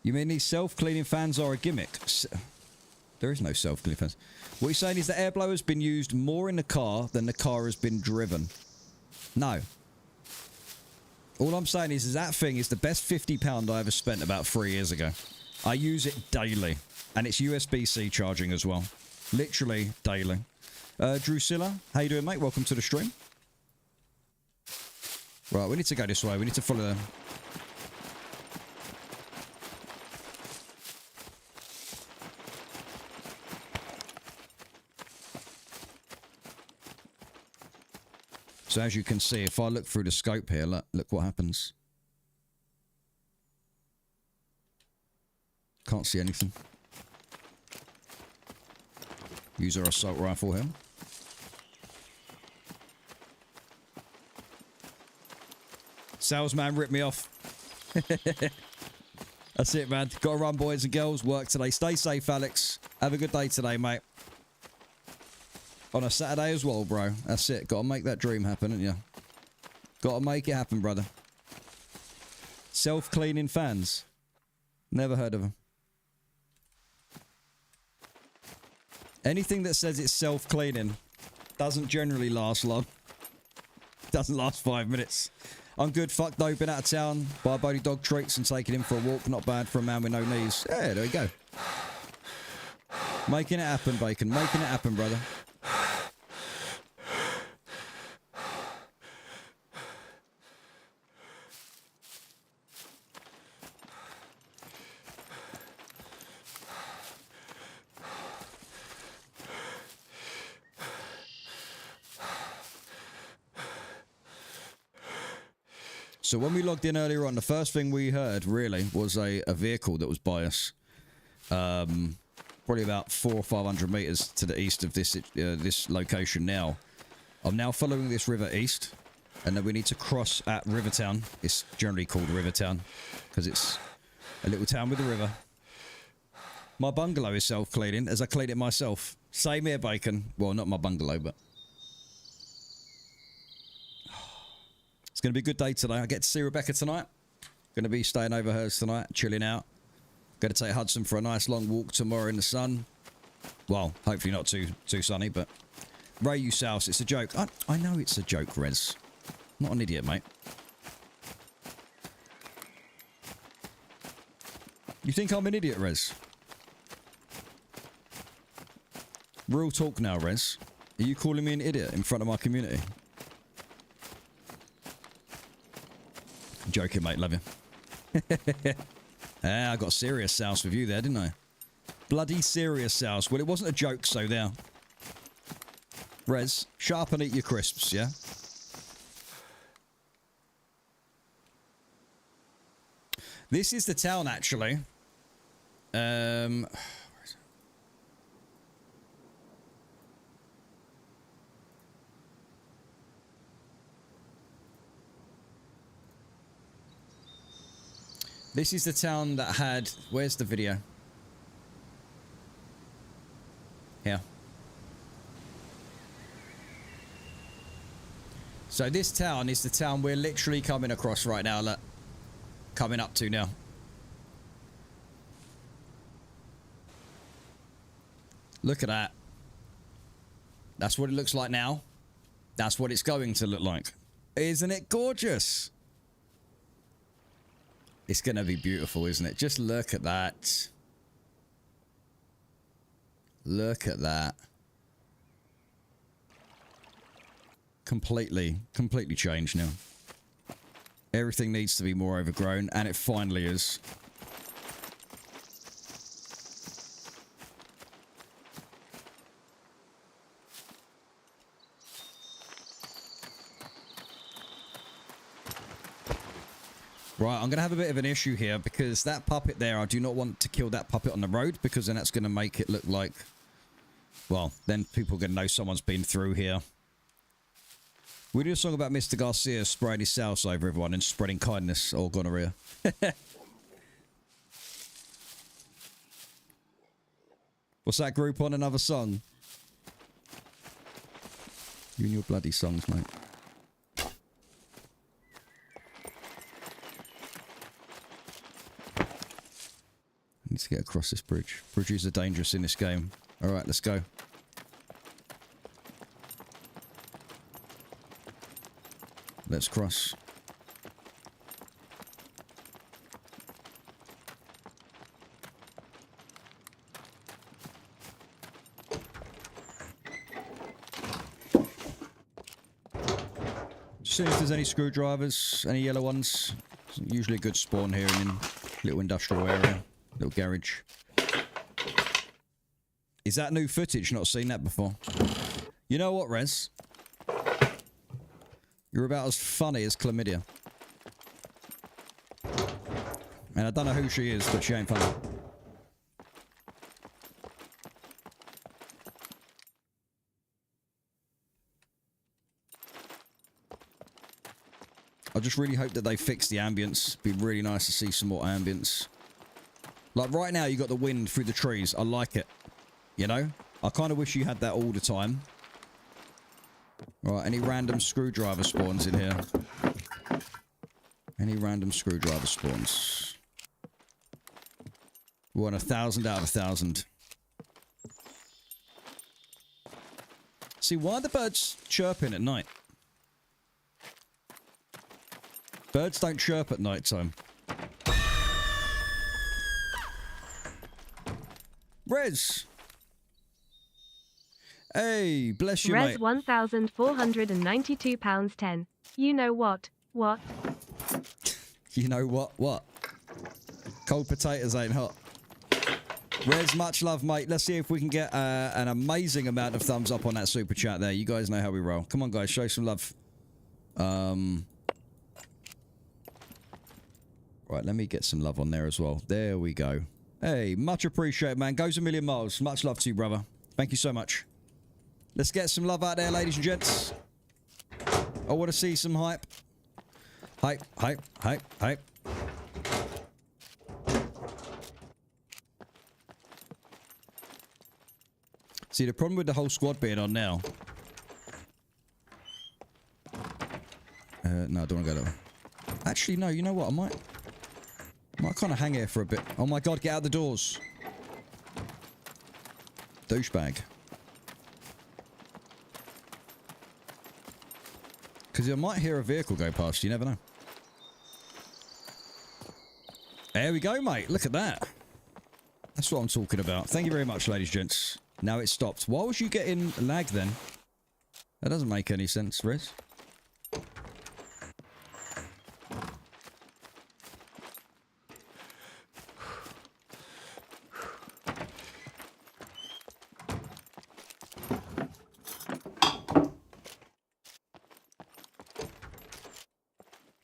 You mean these self-cleaning fans are a gimmick? There is no self-cleaning fans. What you're saying is the air blower has been used more in the car than the car has been driven. No. All I'm saying is that thing is the best £50 I ever spent about 3 years ago. I use it daily. And it's USB-C charging as well. Literally daily. Drusilla, how you doing, mate? Welcome to the stream. Right, we need to go this way. We need to follow them. So as you can see, if I look through the scope here, look what happens. Can't see anything. Use our assault rifle here. Salesman ripped me off. That's it, man. Gotta run, boys and girls. Work today. Stay safe, Alex. Have a good day today, mate. On a Saturday as well, bro. That's it. Gotta make that dream happen, haven't you? Gotta make it happen, brother. Self-cleaning fans. Never heard of them. Anything that says it's self-cleaning doesn't generally last long. Doesn't last 5 minutes. I'm good. Fuck though. Been out of town. Buy Bodie dog treats and taking him for a walk. Not bad for a man with no knees. Yeah, there we go. Making it happen, Bacon. Making it happen, brother. So when we logged in earlier on, the first thing we heard, really, was a vehicle that was by us. Probably about 400 or 500 meters to the east of this location now. I'm now following this river east, and then we need to cross at Rivertown. It's generally called Rivertown, because it's a little town with a river. My bungalow is self-cleaning, as I clean it myself. Same here, Bacon. Well, not my bungalow, but... It's going to be a good day today. I get to see Rebecca tonight. Going to be staying over hers tonight, chilling out. Going to take Hudson for a nice long walk tomorrow in the sun. Well, hopefully not too sunny, but... Ray, you souse. It's a joke. I know it's a joke, Rez. I'm not an idiot, mate. You think I'm an idiot, Rez? Real talk now, Rez. Are you calling me an idiot in front of my community? Joking, mate. Love you. I got serious souse with you there, didn't I? Bloody serious souse. Well, it wasn't a joke, so there. Rez, shut up and eat your crisps, yeah? This is the town, actually. Where is it? This is the town that had... Where's the video? Here. So this town is the town we're literally coming across right now. Look. Coming up to now. Look at that. That's what it looks like now. That's what it's going to look like. Isn't it gorgeous? It's going to be beautiful, isn't it? Just look at that. Look at that. Completely changed now. Everything needs to be more overgrown, and it finally is. Right, I'm going to have a bit of an issue here because that puppet there, I do not want to kill that puppet on the road because then that's going to make it look like... Well, then people are going to know someone's been through here. We did a song about Mr. Garcia spraying his sauce over everyone and spreading kindness or gonorrhea. What's that group on? Another song? You and your bloody songs, mate. I need to get across this bridge. Bridges are dangerous in this game. Alright, let's go. Let's cross. See if there's any screwdrivers, any yellow ones. It's usually a good spawn here in a little industrial area. Little garage. Is that new footage? Not seen that before. You know what, Rez? You're about as funny as chlamydia. And I don't know who she is, but she ain't funny. I just really hope that they fix the ambience. Be really nice to see some more ambience. Like right now, you got the wind through the trees. I like it. You know? I kind of wish you had that all the time. Right, any random screwdriver spawns in here? Any random screwdriver spawns? We want 1,000 out of 1,000. See, why are the birds chirping at night? Birds don't chirp at night time. Rez! Hey, bless you, Res mate. £1,492.10. You know what? What? You know what? What? Cold potatoes ain't hot. Rez, much love, mate. Let's see if we can get an amazing amount of thumbs up on that super chat there. You guys know how we roll. Come on, guys. Show some love. Right, let me get some love on there as well. There we go. Hey, much appreciated, man. Goes a million miles. Much love to you, brother. Thank you so much. Let's get some love out there, ladies and gents. I want to see some hype. Hype, hype, hype, hype. See, the problem with the whole squad being on now... no, I don't want to go that way. Actually, no, you know what? I might kind of hang here for a bit. Oh my god, get out the doors. Douchebag. Because I might hear a vehicle go past, you never know. There we go, mate. Look at that. That's what I'm talking about. Thank you very much, ladies and gents. Now it's stopped. Why was you getting lag then? That doesn't make any sense, Riz.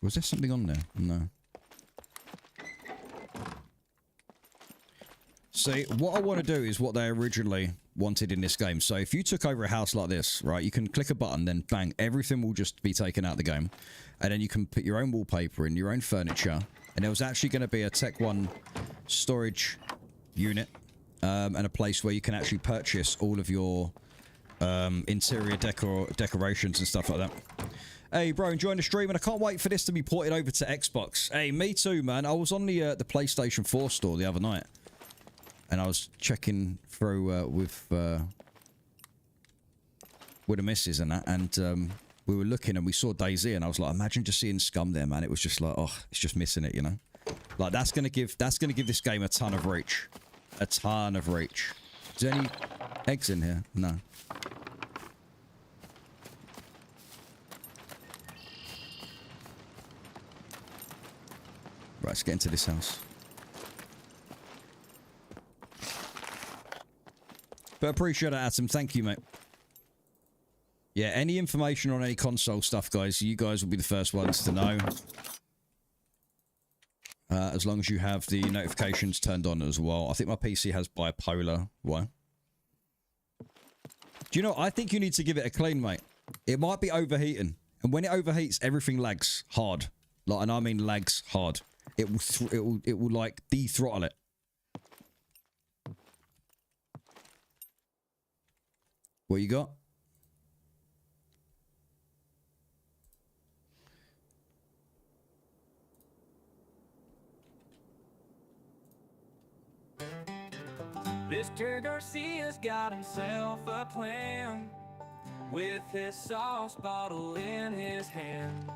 Was there something on there? No. See, what I want to do is what they originally wanted in this game. So if you took over a house like this, right, you can click a button, then bang, everything will just be taken out of the game. And then you can put your own wallpaper in, your own furniture. And there was actually going to be a Tech 1 storage unit and a place where you can actually purchase all of your interior decorations and stuff like that. Hey, bro, enjoying the stream, and I can't wait for this to be ported over to Xbox. Hey, me too, man. I was on the PlayStation 4 store the other night, and I was checking through with the missus and that, and we were looking and we saw DayZ, and I was like, imagine just seeing SCUM there, man. It was just like, oh, it's just missing it, you know. Like that's gonna give this game a ton of reach, a ton of reach. Is there any eggs in here? No. Right, let's get into this house. But appreciate it, Atom. Thank you, mate. Yeah, any information on any console stuff, guys, you guys will be the first ones to know. As long as you have the notifications turned on as well. I think my PC has bipolar. Why? Do you know, I think you need to give it a clean, mate. It might be overheating. And when it overheats, everything lags hard. Like, and I mean lags hard. It will like de-throttle it. What you got? Mr. Garcia's got himself a plan, with his sauce bottle in his hand.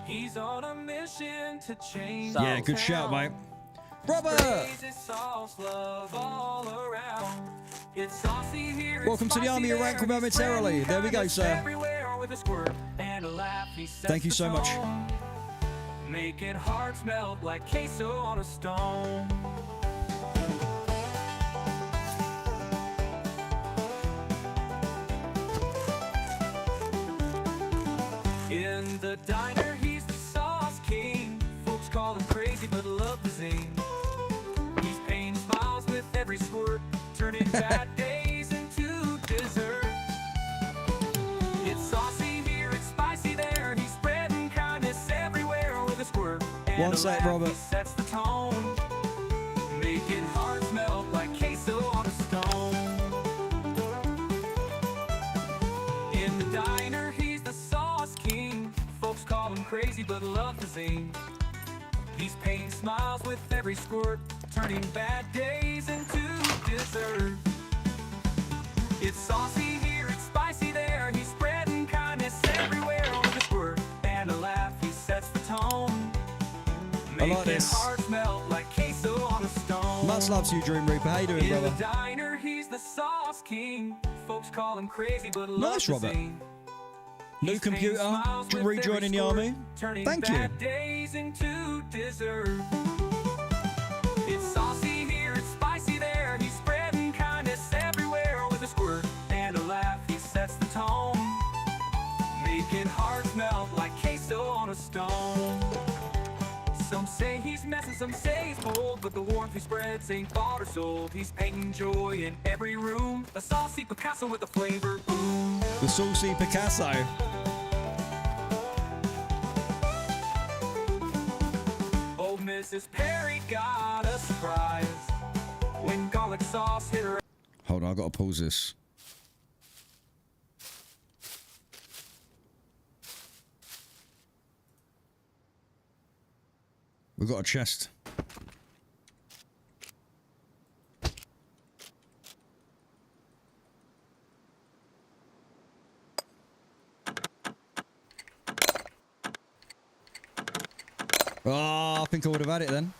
He's on a mission to change. Yeah, good shout, mate. Robert! Welcome to the army of rank momentarily. There we go, sir. Thank you so much. Making hearts melt like queso on a stone. In the diner, he's the sauce king. Folks call him crazy, but love the zing. He's painting smiles with every squirt, turning bad days into dessert. It's saucy here, it's spicy there. He's spreading kindness everywhere. One sec, Robert. Sets the tone, making hearts melt like queso on a stone. In the diner, he's the sauce king. Folks call him crazy, but love the zing. He's painting smiles with every squirt, turning bad days into dessert. It's saucy here, it's spicy there. He's spreading kindness everywhere. With a squirt and a laugh, he sets the tone. I like this. Hearts melt like queso on a stone. Much love to you, Dream Reaper. How you doing, brother? In the diner, he's the sauce king. Folks call him crazy, but love Nice, the Robert. zing. New He's computer, painting smiles with rejoining the every army. squirt, turning Thank you. bad days into dessert. It's saucy here, it's spicy there. He's spreading kindness everywhere. With a squirt and a laugh, he sets the tone, making hearts melt like queso on a stone. Some say he's messy, some say he's bold, but the warmth he spreads ain't bought or sold. He's painting joy in every room, a saucy Picasso with a flavor boom. The saucy Picasso. Old Mrs. Perry got a surprise when garlic sauce hit her. Hold on, I gotta pause this. We've got a chest. Oh, I think I would have had it then.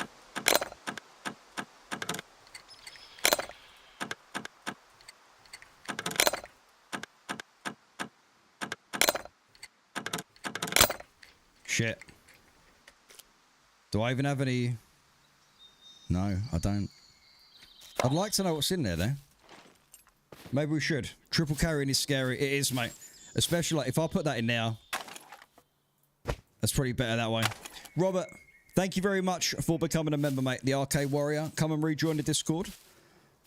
Shit. Do I even have any? No, I don't. I'd like to know what's in there, though. Maybe we should. Triple carrying is scary. It is, mate. Especially, like, if I put that in now. That's probably better that way. Robert, thank you very much for becoming a member, mate. The Arcade Warrior. Come and rejoin the Discord.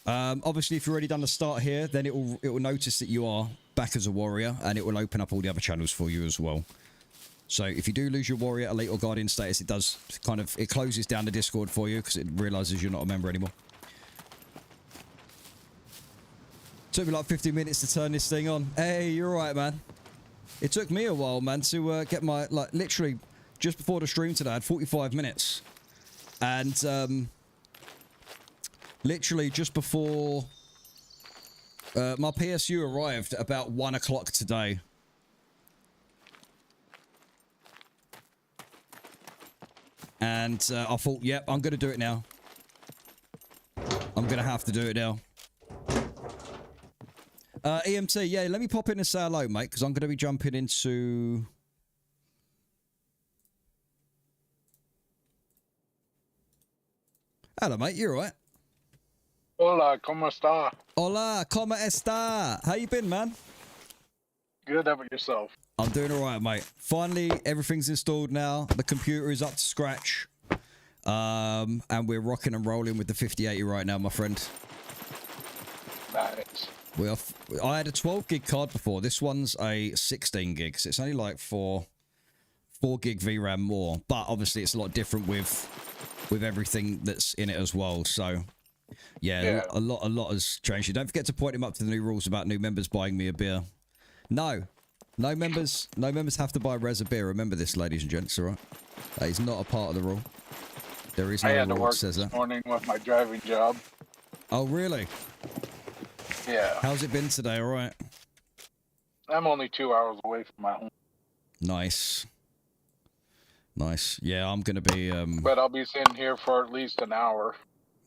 Obviously, if you've already done the start here, then it will notice that you are back as a warrior, and it will open up all the other channels for you as well. So if you do lose your warrior, elite, or guardian status, it does kind of, it closes down the Discord for you because it realizes you're not a member anymore. Took me like 15 minutes to turn this thing on. Hey, you're right, man. It took me a while, man, to get my, like, literally just before the stream today, I had 45 minutes. And literally just before my PSU arrived about 1 o'clock today. And I thought, yep, I'm going to do it now. I'm going to have to do it now. EMT, yeah, let me pop in and say hello, mate, because I'm going to be jumping into... Hello, mate, you alright? Hola, ¿cómo está? Hola, ¿cómo está? How you been, man? Good, how about yourself? I'm doing alright, mate. Finally, everything's installed now. The computer is up to scratch. And we're rocking and rolling with the 5080 right now, my friend. Nice. I had a 12 gig card before. This one's a 16 gig, so it's only like 4 gig VRAM more. But obviously, it's a lot different with everything that's in it as well. So, yeah. a lot has changed. Don't forget to point him up to the new rules about new members buying me a beer. No members have to buy Res a beer. Remember this, ladies and gents. All right, that is not a part of the rule. There is no I had to rule work that says this that. morning with my driving job. Oh, really? Yeah. How's it been today? All right. I'm only 2 hours away from my home. Nice. Yeah, I'm gonna be. But I'll be sitting here for at least an hour.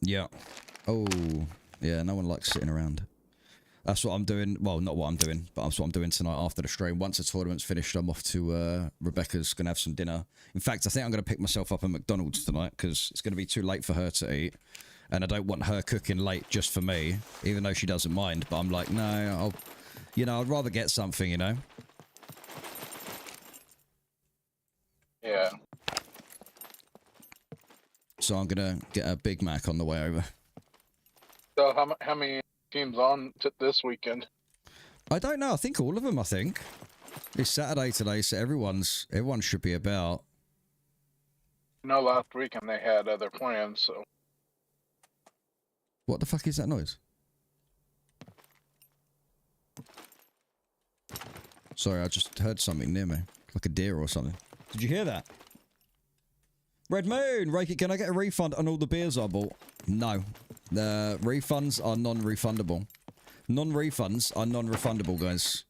Yeah. Oh, yeah. No one likes sitting around. That's what I'm doing. Well, not what I'm doing, but that's what I'm doing tonight after the stream. Once the tournament's finished, I'm off to Rebecca's. Going to have some dinner. In fact, I think I'm going to pick myself up at McDonald's tonight because it's going to be too late for her to eat. And I don't want her cooking late just for me, even though she doesn't mind. But I'm like, no, I'd rather get something, you know? Yeah. So I'm going to get a Big Mac on the way over. So how many teams on this weekend? I don't know. I think all of them, I think. It's Saturday today, so everyone should be about. No, last weekend they had other plans, so. What the fuck is that noise? Sorry, I just heard something near me. Like a deer or something. Did you hear that? Red Moon! RayKit, can I get a refund on all the beers I bought? No. The refunds are non-refundable. Non-refunds are non-refundable, guys.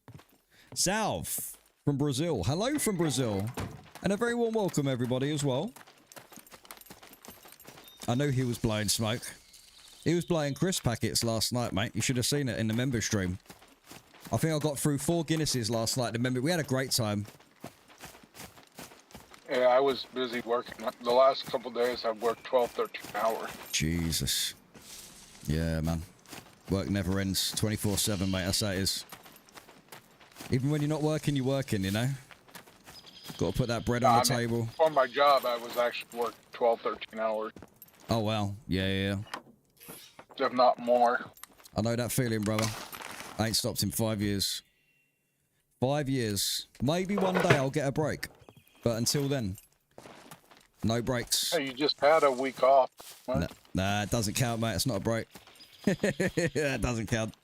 South from Brazil. Hello from Brazil. And a very warm welcome, everybody, as well. I know he was blowing smoke. He was blowing crisp packets last night, mate. You should have seen it in the member stream. I think I got through 4 Guinnesses last night. Remember, we had a great time. Yeah, I was busy working. The last couple days, I've worked 12, 13 hours. Jesus. Yeah, man. Work never ends. 24/7, mate. That's how it is. Even when you're not working, you're working, you know? Got to put that bread on the table. For my job, I was actually working 12, 13 hours. Oh, wow. Yeah. If not more. I know that feeling, brother. I ain't stopped in 5 years. 5 years. Maybe one day I'll get a break. But until then, no breaks. Hey, you just had a week off. Nah, it doesn't count, mate. It's not a break. That doesn't count.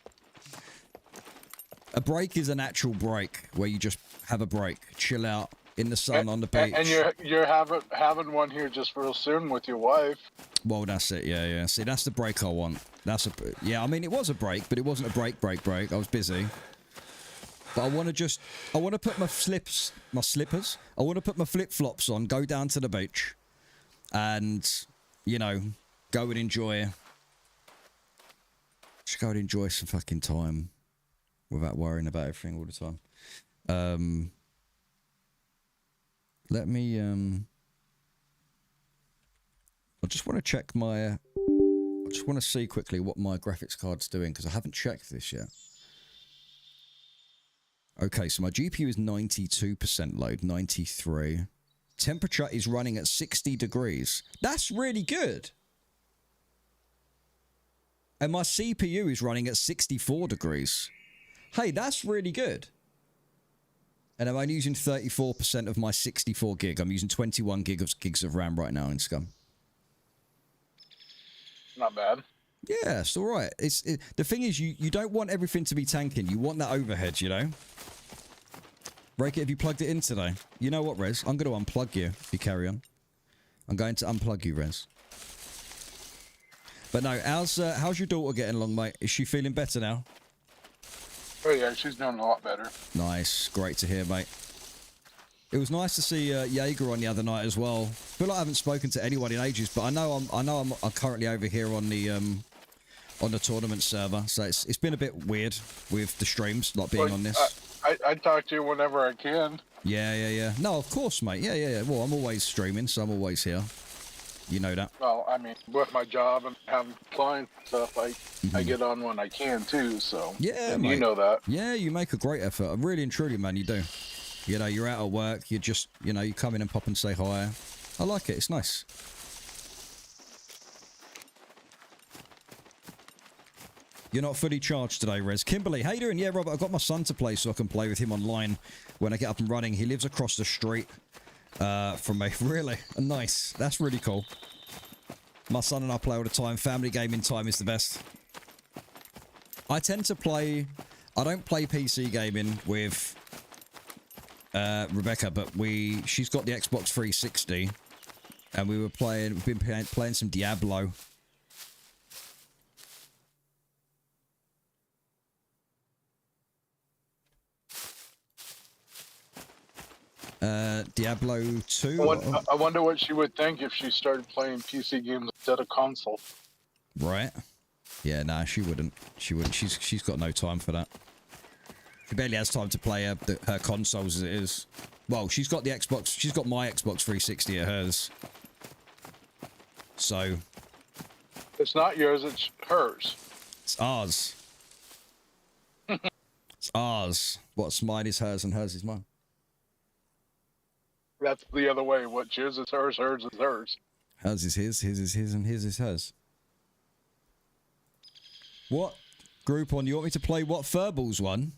A break is an actual break where you just have a break, chill out in the sun on the beach. And you're having one here just real soon with your wife. Well, that's it. Yeah. See, that's the break I want. Yeah. I mean, it was a break, but it wasn't a break. I was busy. But I want to put my slippers. I want to put my flip-flops on, go down to the beach, and, you know, go and enjoy some fucking time without worrying about everything all the time. Let me, I just want to check I just want to see quickly what my graphics card's doing, because I haven't checked this yet. Okay, so my GPU is 92% load, 93. Temperature is running at 60 degrees. That's really good. And my CPU is running at 64 degrees. Hey, that's really good. And I'm only using 34% of my 64 gig. I'm using 21 gigs of RAM right now in SCUM. Not bad. Yeah, it's all right. The thing is, you don't want everything to be tanking. You want that overhead, you know? RayKit, have you plugged it in today? You know what, Rez? I'm going to unplug you if you carry on. I'm going to unplug you, Rez. But no, how's your daughter getting along, mate? Is she feeling better now? Oh, yeah, she's doing a lot better. Nice. Great to hear, mate. It was nice to see Jaeger on the other night as well. I feel like I haven't spoken to anyone in ages, but I know I'm currently over here on the tournament server, so it's been a bit weird with the streams not being on this. I talk to you whenever I can. Yeah. No, of course, mate. Yeah. Well, I'm always streaming, so I'm always here. You know that. Well, I mean, with my job and having clients and stuff, I get on when I can too. So yeah, and mate. You know that. Yeah, you make a great effort. Really and truly, man, you do. You know, you're out at work. You just, you know, you come in and pop and say hi. I like it. It's nice. You're not fully charged today, Rez. Kimberly, how you doing? Yeah, Robert, I've got my son to play so I can play with him online when I get up and running. He lives across the street from me. Really? Nice. That's really cool. My son and I play all the time. Family gaming time is the best. I tend to play... I don't play PC gaming with Rebecca, but she's got the Xbox 360, and we've been playing some Diablo. Diablo 2. I wonder what she would think if she started playing PC games instead of console. Right. Yeah, nah, she wouldn't. She wouldn't. She's got no time for that. She barely has time to play her consoles as it is. Well, she's got the Xbox. She's got my Xbox 360 at hers. So. It's not yours, it's hers. It's ours. It's ours. What's mine is hers and hers is mine. That's the other way. What's yours is hers, hers is hers. Hers is his is his, and his is hers. What Groupon? You want me to play what Furballs one?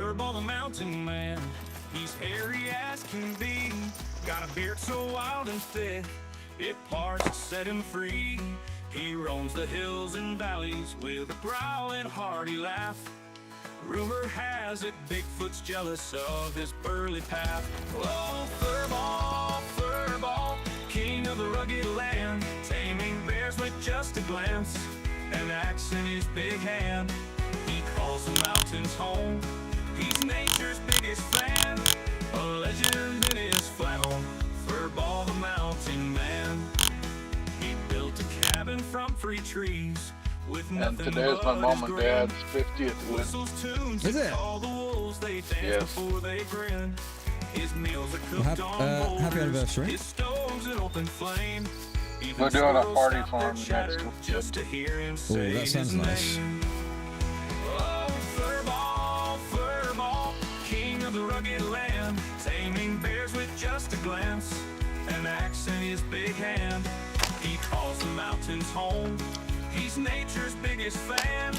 Furball the mountain man, he's hairy as can be. Got a beard so wild and thick, it parts to set him free. He roams the hills and valleys with a growling hearty laugh. Rumor has it Bigfoot's jealous of his burly path. Oh, Furball, Furball, king of the rugged land, taming bears with just a glance, an axe in his big hand. He calls the mountains home, he's nature's biggest fan, a legend in his flannel, Furball the mountain man. He built a cabin from free trees with And nothing today is my but mom his and grin. dad's 50th win. Whistles tunes Is to it? call the wolves, they dance Yes. before they grin. His meals are cooked Well, on boulders, happy anniversary. his stove's an open flame. Even We're doing a squirrels party stop for their him next chatter weekend. just to hear him say that sounds his nice. name. Oh, Furball, Furball, king of the rugged land, taming bears with just a glance, an axe in his big hand. He calls the mountains home, he's nature's biggest fan,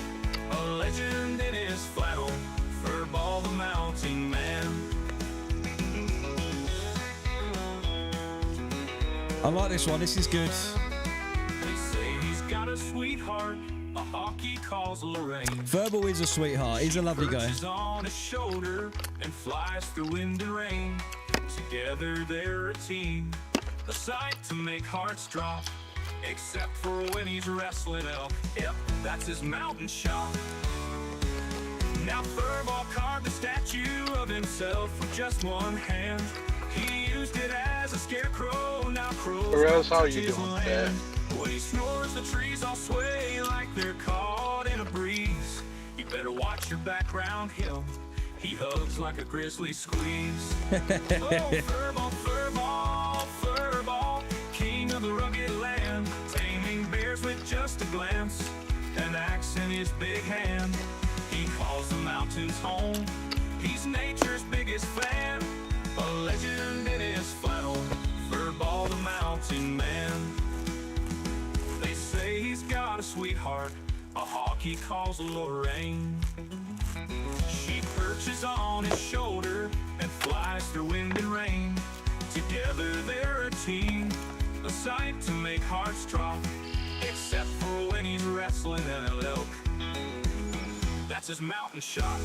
a legend in his flannel, Furball the mountain man. I like this one. This is good. They say he's got a sweetheart, a hawk he calls Lorraine. Furball is a sweetheart. He's a lovely guy. Perches on his shoulder and flies through wind and rain. Together they're a team, a sight to make hearts drop. Except for when he's wrestling elk. Yep, that's his mountain shot. Now Furball carved a statue of himself with just one hand. He used it as a scarecrow. Now crows Perez, how touch you his doing, land. Dad? When he snores, the trees all sway like they're caught in a breeze. You better watch your back round him. He hugs like a grizzly squeeze. Oh, Furball, Furball, Furball, king of the rugged land, taming bears with just a glance, an axe in his big hand. He calls the mountains home, he's nature's biggest fan, a legend in his flannel, Furball the mountain man. They say he's got a sweetheart, a hawk he calls Lorraine. She perches on his shoulder and flies through wind and rain. Together they're a team, a sight to make hearts drop. Except for when he's wrestling an elk, that's his mountain shot.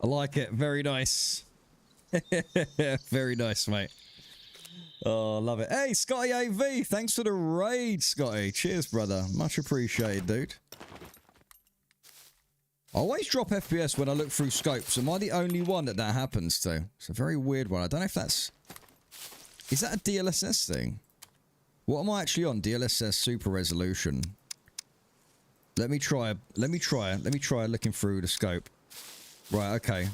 I like it. Very nice. Very nice, mate. Oh, love it. Hey, Scotty AV. Thanks for the raid, Scotty. Cheers, brother. Much appreciated, dude. I always drop FPS when I look through scopes. Am I the only one that happens to? It's a very weird one. I don't know if that's... Is that a DLSS thing? What am I actually on? DLSS super resolution. Let me try looking through the scope. Right, okay.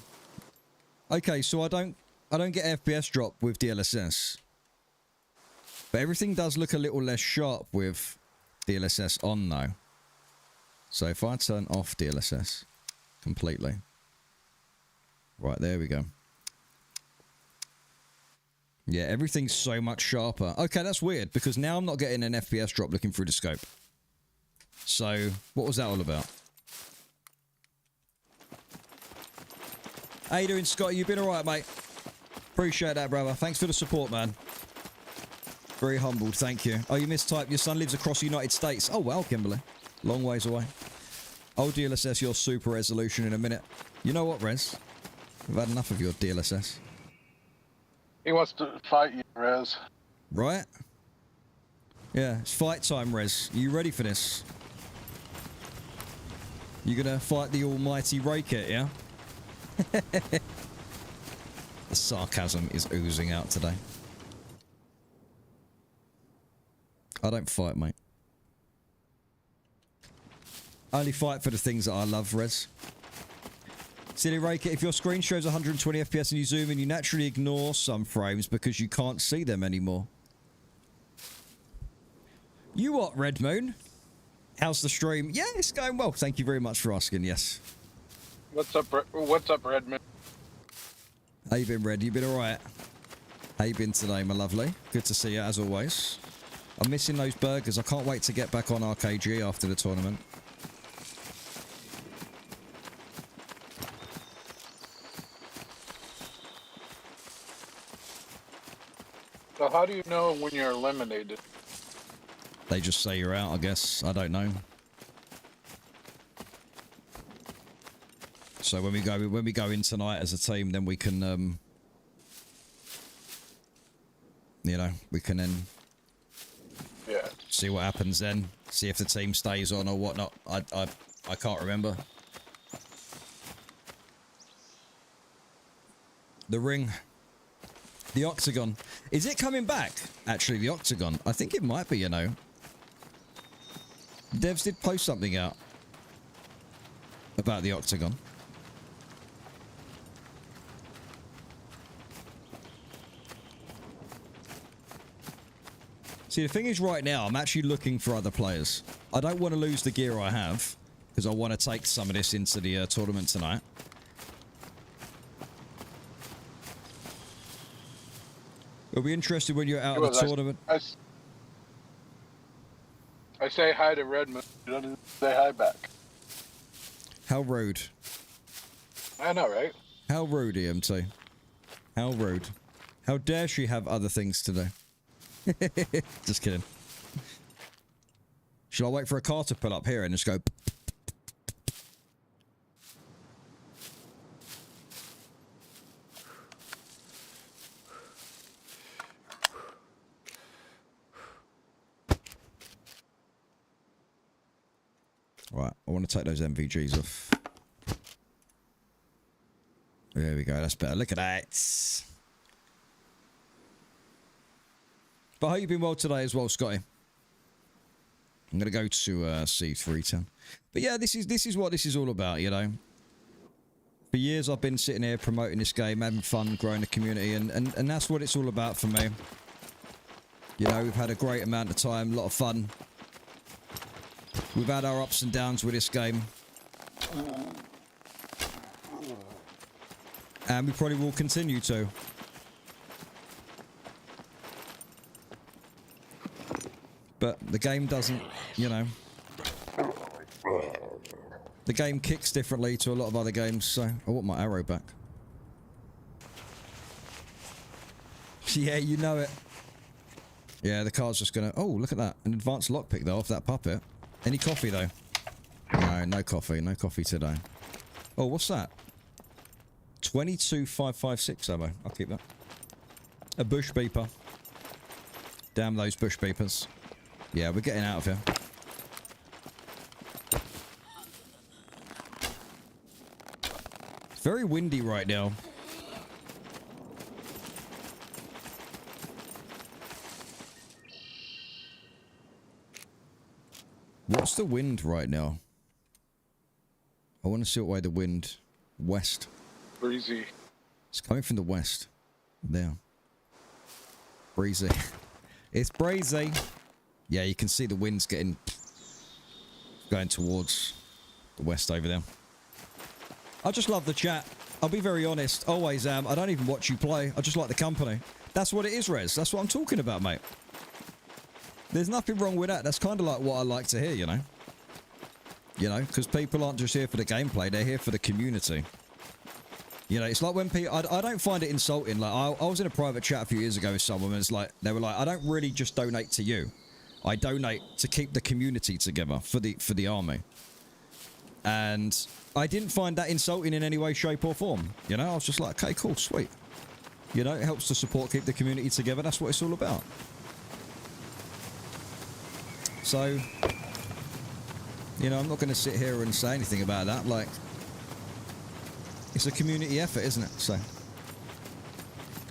Okay, so I don't get FPS drop with DLSS. But everything does look a little less sharp with DLSS on though. So if I turn off DLSS completely. Right, there we go. Yeah, everything's so much sharper. Okay, that's weird because now I'm not getting an FPS drop looking through the scope. So, what was that all about? How you doing, Scott? You've been alright, mate. Appreciate that, brother. Thanks for the support, man. Very humbled, thank you. Oh, you mistyped. Your son lives across the United States. Oh, wow, Kimberly. Long ways away. I'll DLSS your super resolution in a minute. You know what, Rez? We've had enough of your DLSS. He wants to fight you, Rez. Right? Yeah, it's fight time, Rez. Are you ready for this? You gonna fight the almighty RayKit, yeah? The sarcasm is oozing out today. I don't fight, mate. I only fight for the things that I love, Rez. Silly RayKit, if your screen shows 120 FPS and you zoom in, you naturally ignore some frames because you can't see them anymore. You what, Red Moon? How's the stream? Yeah, it's going well. Thank you very much for asking, yes. What's up, Redman? How you been, Red? You been alright? How you been today, my lovely? Good to see you, as always. I'm missing those burgers. I can't wait to get back on RKG after the tournament. So how do you know when you're eliminated? They just say you're out, I guess. I don't know. So when we go in tonight as a team, then we can, you know, we can then see what happens then. See if the team stays on or whatnot. I can't remember. The ring. The octagon. Is it coming back? Actually, the octagon. I think it might be, you know. Devs did post something out about the octagon. See, the thing is right now, I'm actually looking for other players. I don't want to lose the gear I have, because I want to take some of this into the tournament tonight. We'll be interested when you're out of the tournament. I say hi to Redmond. He doesn't say hi back. How rude. I know, right? How rude, EMT. How rude. How dare she have other things to do? Just kidding. Should I wait for a car to pull up here and just go... Right, I want to take those MVGs off. There we go, that's better. Look at that. But I hope you've been well today as well, Scotty. I'm going to go to C310. But yeah, this is what this is all about, you know. For years I've been sitting here promoting this game, having fun, growing the community, and that's what it's all about for me. You know, we've had a great amount of time, a lot of fun. We've had our ups and downs with this game. And we probably will continue to. But the game doesn't, you know. The game kicks differently to a lot of other games, so I want my arrow back. Yeah, you know it. Yeah, the car's just gonna... Oh, look at that. An advanced lockpick, though, off that puppet. Any coffee, though? No, no coffee. No coffee today. Oh, what's that? 22,556 ammo. I'll keep that. A bush beeper. Damn those bush beepers. Yeah, we're getting out of here. It's very windy right now. What's the wind right now? I want to see what way the wind... West. Breezy. It's coming from the west. There. Breezy. It's breezy. Yeah, you can see the wind's going towards the west over there. I just love the chat. I'll be very honest. Always am. I don't even watch you play. I just like the company. That's what it is, Rez. That's what I'm talking about, mate. There's nothing wrong with that. That's kind of like what I like to hear, you know? You know, because people aren't just here for the gameplay. They're here for the community. You know, it's like when people... I don't find it insulting. Like, I was in a private chat a few years ago with someone, and it's like... They were like, I don't really just donate to you. I donate to keep the community together for the army. And I didn't find that insulting in any way, shape, or form. You know, I was just like, okay, cool, sweet. You know, it helps to support, keep the community together. That's what it's all about. So, you know, I'm not going to sit here and say anything about that. Like, it's a community effort, isn't it? So,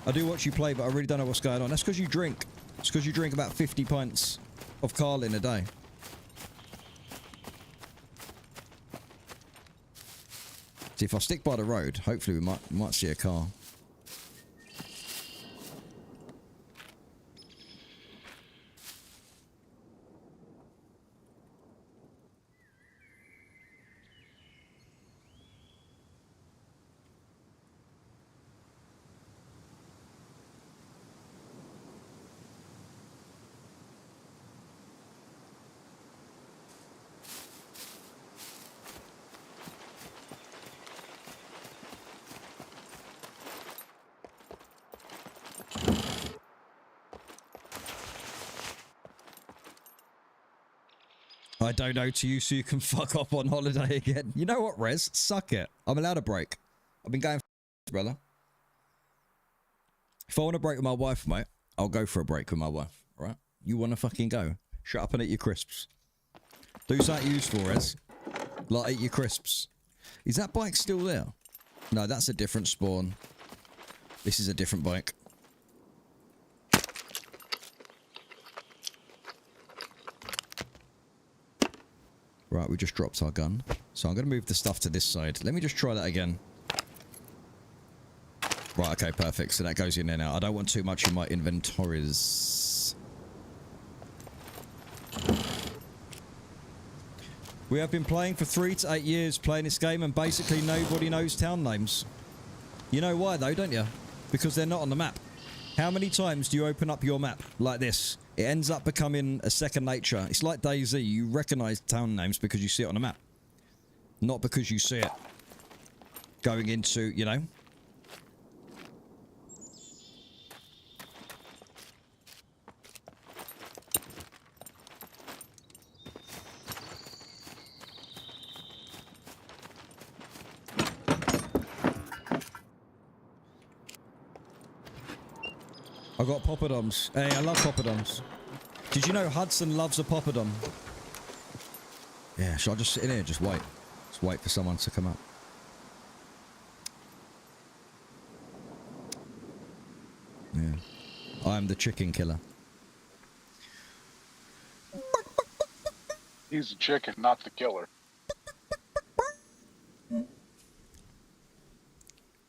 I do watch you play, but I really don't know what's going on. That's because you drink. It's because you drink about 50 pints of Carlin a day. See, if I stick by the road, hopefully we might see a car. I don't know to you so you can fuck off on holiday again. You know what, Rez? Suck it. I'm allowed a break. I've been going for brother. If I want to break with my wife, mate, I'll go for a break with my wife, right? You want to fucking go? Shut up and eat your crisps. Do something useful, Rez. Like eat your crisps. Is that bike still there? No, that's a different spawn. This is a different bike. Right, we just dropped our gun. So I'm going to move the stuff to this side. Let me just try that again. Right, okay, perfect. So that goes in there now. I don't want too much in my inventories. We have been playing for 3 to 8 years, playing this game, and basically nobody knows town names. You know why, though, don't you? Because they're not on the map. How many times do you open up your map like this? It ends up becoming a second nature. It's like DayZ. You recognise town names because you see it on the map. Not because you see it going into, you know. I got poppadoms. Hey, I love poppadoms. Did you know Hudson loves a poppadom? Yeah, should I just sit in here and just wait? Just wait for someone to come up. Yeah. I am the chicken killer. He's the chicken, not the killer.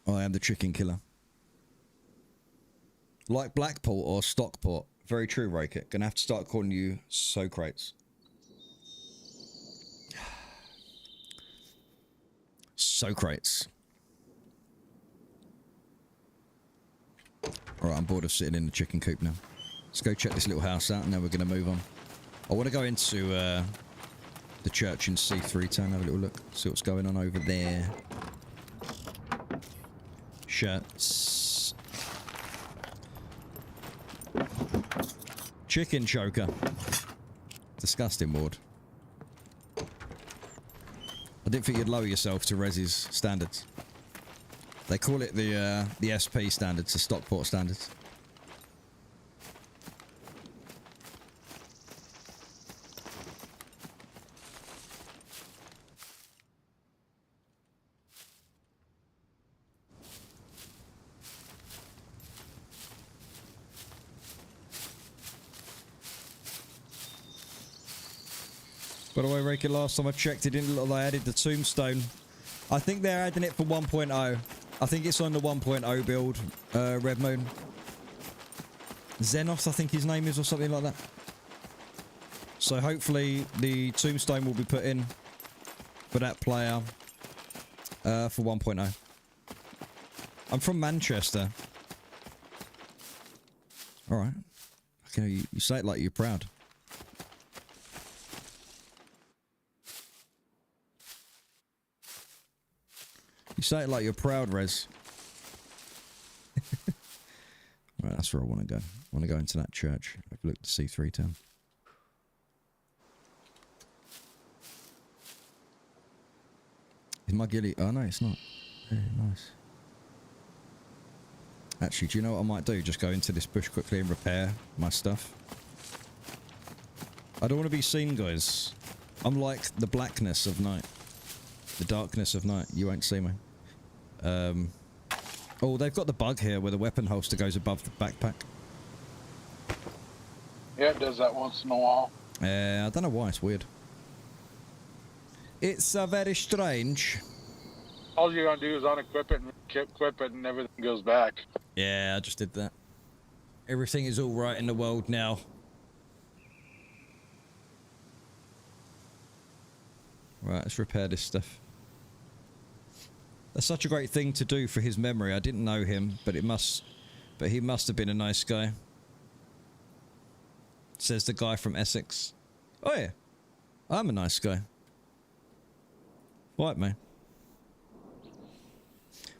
I am the chicken killer. Like Blackpool or Stockport. Very true, RayKit. Gonna have to start calling you Socrates. Socrates. Alright, I'm bored of sitting in the chicken coop now. Let's go check this little house out and then we're gonna move on. I want to go into the church in C3 Town, have a little look. See what's going on over there. Shirts. Chicken choker. Disgusting, Ward. I didn't think you'd lower yourself to Rez's standards. They call it the SP standards, the Stockport standards. By the way, RayKit, last time I checked, it didn't look like I added the tombstone. I think they're adding it for 1.0. I think it's on the 1.0 build, Red Moon. Xenos, I think his name is, or something like that. So hopefully the tombstone will be put in for that player for 1.0. I'm from Manchester. Alright. Okay, you say it like you're proud. You say it like you're proud, Rez. Right, that's where I want to go. I want to go into that church. I've looked to C3 Town. Is my ghillie? Oh, no, it's not. Very nice. Actually, do you know what I might do? Just go into this bush quickly and repair my stuff. I don't want to be seen, guys. I'm like the blackness of night. The darkness of night. You won't see me. Oh, they've got the bug here where the weapon holster goes above the backpack. Yeah, it does that once in a while. I don't know why. It's weird. It's very strange. All you're gonna do is unequip it and equip it and everything goes back. Yeah, I just did that. Everything is all right in the world now. Right, let's repair this stuff. That's such a great thing to do for his memory. I didn't know him, but he must have been a nice guy. Says the guy from Essex. Oh yeah, I'm a nice guy. Right, man.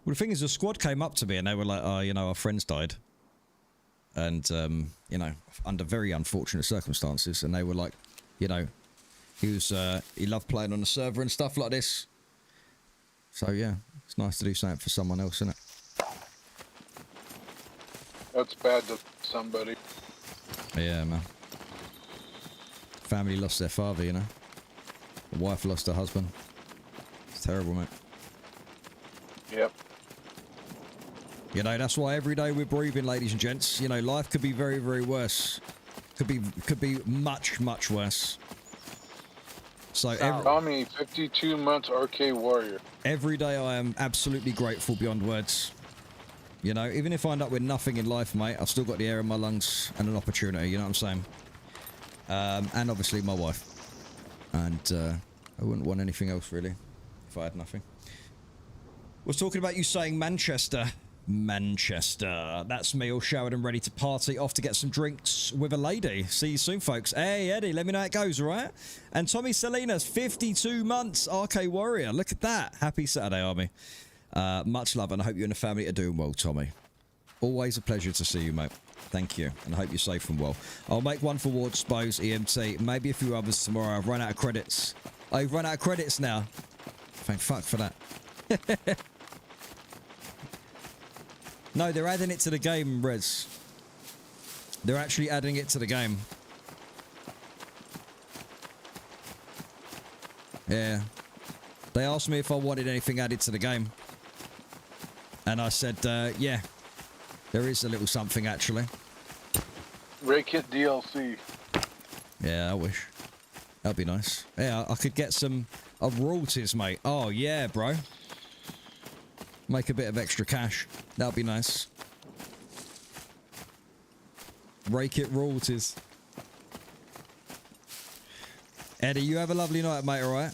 Well, the thing is, the squad came up to me and they were like, "Oh, you know, our friends died, and you know, under very unfortunate circumstances." And they were like, "You know, He loved playing on the server and stuff like this. So yeah, it's nice to do something for someone else, isn't it? That's bad to somebody. Yeah, man. Family lost their father, you know. The wife lost her husband. It's terrible, mate. Yep. You know, that's why every day we're breathing, ladies and gents. You know, life could be very, very worse. Could be much, much worse. So Tommy, 52 months RK Warrior. every day I am absolutely grateful beyond words. You know, even if I end up with nothing in life, mate, I've still got the air in my lungs and an opportunity, you know what I'm saying? And obviously my wife. And I wouldn't want anything else, really, if I had nothing. Was talking about you saying Manchester. Manchester. That's me all showered and ready to party, off to get some drinks with a lady. See you soon, folks. Hey, Eddie, let me know how it goes, all right? And Tommy Salinas, 52 months, RK Warrior. Look at that. Happy Saturday, Army. Much love, and I hope you and the family are doing well, Tommy. Always a pleasure to see you, mate. Thank you, and I hope you're safe and well. I'll make one for Ward Spose, EMT, maybe a few others tomorrow. I've run out of credits. I've run out of credits now. Thank fuck for that. No, they're adding it to the game, Rez. They're actually adding it to the game. Yeah. They asked me if I wanted anything added to the game. And I said, yeah. There is a little something, actually. RayKit DLC. Yeah, I wish. That'd be nice. Yeah, I could get some royalties, mate. Oh, yeah, bro. Make a bit of extra cash. That'd be nice. RayKit royalties. Eddie, you have a lovely night, mate, alright?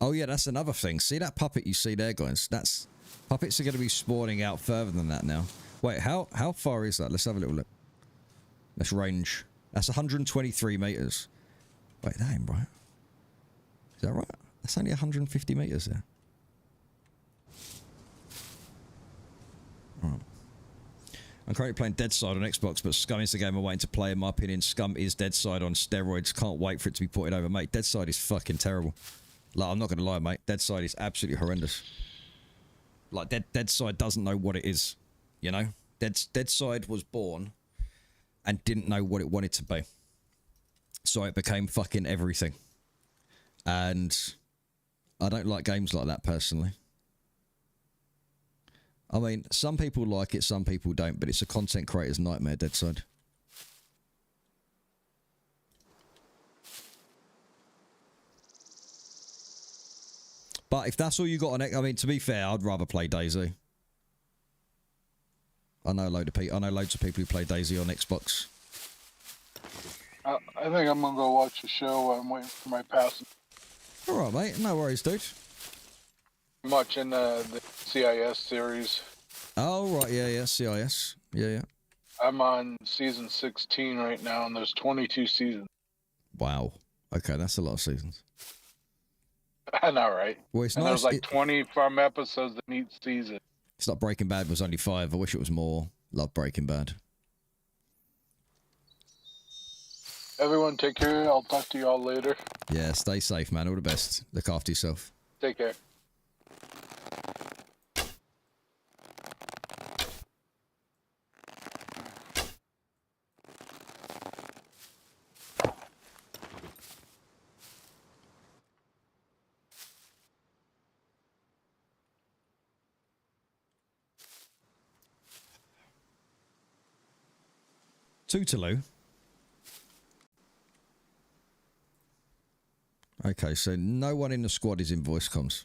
Oh yeah, that's another thing. See that puppet you see there, guys? That's puppets are going to be spawning out further than that now. Wait, how far is that? Let's have a little look. Let's range. That's 123 meters. Wait, that ain't right. Is that right? That's only 150 meters there. Right. I'm currently playing Dead Side on Xbox, but Scum is the game I'm waiting to play. In my opinion, Scum is Dead Side on steroids. Can't wait for it to be ported over, mate. Dead Side is fucking terrible. Like, I'm not going to lie, mate. Dead Side is absolutely horrendous. Like, Dead Side doesn't know what it is, you know? Dead Side was born and didn't know what it wanted to be. So it became fucking everything. And I don't like games like that, personally. I mean, some people like it, some people don't, but it's a content creator's nightmare, Dead Side. But if that's all you got on it, I mean, to be fair, I'd rather play DayZ. I know loads of people who play DayZ on Xbox. I think I'm gonna go watch the show. I'm waiting for my passing. All right, mate. No worries, dude. I'm watching the CIS series. Oh, right. Yeah. CIS. Yeah. I'm on season 16 right now, and there's 22 seasons. Wow. Okay, that's a lot of seasons. I know, right? Well, it's and nice. There's like 25 episodes in each season. It's like Breaking Bad was only 5. I wish it was more. Love Breaking Bad. Everyone take care. I'll talk to you all later. Yeah, stay safe, man. All the best. Look after yourself. Take care. Tootaloo. Okay, so no one in the squad is in voice comms.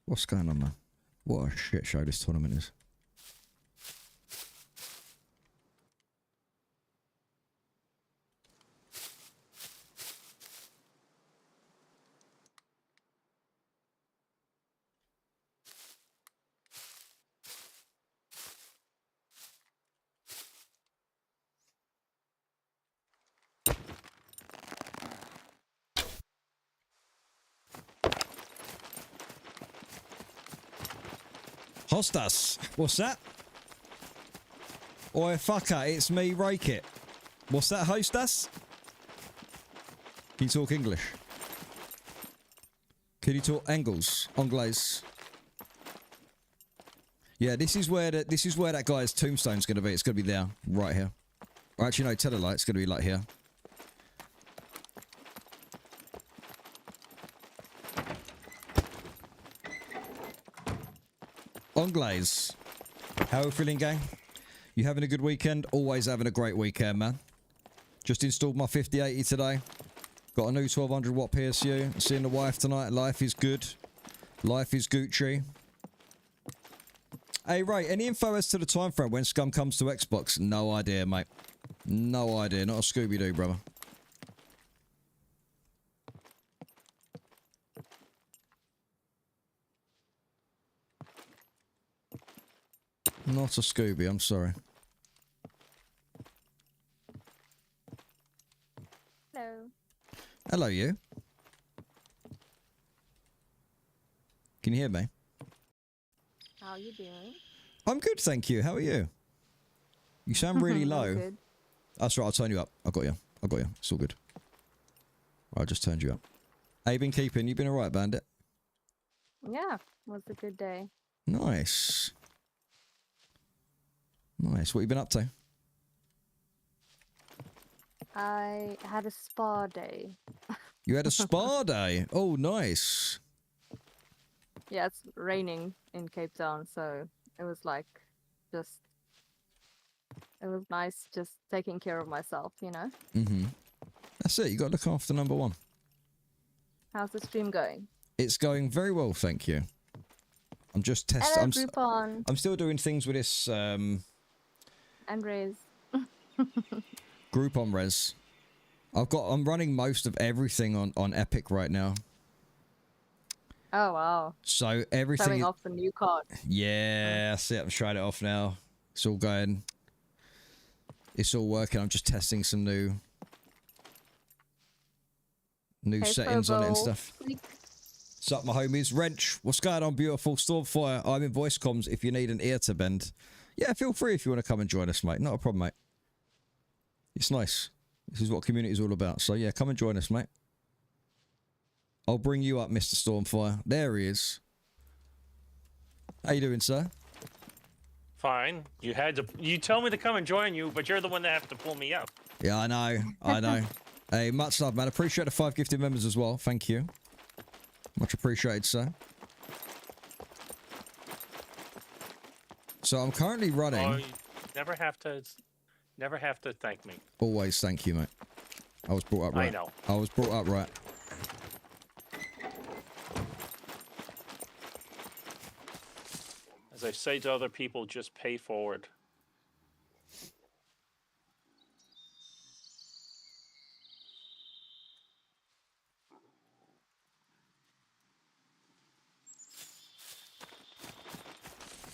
What's going on, man? What a shit show this tournament is. Hostas. What's that? Oi, fucker, it's me, RayKit. What's that, hostess? Can you talk English? Can you talk Angles? Anglaise? Yeah, this is where that guy's tombstone's gonna be. It's gonna be there, right here. Or actually, no, tell a lie. It's gonna be like here. Anglaise. How are we feeling, gang? You having a good weekend? Always having a great weekend, man. Just installed my 5080 today. Got a new 1200 watt PSU. Seeing the wife tonight. Life is good. Life is Gucci. Hey, Ray, any info as to the time frame when SCUM comes to Xbox? No idea, mate. No idea. Not a Scooby-Doo, brother. Not a Scooby, I'm sorry. Hello. Hello, you. Can you hear me? How are you doing? I'm good, thank you. How are you? You sound really low. Good. That's right, I'll turn you up. I got you. I got you. It's all good. I just turned you up. How you been keeping? You been alright, Bandit? Yeah, was a good day. Nice. Nice. What you been up to? I had a spa day. You had a spa day. Oh, nice. Yeah, it's raining in Cape Town, so it was like it was nice just taking care of myself, you know? Mm-hmm. That's it. You got to look after number one. How's the stream going? It's going very well, thank you. I'm just testing. Hello, Groupon I'm still doing things with this and Raise. Groupon res. I'm running most of everything on Epic right now. Oh wow. So everything. Showing off the new card. Yeah, that's it. I'm showing it off now. It's all going. It's all working. I'm just testing some new Hey, settings on it and Frobo. stuff. What's up, my homies? Wrench, what's going on, beautiful? Stormfire, I'm in voice comms if you need an ear to bend. Yeah, feel free if you want to come and join us, mate. Not a problem, mate. It's nice. This is what community is all about. So, yeah, come and join us, mate. I'll bring you up, Mr. Stormfire. There he is. How you doing, sir? Fine. You told me to come and join you, but you're the one that have to pull me up. Yeah, I know. I know. Hey, much love, man. Appreciate the 5 gifted members as well. Thank you. Much appreciated, sir. So I'm currently running. Oh, you never have to thank me. Always thank you, mate. I was brought up right. I know. I was brought up right. As I say to other people, just pay forward.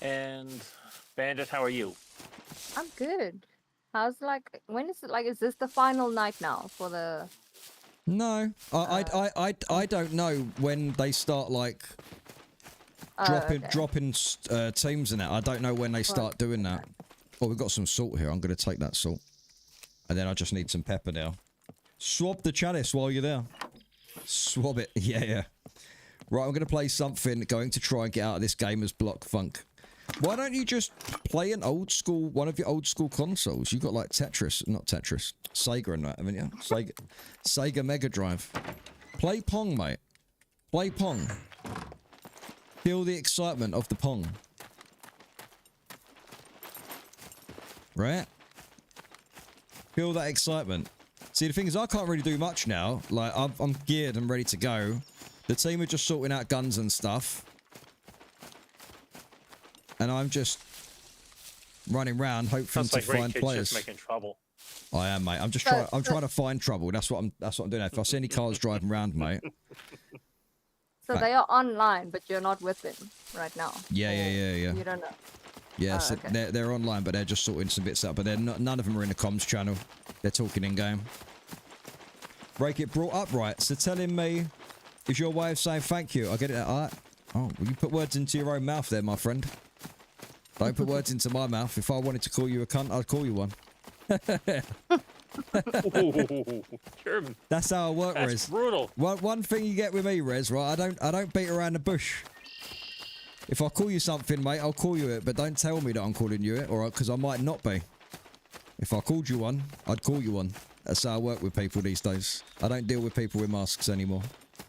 And Bandit, how are you? I'm good. How's when is it is this the final night now for the No, I don't know when they start dropping teams in it. I don't know when they start doing that. Oh, we've got some salt here. I'm going to take that salt, and then I just need some pepper now. Swab the chalice while you're there. Swab it. Yeah. Right, I'm going to play something. Going to try and get out of this gamer's block funk. Why don't you just play one of your old school consoles? You've got not Tetris, Sega and that, haven't you? Sega Mega Drive. Play Pong, mate. Play Pong. Feel the excitement of the Pong. Right? Feel that excitement. See, the thing is, I can't really do much now. I'm geared and ready to go. The team are just sorting out guns and stuff. And I'm just running around hoping to find players. Just making trouble. I am, mate. I'm just trying. I'm trying to find trouble. That's what I'm doing. If I see any cars driving around, mate. So they are online, but you're not with them right now. Yeah. You don't know. Yeah, so okay. they're online, but they're just sorting some bits out. But none of them are in the comms channel. They're talking in game. RayKit brought up right. So telling me is your way of saying thank you. I get it. Oh, well, you put words into your own mouth there, my friend. Don't put words into my mouth. If I wanted to call you a cunt, I'd call you one. That's how I work, That's Rez. brutal. One thing you get with me, Rez, right? I don't beat around the bush. If I call you something, mate, I'll call you it, but don't tell me that I'm calling you it, or because I might not be. If I called you one, I'd call you one. That's how I work with people these days. I don't deal with people with masks anymore.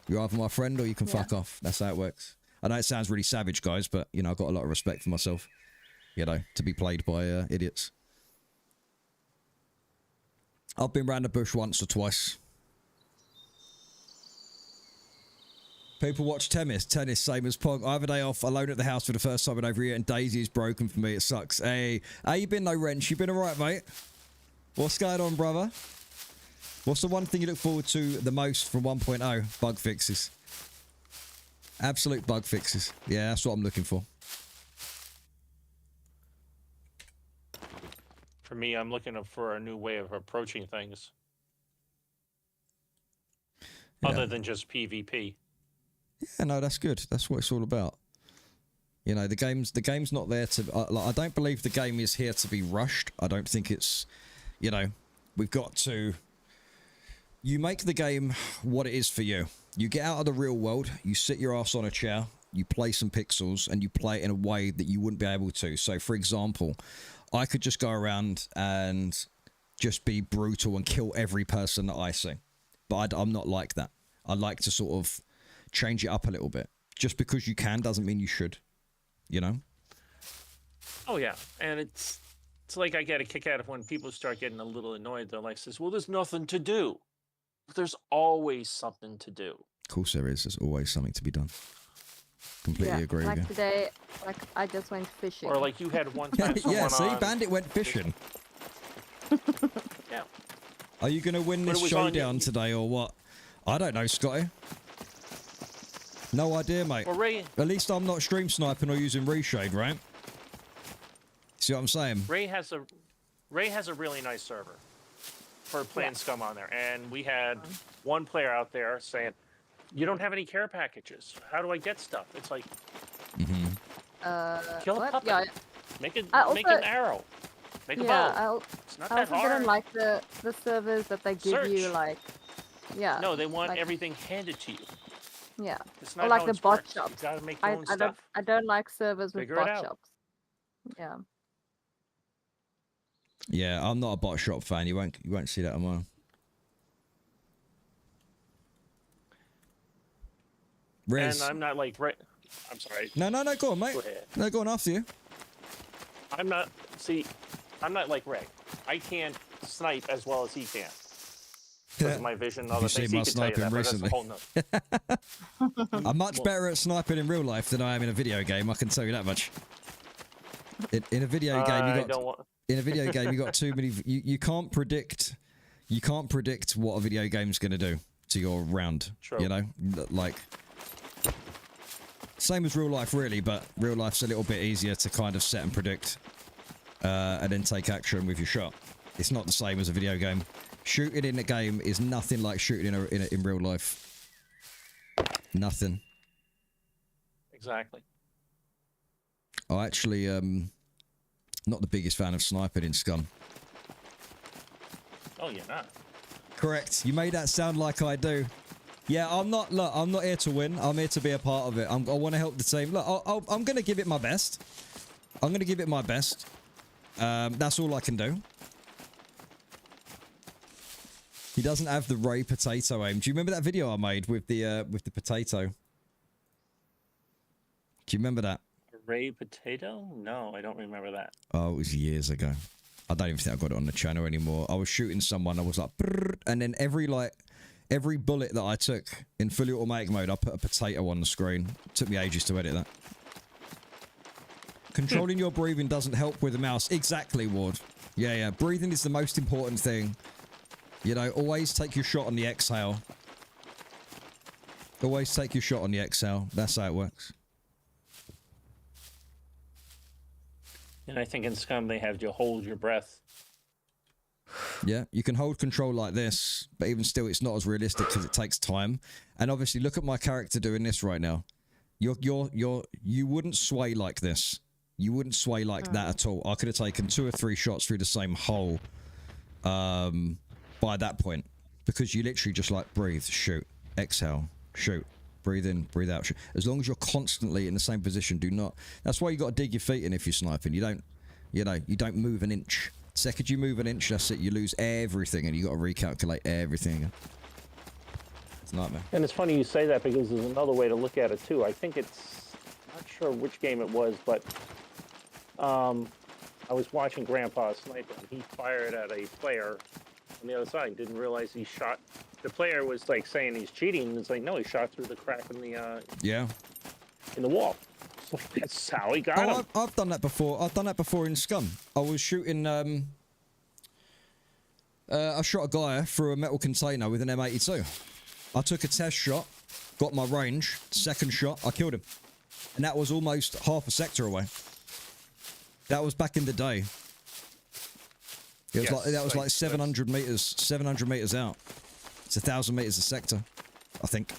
You're either my friend or you can fuck off. That's how it works. I know it sounds really savage, guys, but, you know, I've got a lot of respect for myself, you know, to be played by idiots. I've been round the bush once or twice. People watch tennis, same as Pog. I have a day off, alone at the house for the first time in over a year, and Daisy's broken for me. It sucks. Hey, how you been, though, Wrench? You been alright, mate? What's going on, brother? What's the one thing you look forward to the most from 1.0? Bug fixes. Absolute bug fixes. Yeah, that's what I'm looking for. For me, I'm looking for a new way of approaching things. Yeah. Other than just PvP. Yeah, no, that's good. That's what it's all about. You know, the game's not there to... like, I don't believe the game is here to be rushed. I don't think it's... You know, we've got to... You make the game what it is for you. You get out of the real world, you sit your ass on a chair, you play some pixels, and you play it in a way that you wouldn't be able to. So, for example, I could just go around and just be brutal and kill every person that I see. But I'm not like that. I like to sort of change it up a little bit. Just because you can doesn't mean you should. You know? Oh, yeah. And it's like I get a kick out of when people start getting a little annoyed. They're like, says, well, there's nothing to do. But there's always something to do. Of course there is. There's always something to be done. Completely agree with you. Like today, like I just went fishing. Or like you had one time Yeah, see? on... Bandit went fishing. Yeah. Are you going to win But this it was showdown today or what? I don't know, Scotty. No idea, mate. Well, Ray At least I'm not stream sniping or using reshade, right? See what I'm saying? has a really nice server for playing SCUM on there. And we had one player out there saying, you don't have any care packages. How do I get stuff? It's like, kill a what? puppet. Yeah, Make an also- arrow. Make a bow. It's not I that also hard. didn't like the servers that they give you, Search. like, yeah. No, they want like- everything handed to you. Yeah. It's Or not like how the it bot works. shops. You gotta make your own stuff. I don't like servers with Figure it bot out. shops. Yeah. Yeah, I'm not a bot shop fan. You won't see that on mine. Rez. And I'm not like I'm sorry. No, go on, mate. Go ahead. No, go on after you. I'm not like Ray. I can't snipe as well as he can. Because of my vision and all You the seen things. He my can tell you that, sniping but that's a whole nother. I'm much better at sniping in real life than I am in a video game. I can tell you that much. In a video game, you got too many. You can't predict. You can't predict what a video game's going to do to your round. True. You know, like same as real life, really. But real life's a little bit easier to kind of set and predict, and then take action with your shot. It's not the same as a video game. Shooting in a game is nothing like shooting in real life. Nothing. Exactly. I actually not the biggest fan of sniping in SCUM. Oh, you're not. Correct. You made that sound like I do. Yeah, I'm not. Look, I'm not here to win. I'm here to be a part of it. I want to help the team. Look, I'm going to give it my best. I'm going to give it my best. That's all I can do. He doesn't have the Ray potato aim. Do you remember that video I made with the potato? Do you remember that? Ray Potato? No, I don't remember that. Oh, it was years ago. I don't even think I got it on the channel anymore. I was shooting someone. I was like, brrr, and then every bullet that I took in fully automatic mode, I put a potato on the screen. It took me ages to edit that. Controlling your breathing doesn't help with the mouse. Exactly, Ward. Yeah. Breathing is the most important thing. You know, always take your shot on the exhale. Always take your shot on the exhale. That's how it works. And I think in SCUM they have you hold your breath. Yeah, you can hold control like this, but even still, it's not as realistic because it takes time. And obviously, look at my character doing this right now. You wouldn't sway like this. You wouldn't sway like that at all. I could have taken 2 or 3 shots through the same hole by that point, because you literally just like breathe, shoot, exhale, shoot, breathe in, breathe out, shoot. As long as you're constantly in the same position, do not. That's why you got to dig your feet in if you're sniping. You don't, you know, you don't move an inch. Second you move an inch, that's it. You lose everything, and you got to recalculate everything again. It's a nightmare. And it's funny you say that, because there's another way to look at it too. I think it's, I'm not sure which game it was, but I was watching Grandpa snipe, and he fired at a player on the other side. Didn't realize he shot. The player was like saying he's cheating, and it's like, no, he shot through the crack in the in the wall. It's like, that's how he got him. I've done that before. I've done that before in Scum. I was shooting. I shot a guy through a metal container with an M82. I took a test shot, got my range. Second shot, I killed him, and that was almost half a sector away. That was back in the day. It was like, that was like 700 meters. 700 meters out. It's 1,000 meters a sector, I think.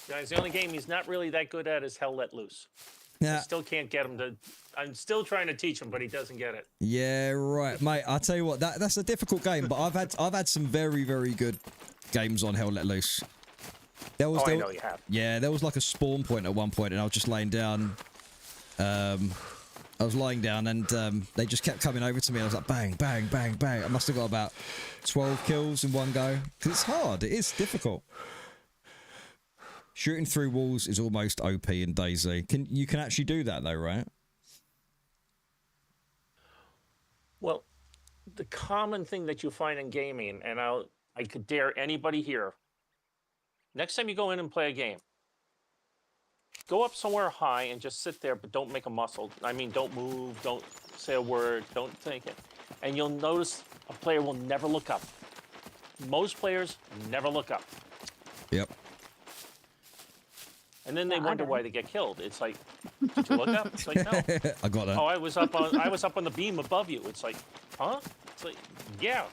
Guys, the only game he's not really that good at is Hell Let Loose. Yeah. I still can't get him to. I'm still trying to teach him, but he doesn't get it. Yeah, right, mate. I tell you what, that's a difficult game, but I've had some very, very good games on Hell Let Loose. I know you have. Yeah, there was like a spawn point at one point, and I was just laying down. I was lying down, and they just kept coming over to me. I was like, bang, bang, bang, bang. I must have got about 12 kills in one go. Because it's hard. It is difficult. Shooting through walls is almost OP in DayZ. You can actually do that, though, right? Well, the common thing that you find in gaming, and I could dare anybody here, next time you go in and play a game, go up somewhere high and just sit there, but don't make a muscle. I mean, don't move, don't say a word, don't think it. And you'll notice a player will never look up. Most players never look up. Yep. And then they wonder why they get killed. It's like, did you look up? It's like, no. I got that. Oh, I was up on the beam above you. It's like, huh? It's like, yeah.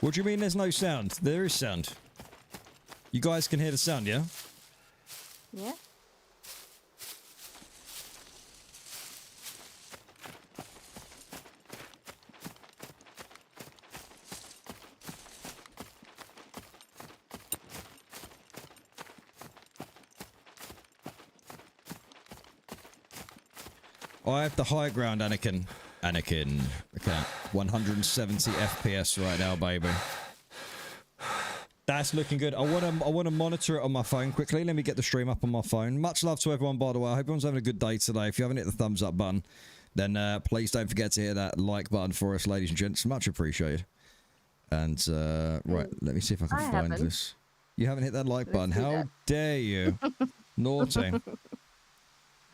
What do you mean there's no sound? There is sound. You guys can hear the sound, yeah? Yeah. I have the high ground, Anakin. Okay, 170 FPS right now, baby. That's looking good. I want to monitor it on my phone quickly. Let me get the stream up on my phone. Much love to everyone, by the way. I hope everyone's having a good day today. If you haven't hit the thumbs up button, then please don't forget to hit that like button for us, ladies and gents. Much appreciated. And right, let me see if I can find this. You haven't hit that like button. How dare you? Naughty.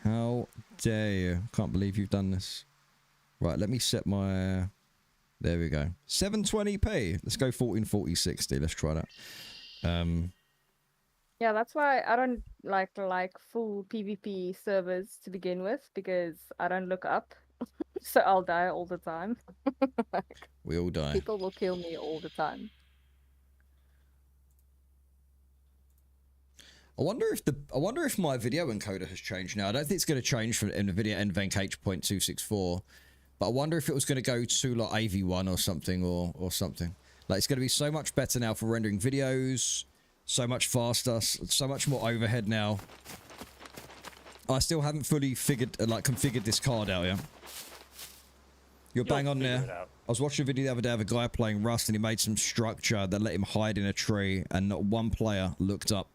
How dare you? Can't believe you've done this. Right, let me set my... there we go. 720p. Let's go 1440 60. Let's try that. Yeah, that's why I don't like full PvP servers to begin with, because I don't look up. So I'll die all the time. We all die. People will kill me all the time. I wonder if my video encoder has changed now. I don't think it's going to change from NVIDIA NVENC H.264, but I wonder if it was going to go to like AV1 or something or something. Like, it's going to be so much better now for rendering videos, so much faster, so much more overhead now. I still haven't fully configured this card out yet. You're bang on there. I was watching a video the other day of a guy playing Rust, and he made some structure that let him hide in a tree, and not one player looked up.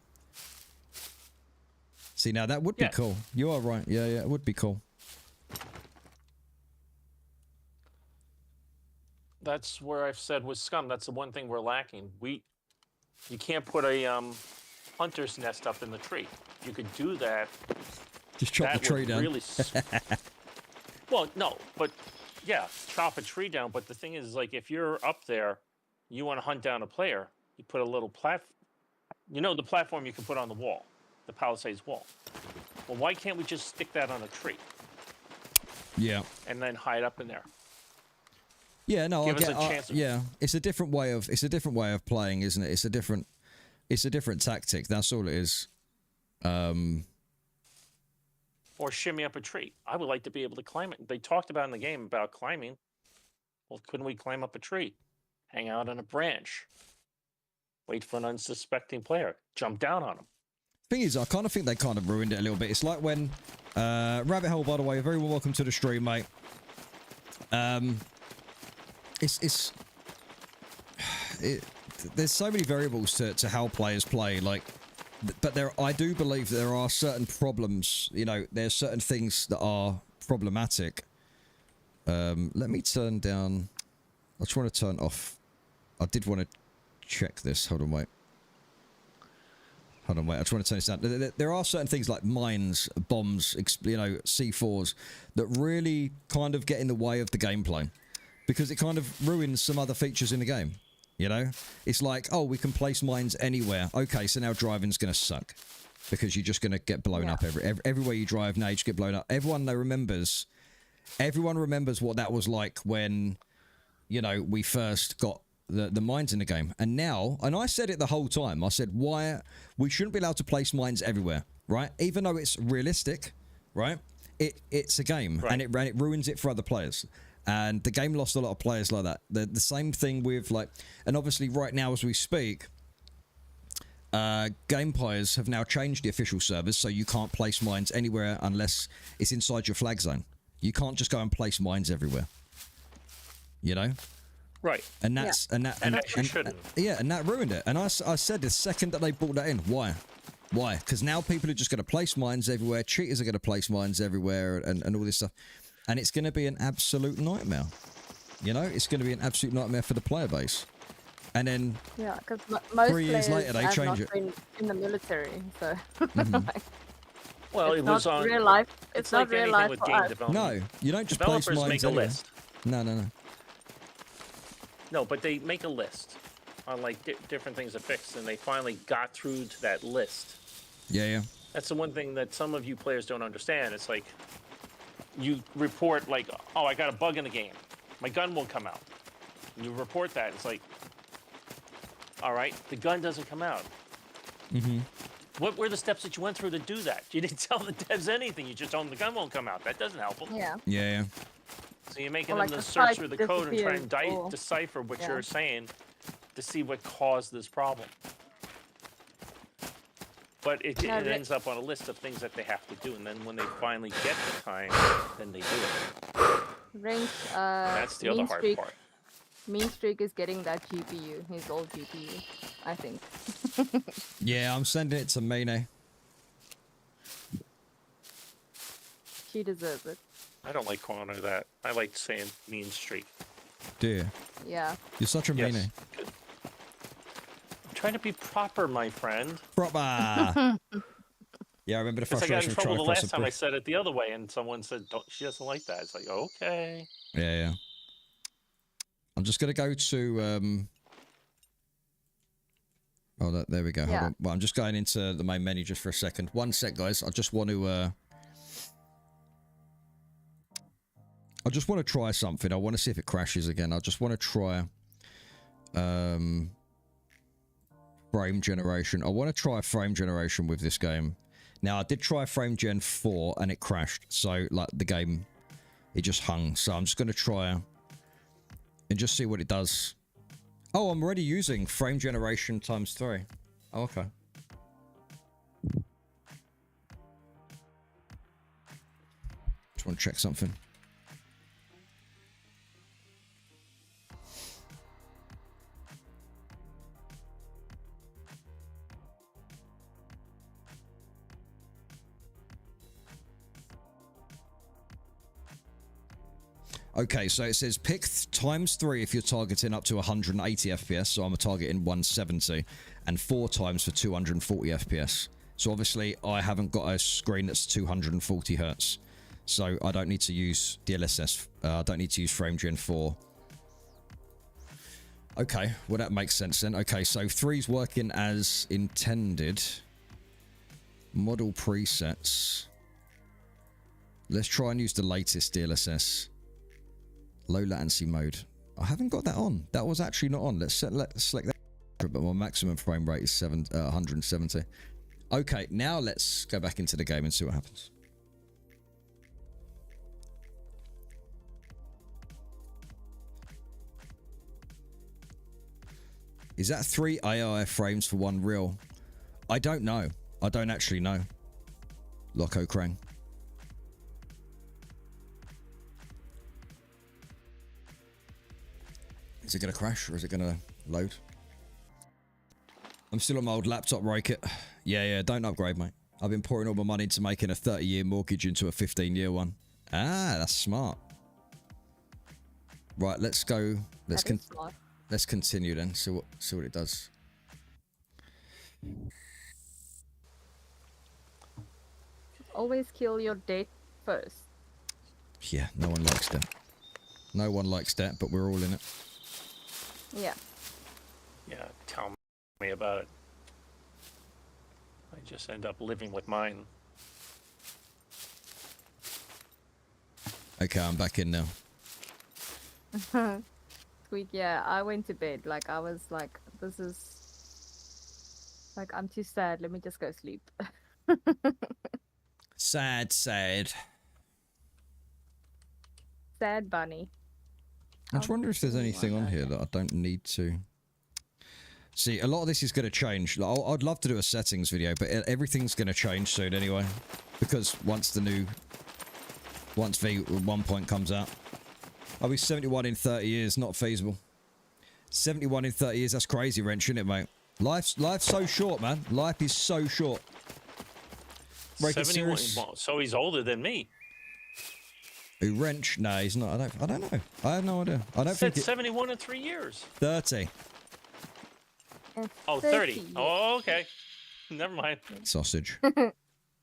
See, now that would be cool. You are right. Yeah, it would be cool. That's where I've said with Scum, that's the one thing we're lacking. You can't put a hunter's nest up in the tree. You could do that. Just chop the tree down. Really well, no, but yeah, chop a tree down. But the thing is, like, if you're up there, you want to hunt down a player, you put a little platform. You know, the platform you can put on the wall. The Palisades wall. Well, why can't we just stick that on a tree? Yeah. And then hide up in there. Yeah, no, Give us a chance. Yeah, it's a different way of playing, isn't it? It's It's a different tactic. That's all it is. Or shimmy up a tree. I would like to be able to climb it. They talked about in the game about climbing. Well, couldn't we climb up a tree? Hang out on a branch. Wait for an unsuspecting player. Jump down on them. Thing is, I kind of think they kind of ruined it a little bit. It's like when Rabbit Hole, by the way, very welcome to the stream, mate. There's so many variables to how players play, like, but I do believe that there are certain problems. You know, there's certain things that are problematic. Let me turn down. I just want to turn off. I did want to check this. Hold on, wait. Hold on, wait. I just want to turn this down. There are certain things like mines, bombs, you know, C4s that really kind of get in the way of the gameplay because it kind of ruins some other features in the game. You know, it's like, oh, we can place mines anywhere. Okay, so now driving's going to suck because you're just going to get blown up everywhere you drive. Now you just get blown up. Everyone remembers what that was like when, you know, we first got the mines in the game. And now, and I said it the whole time, I said, why we shouldn't be allowed to place mines everywhere, right? Even though it's realistic, right? It's a game, right. And it ruins it for other players. And the game lost a lot of players like that. The same thing with, like, and obviously right now as we speak, Gamepires have now changed the official servers, so you can't place mines anywhere unless it's inside your flag zone. You can't just go and place mines everywhere. You know? Right. And that's and shouldn't. Yeah, and that ruined it. And I said the second that they brought that in, why? Because now people are just going to place mines everywhere. Cheaters are going to place mines everywhere, and all this stuff. And it's going to be an absolute nightmare. You know, it's going to be an absolute nightmare for the player base. And then because most 3 years later they change it. Been in the military, so. Well, it was on real life. It's not like real anything life with for game us. development. No, you don't just Developers place mines make a anywhere. list. No. No, but they make a list on like different things to fix, and they finally got through to that list. Yeah. That's the one thing that some of you players don't understand. It's like you report like, oh, I got a bug in the game. My gun won't come out. And you report that. It's like, all right, the gun doesn't come out. Mm-hmm. What were the steps that you went through to do that? You didn't tell the devs anything. You just told them the gun won't come out. That doesn't help them. Yeah. So you're making Or them like to the search spike through the code and try and disappears, or- decipher what Yeah. you're saying to see what caused this problem. But it ends up on a list of things that they have to do, and then when they finally get the time, then they do it. Rank, That's the other hard part. Mean Streak is getting that GPU, his old GPU, I think. Yeah, I'm sending it to Mene. She deserves it. I don't like calling her that. I like saying mean streak. Dear, Yeah. you're such a Yes. Mene. Good. I'm trying to be proper, my friend. Proper. Yeah, I remember the Because I got frustration in of trouble trying the to cross last the time I bridge. said it the other way, and someone said she doesn't like that. It's like, okay. Yeah. I'm just gonna go to Oh, there we go. Hold on. Well, I'm just going into the main menu just for a second. One sec, guys. I just want to try something. I want to see if it crashes again. I just want to try frame generation. I want to try frame generation with this game. Now, I did try frame gen 4 and it crashed. So, like, the game, it just hung. So, I'm just going to try and just see what it does. Oh, I'm already using frame generation ×3. Oh, okay. Just want to check something. Okay, so it says pick ×3 if you're targeting up to 180 FPS, so I'm targeting 170, and 4 times for 240 FPS. So obviously I haven't got a screen that's 240 Hertz, so I don't need to use DLSS. I don't need to use frame gen 4. Okay, well that makes sense then. Okay, so 3's working as intended. Model presets. Let's try and use the latest DLSS. Low latency mode. I haven't got that on. That was actually not on. Let's select that 100, but my maximum frame rate is 170. Okay, now let's go back into the game and see what happens. Is that 3 AI frames for 1 real? I don't know. I don't actually know. Loco Krang. Is it going to crash or is it going to load? I'm still on my old laptop, RayKit. Yeah, don't upgrade, mate. I've been pouring all my money into making a 30-year mortgage into a 15-year one. Ah, that's smart. Right, let's go. Let's continue then. See what it does. Always kill your date first. Yeah, no one likes that. No one likes that, but we're all in it. Yeah. Yeah, tell me about it. I just end up living with mine. Okay, I'm back in now. Squeak, yeah, I went to bed. Like, I was like, this is... Like, I'm too sad. Let me just go sleep. Sad. Sad bunny. I just wonder if there's anything on here that I don't need to... See, a lot of this is going to change. I'd love to do a settings video, but everything's going to change soon anyway. Because once V1 comes out. I'll be 71 in 30 years, not feasible. 71 in 30 years, that's crazy wrench, isn't it, mate? Life's so short, man. Life is so short. 71, so he's older than me. Who, wrench? No, he's not. I don't know. I have no idea. I don't think 71 in 3 years. 30. Oh, 30. Oh, okay. Never mind. Sausage.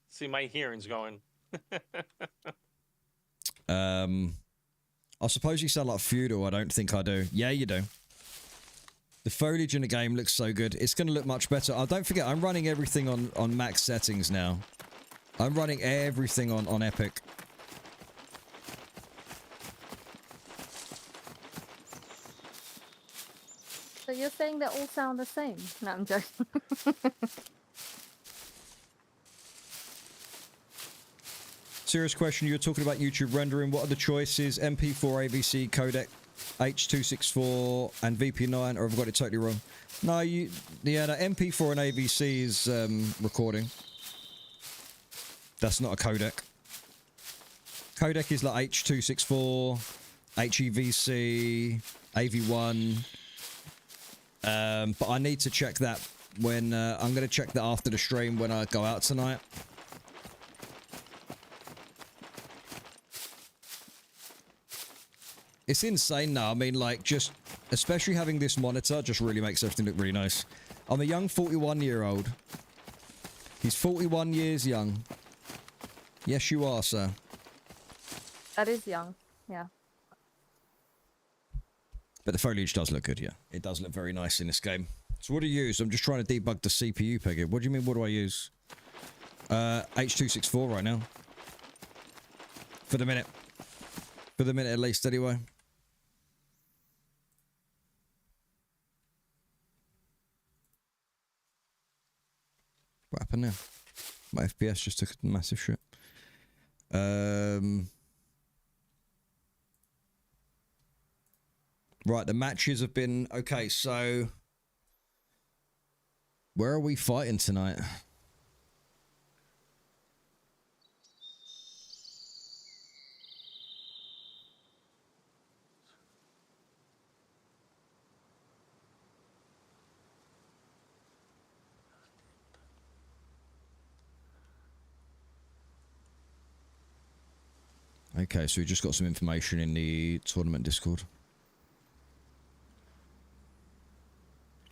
See, my hearing's going. I suppose you sound like feudal. I don't think I do. Yeah, you do. The foliage in the game looks so good. It's going to look much better. Oh, don't forget, I'm running everything on max settings now. I'm running everything on Epic. So you're saying they all sound the same? No, I'm joking. Serious question, you were talking about YouTube rendering. What are the choices? MP4, AVC, codec, H.264, and VP9, or have I got it totally wrong? No, the MP4 and AVC is recording. That's not a codec. Codec is like H.264, HEVC, AV1. But I need to check that when I'm going to check that after the stream when I go out tonight. It's insane now. I mean, like, just especially having this monitor just really makes everything look really nice. I'm a young 41-year-old. He's 41 years young. Yes, you are, sir. That is young, yeah. But the foliage does look good, yeah. It does look very nice in this game. So what do you use? I'm just trying to debug the CPU, Peggy. What do you mean, what do I use? H.264 right now. For the minute. For the minute at least, anyway. What happened now? My FPS just took a massive shit. Right, the matches have been... Okay, so... Where are we fighting tonight? Okay, so we just got some information in the tournament Discord.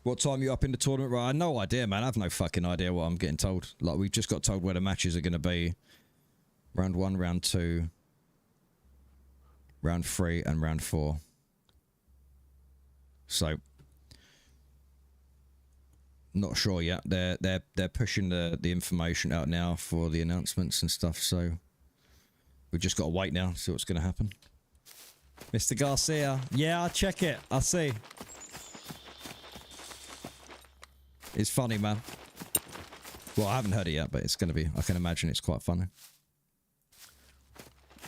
What time are you up in the tournament? Right, I have no idea, man. I have no fucking idea what I'm getting told. Like, we've just got told where the matches are going to be. Round 1, round 2, round 3, and round 4. So, not sure yet. They're pushing the information out now for the announcements and stuff, so... We've just got to wait now, see what's going to happen. Mr. Garcia. Yeah, I'll check it. I'll see. It's funny, man. Well, I haven't heard it yet, but it's going to be... I can imagine it's quite funny.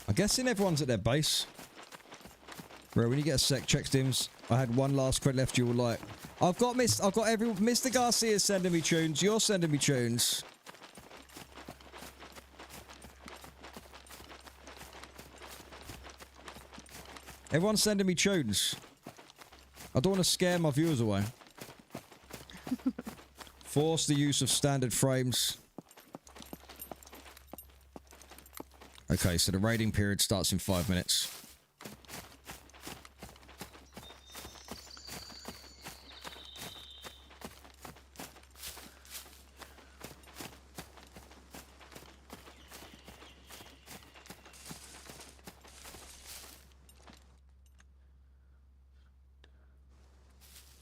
I'm guessing everyone's at their base. Bro, when you get a sec, check stims. I had one last credit left. You were like, I've got Mr. Garcia's sending me tunes. You're sending me tunes. Everyone's sending me tunes. I don't want to scare my viewers away. Force the use of standard frames. Okay, so the raiding period starts in 5 minutes.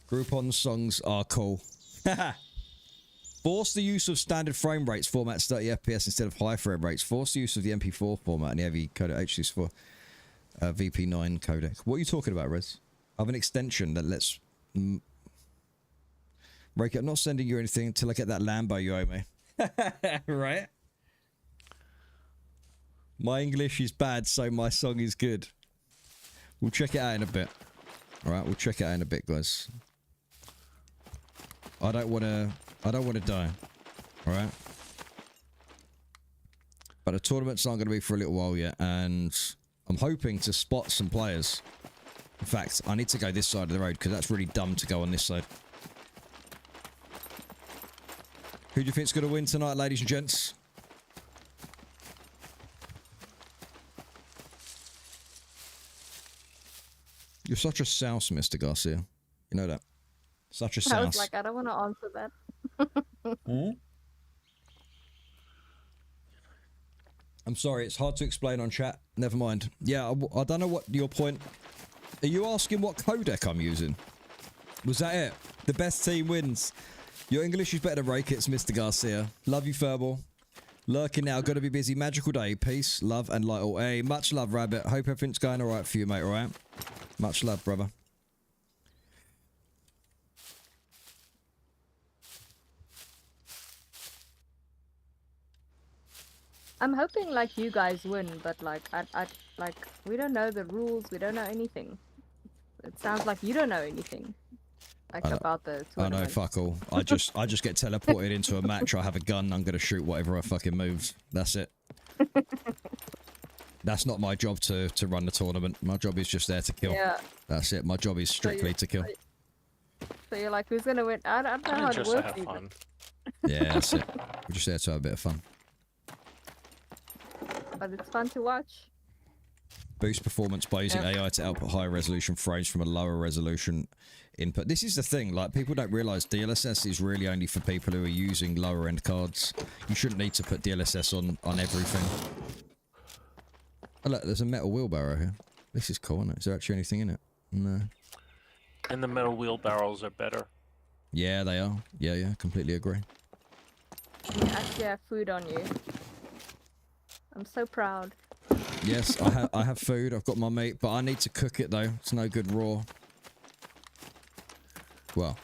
Groupon songs are cool. Force the use of standard frame rates, formats 30 FPS instead of high frame rates. Force the use of the MP4 format and the heavy codec H.264 VP9 codec. What are you talking about, Rez? I have an extension that lets... RayKit, I'm not sending you anything until I get that Lambo you owe me. Right? My English is bad, so my song is good. We'll check it out in a bit. Alright, we'll check it out in a bit, guys. I don't want to die. Alright? But the tournaments aren't going to be for a little while yet, and I'm hoping to spot some players. In fact, I need to go this side of the road, because that's really dumb to go on this side. Who do you think's going to win tonight, ladies and gents? You're such a souse, Mr. Garcia. You know that. Such a souse. I was like, I don't want to answer that. I'm sorry, it's hard to explain on chat. Never mind. Yeah, I don't know what your point... Are you asking what codec I'm using? Was that it? The best team wins. Your English is better than RayKit's, Mr. Garcia. Love you, Furball. Lurking now, gotta be busy. Magical day. Peace, love, and light all. Hey, much love, Rabbit. Hope everything's going alright for you, mate, alright? Much love, brother. I'm hoping like you guys win, but like I like we don't know the rules, we don't know anything. It sounds like you don't know anything. Like about the tournament. I know, fuck all. I just get teleported into a match, I have a gun, I'm gonna shoot whatever I fucking moves. That's it. That's not my job to run the tournament. My job is just there to kill. Yeah. That's it. My job is strictly to kill. So you're like, who's gonna win? I don't know how it works have even. fun. Yeah, that's it. We're just there to have a bit of fun. But it's fun to watch. Boost performance by using AI to output higher resolution frames from a lower resolution input. This is the thing, like, people don't realise DLSS is really only for people who are using lower end cards. You shouldn't need to put DLSS on everything. Oh look, there's a metal wheelbarrow here. This is cool, isn't it? Is there actually anything in it? No. And the metal wheelbarrows are better. Yeah, they are. Yeah, completely agree. You actually have food on you. I'm so proud. Yes, I have food. I've got my meat, but I need to cook it though. It's no good raw. Well,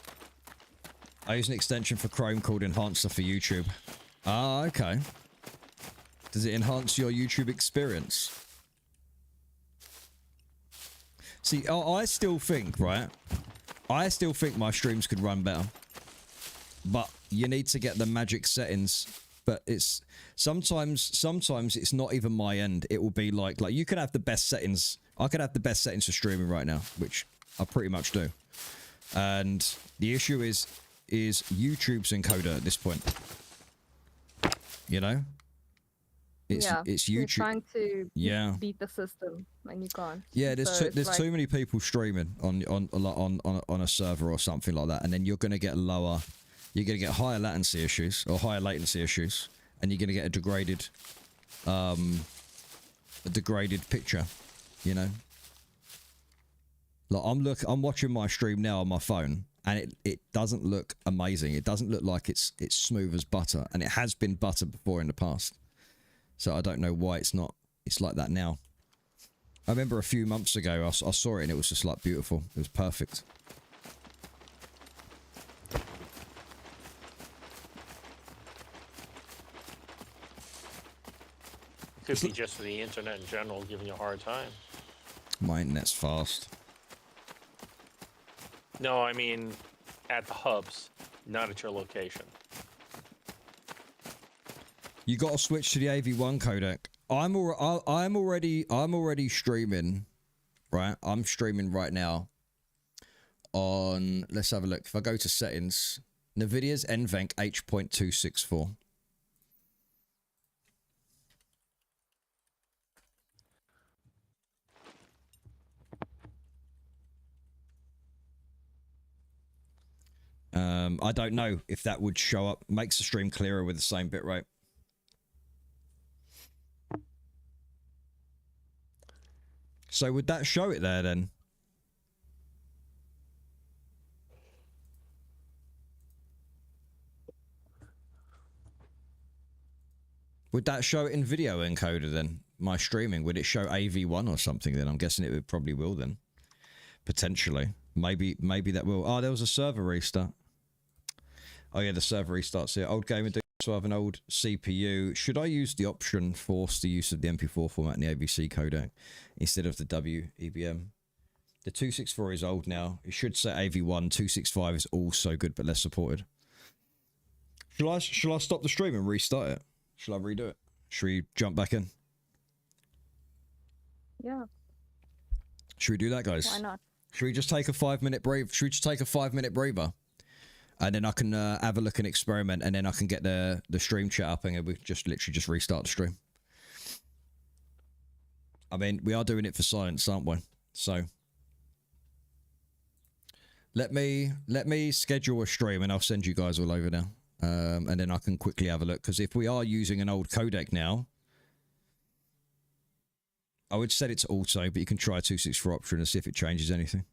I use an extension for Chrome called Enhancer for YouTube. Ah, okay. Does it enhance your YouTube experience? See, I still think, right? I still think my streams could run better. But you need to get the magic settings. But it's sometimes it's not even my end. It will be like you can have the best settings. I could have the best settings for streaming right now, which I pretty much do. And the issue is YouTube's encoder at this point. You know? It's YouTube. You're trying to Yeah. beat the system and you can't. Yeah, So it's there's like- too many people streaming on a server or something like that, and then you're gonna get lower. You're gonna get higher latency issues or higher latency issues, and you're gonna get a degraded picture. You know. Like I'm watching my stream now on my phone, and it doesn't look amazing. It doesn't look like it's smooth as butter, and it has been butter before in the past. So I don't know why it's not. It's like that now. I remember a few months ago I saw it and it was just like beautiful. It was perfect. Could be just the internet in general giving you a hard time. My internet's fast. No, I mean at the hubs, not at your location. You got to switch to the AV1 codec. I'm already streaming, right? I'm streaming right now on, let's have a look. If I go to settings, NVIDIA's NVENC H.264. I don't know if that would show up. Makes the stream clearer with the same bitrate. So would that show it there then? Would that show it in video encoder then? My streaming, would it show AV1 or something then? I'm guessing it probably will then. Potentially. Maybe that will. Oh, there was a server restart. Oh yeah, the server restarts here. Old gamer, so I have an old CPU. Should I use the option force the use of the MP4 format in the AVC codec instead of the WEBM? The 264 is old now. It should say AV1. 265 is also good but less supported. Shall I stop the stream and restart it? Shall I redo it? Should we jump back in? Yeah. Should we do that, guys? Why not? Should we just take a 5-minute breather? Should we just take a 5-minute breather? And then I can have a look and experiment, and then I can get the stream chat up, and we just literally just restart the stream. I mean, we are doing it for science, aren't we? So let me schedule a stream, and I'll send you guys all over now, and then I can quickly have a look. Because if we are using an old codec now, I would set it to auto, but you can try 264 option and see if it changes anything.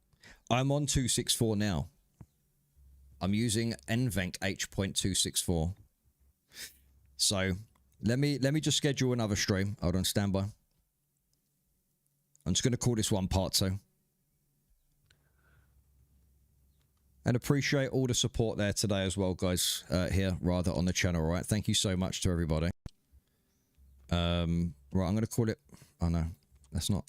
I'm on 264 now. I'm using NVENC H.264. So let me just schedule another stream. Hold on, standby. I'm just going to call this one part 2. And appreciate all the support there today as well, guys, here rather on the channel. All right, thank you so much to everybody. Right, I'm going to call it. Oh no, that's not.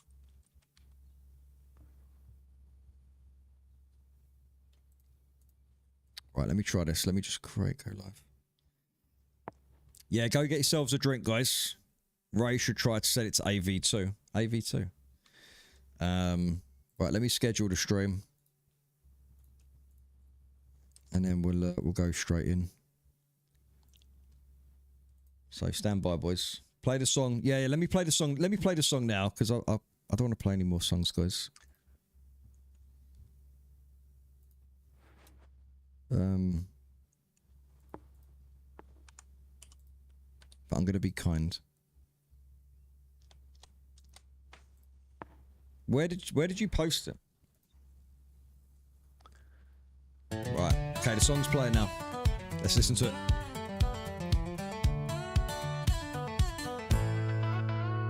Right, let me try this. Let me just create go live. Yeah, go get yourselves a drink, guys. Ray should try to set it to AV2. AV2. Right, let me schedule the stream. And then we'll go straight in. So stand by, boys. Play the song. Yeah, let me play the song. Let me play the song now, because I don't want to play any more songs, guys. But I'm going to be kind. Where did you post it? Right. Okay, the song's playing now. Let's listen to it.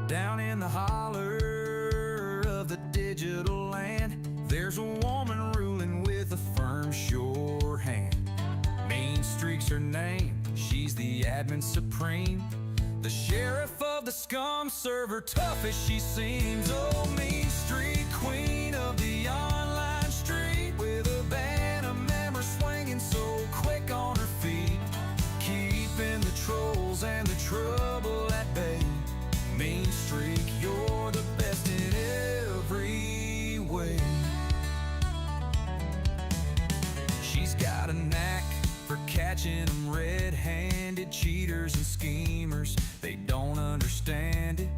Down in the holler of the digital land, there's a woman ruling with a firm, sure hand. Main Streak's her name, she's the admin supreme. The sheriff of the SCUM, serve her tough as she seems. Oh, Mean Streak, queen of the online street, with a band of members swinging so quick on her feet, keeping the trolls and the trouble at bay. Mean Streak, you're the best in every way. She's got a knack for catching them red-handed, cheaters and schemers, they don't understand it.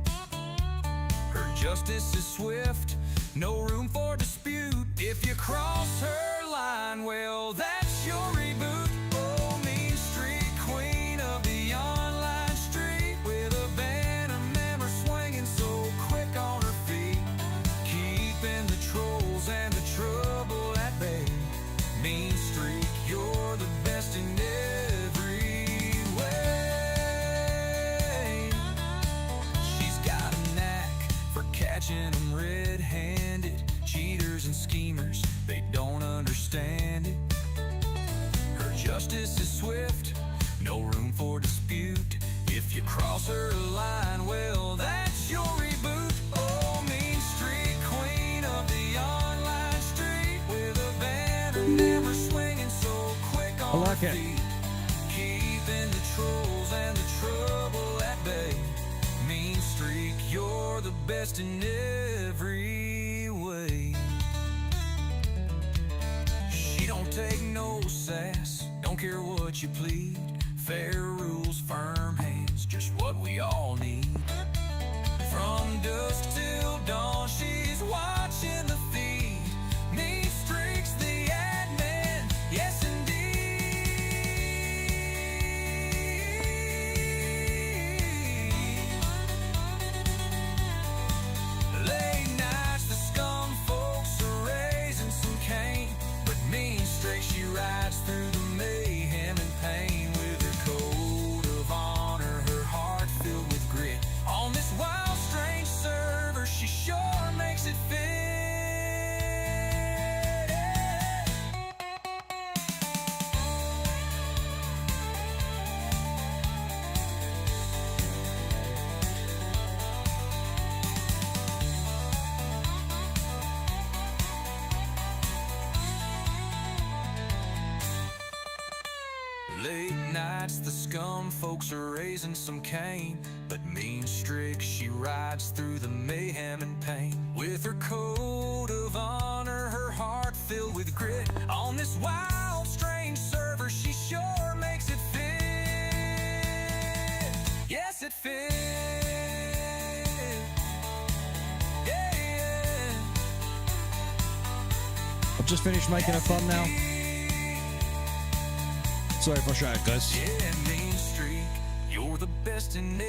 Her justice is swift, no room for dispute. If you cross her line, well, that's your reboot. Oh, Mean Streak, queen of the online street, with a band of members swinging so quick on her feet, keeping the trolls and the trouble at bay. Mean Streak, you're the best in every way. She's got a knack for catching them red-handed, cheaters and schemers, they don't understand it. Her justice is swift, no room for dispute. If If you cross her line, well, that's your reboot. Oh, mean street queen of the online street with a banner never swinging so quick on I like her it. feet. Keeping the trolls and the trouble at bay. Mean streak, you're the best in every way. She don't take no sass, don't care what you plead. Fair rules, firm hands, just what we all need. From dusk till dawn, she's watching the feed. Mean streaks, the admin, yes indeed. Late nights, the scum folks are raising some cane, but mean streaks, she rides through the mayhem and pain with her code of honor, her heart filled with grit. On this wild, strange server, she sure makes it fit. Late nights, the scum folks are raising some cane, but mean streak, she rides through the mayhem and pain. With her code of honor, her heart filled with grit. On this wild, strange server, she sure makes it fit. Yes, it fits. Yeah, yeah. I've just finished making her fun now. Sorry if I shout, guys. Yeah, mean streak, you're the best in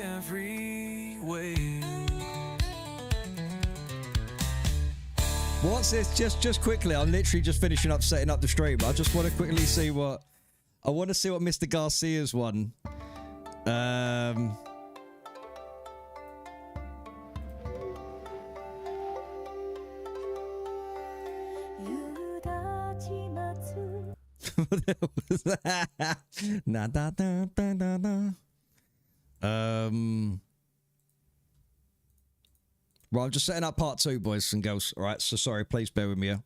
every way. What's this? Just quickly, I'm literally just finishing up setting up the stream. I just want to quickly see what Mr. Garcia's won. What was that? Na, da, da, da, da, da. Right, I'm just setting up part 2, boys and girls. All right, so sorry, please bear with me here.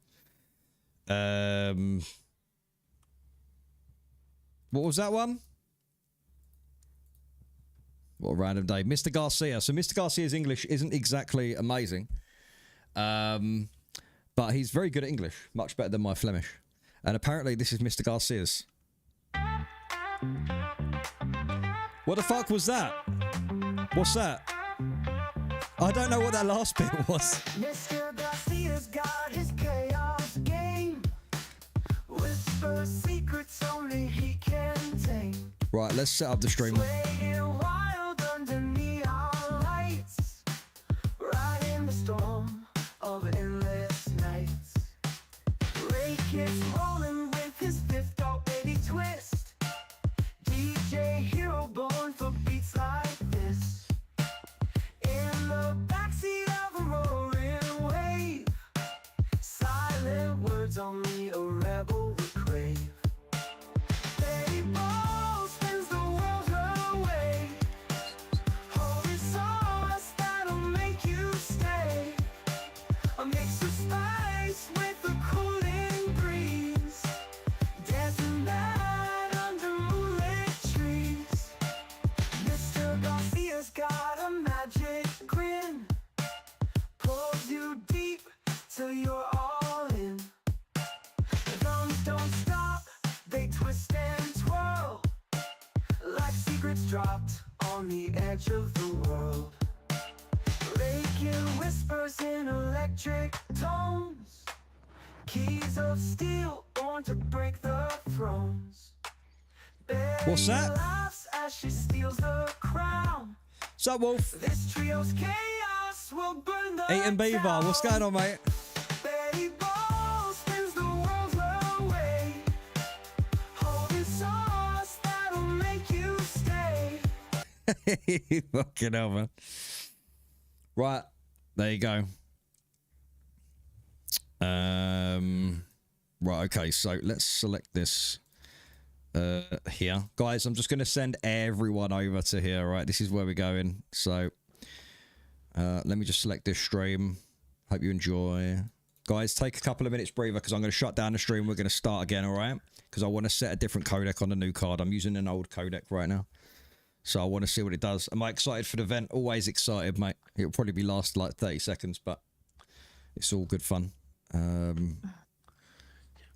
What was that one? What a random day. Mr. Garcia. So Mr. Garcia's English isn't exactly amazing. But he's very good at English. Much better than my Flemish. And apparently this is Mr. Garcia's. What the fuck was that? What's that? I don't know what that last bit was. Mr. Garcia's got his chaos game. Whisper secrets only he can tame. Right, let's set up the stream. Swaying wild under neon lights. Right in the storm of endless nights. RayKit's rolling with his fifth dog baby twist. DJ hero born for beats like this. In the backseat of a roaring wave. Silent words only a rebel would crave. Baby ball spins the world her way. Holy sauce that'll make you stay. A mix of spice with a cooling breeze. Dancing night under moonlit trees. Mr. Garcia's got a magic grin. Pulls you deep till you're all in. The drums don't stop, they twist and twirl. Like secrets dropped on the edge of the world. RayKit whispers in electric tones. Keys of steel born to break the thrones. What's that? Betty laughs as she steals the crown. Sup, Wolf? This trio's chaos will burn the Eating Beaver, town. what's going on, mate? Betty Ball spins the world her way. Holding sauce that'll make you stay. Fucking hell, man. Right, there you go. Right, okay, so let's select this. here. Guys, I'm just going to send everyone over to here, right? This is where we're going. So, let me just select this stream. Hope you enjoy. Guys, take a couple of minutes breather because I'm going to shut down the stream. We're going to start again, all right? Because I want to set a different codec on the new card. I'm using an old codec right now. So I want to see what it does. Am I excited for the event? Always excited, mate. It'll probably be last like 30 seconds, but it's all good fun.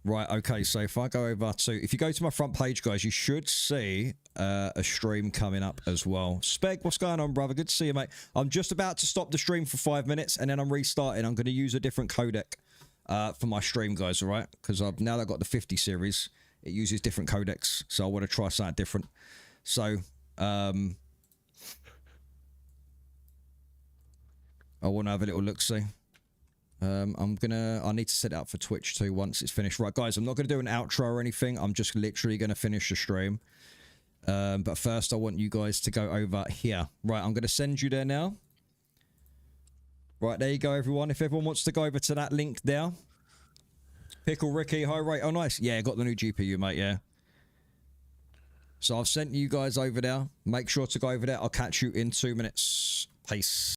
Right, okay, so if I go over to... If you go to my front page, guys, you should see a stream coming up as well. Speg, what's going on, brother? Good to see you, mate. I'm just about to stop the stream for 5 minutes, and then I'm restarting. I'm going to use a different codec for my stream, guys, all right? Because now that I've got the 50 series, it uses different codecs, so I want to try something different. So, I want to have a little look-see. I need to set it up for Twitch too once it's finished. Right, guys, I'm not going to do an outro or anything. I'm just literally going to finish the stream. But first, I want you guys to go over here. Right, I'm going to send you there now. Right, there you go, everyone. If everyone wants to go over to that link there. Pickle Ricky, hi, Ray. Oh, nice. Yeah, got the new GPU, mate, yeah. So I've sent you guys over there. Make sure to go over there. I'll catch you in 2 minutes. Peace.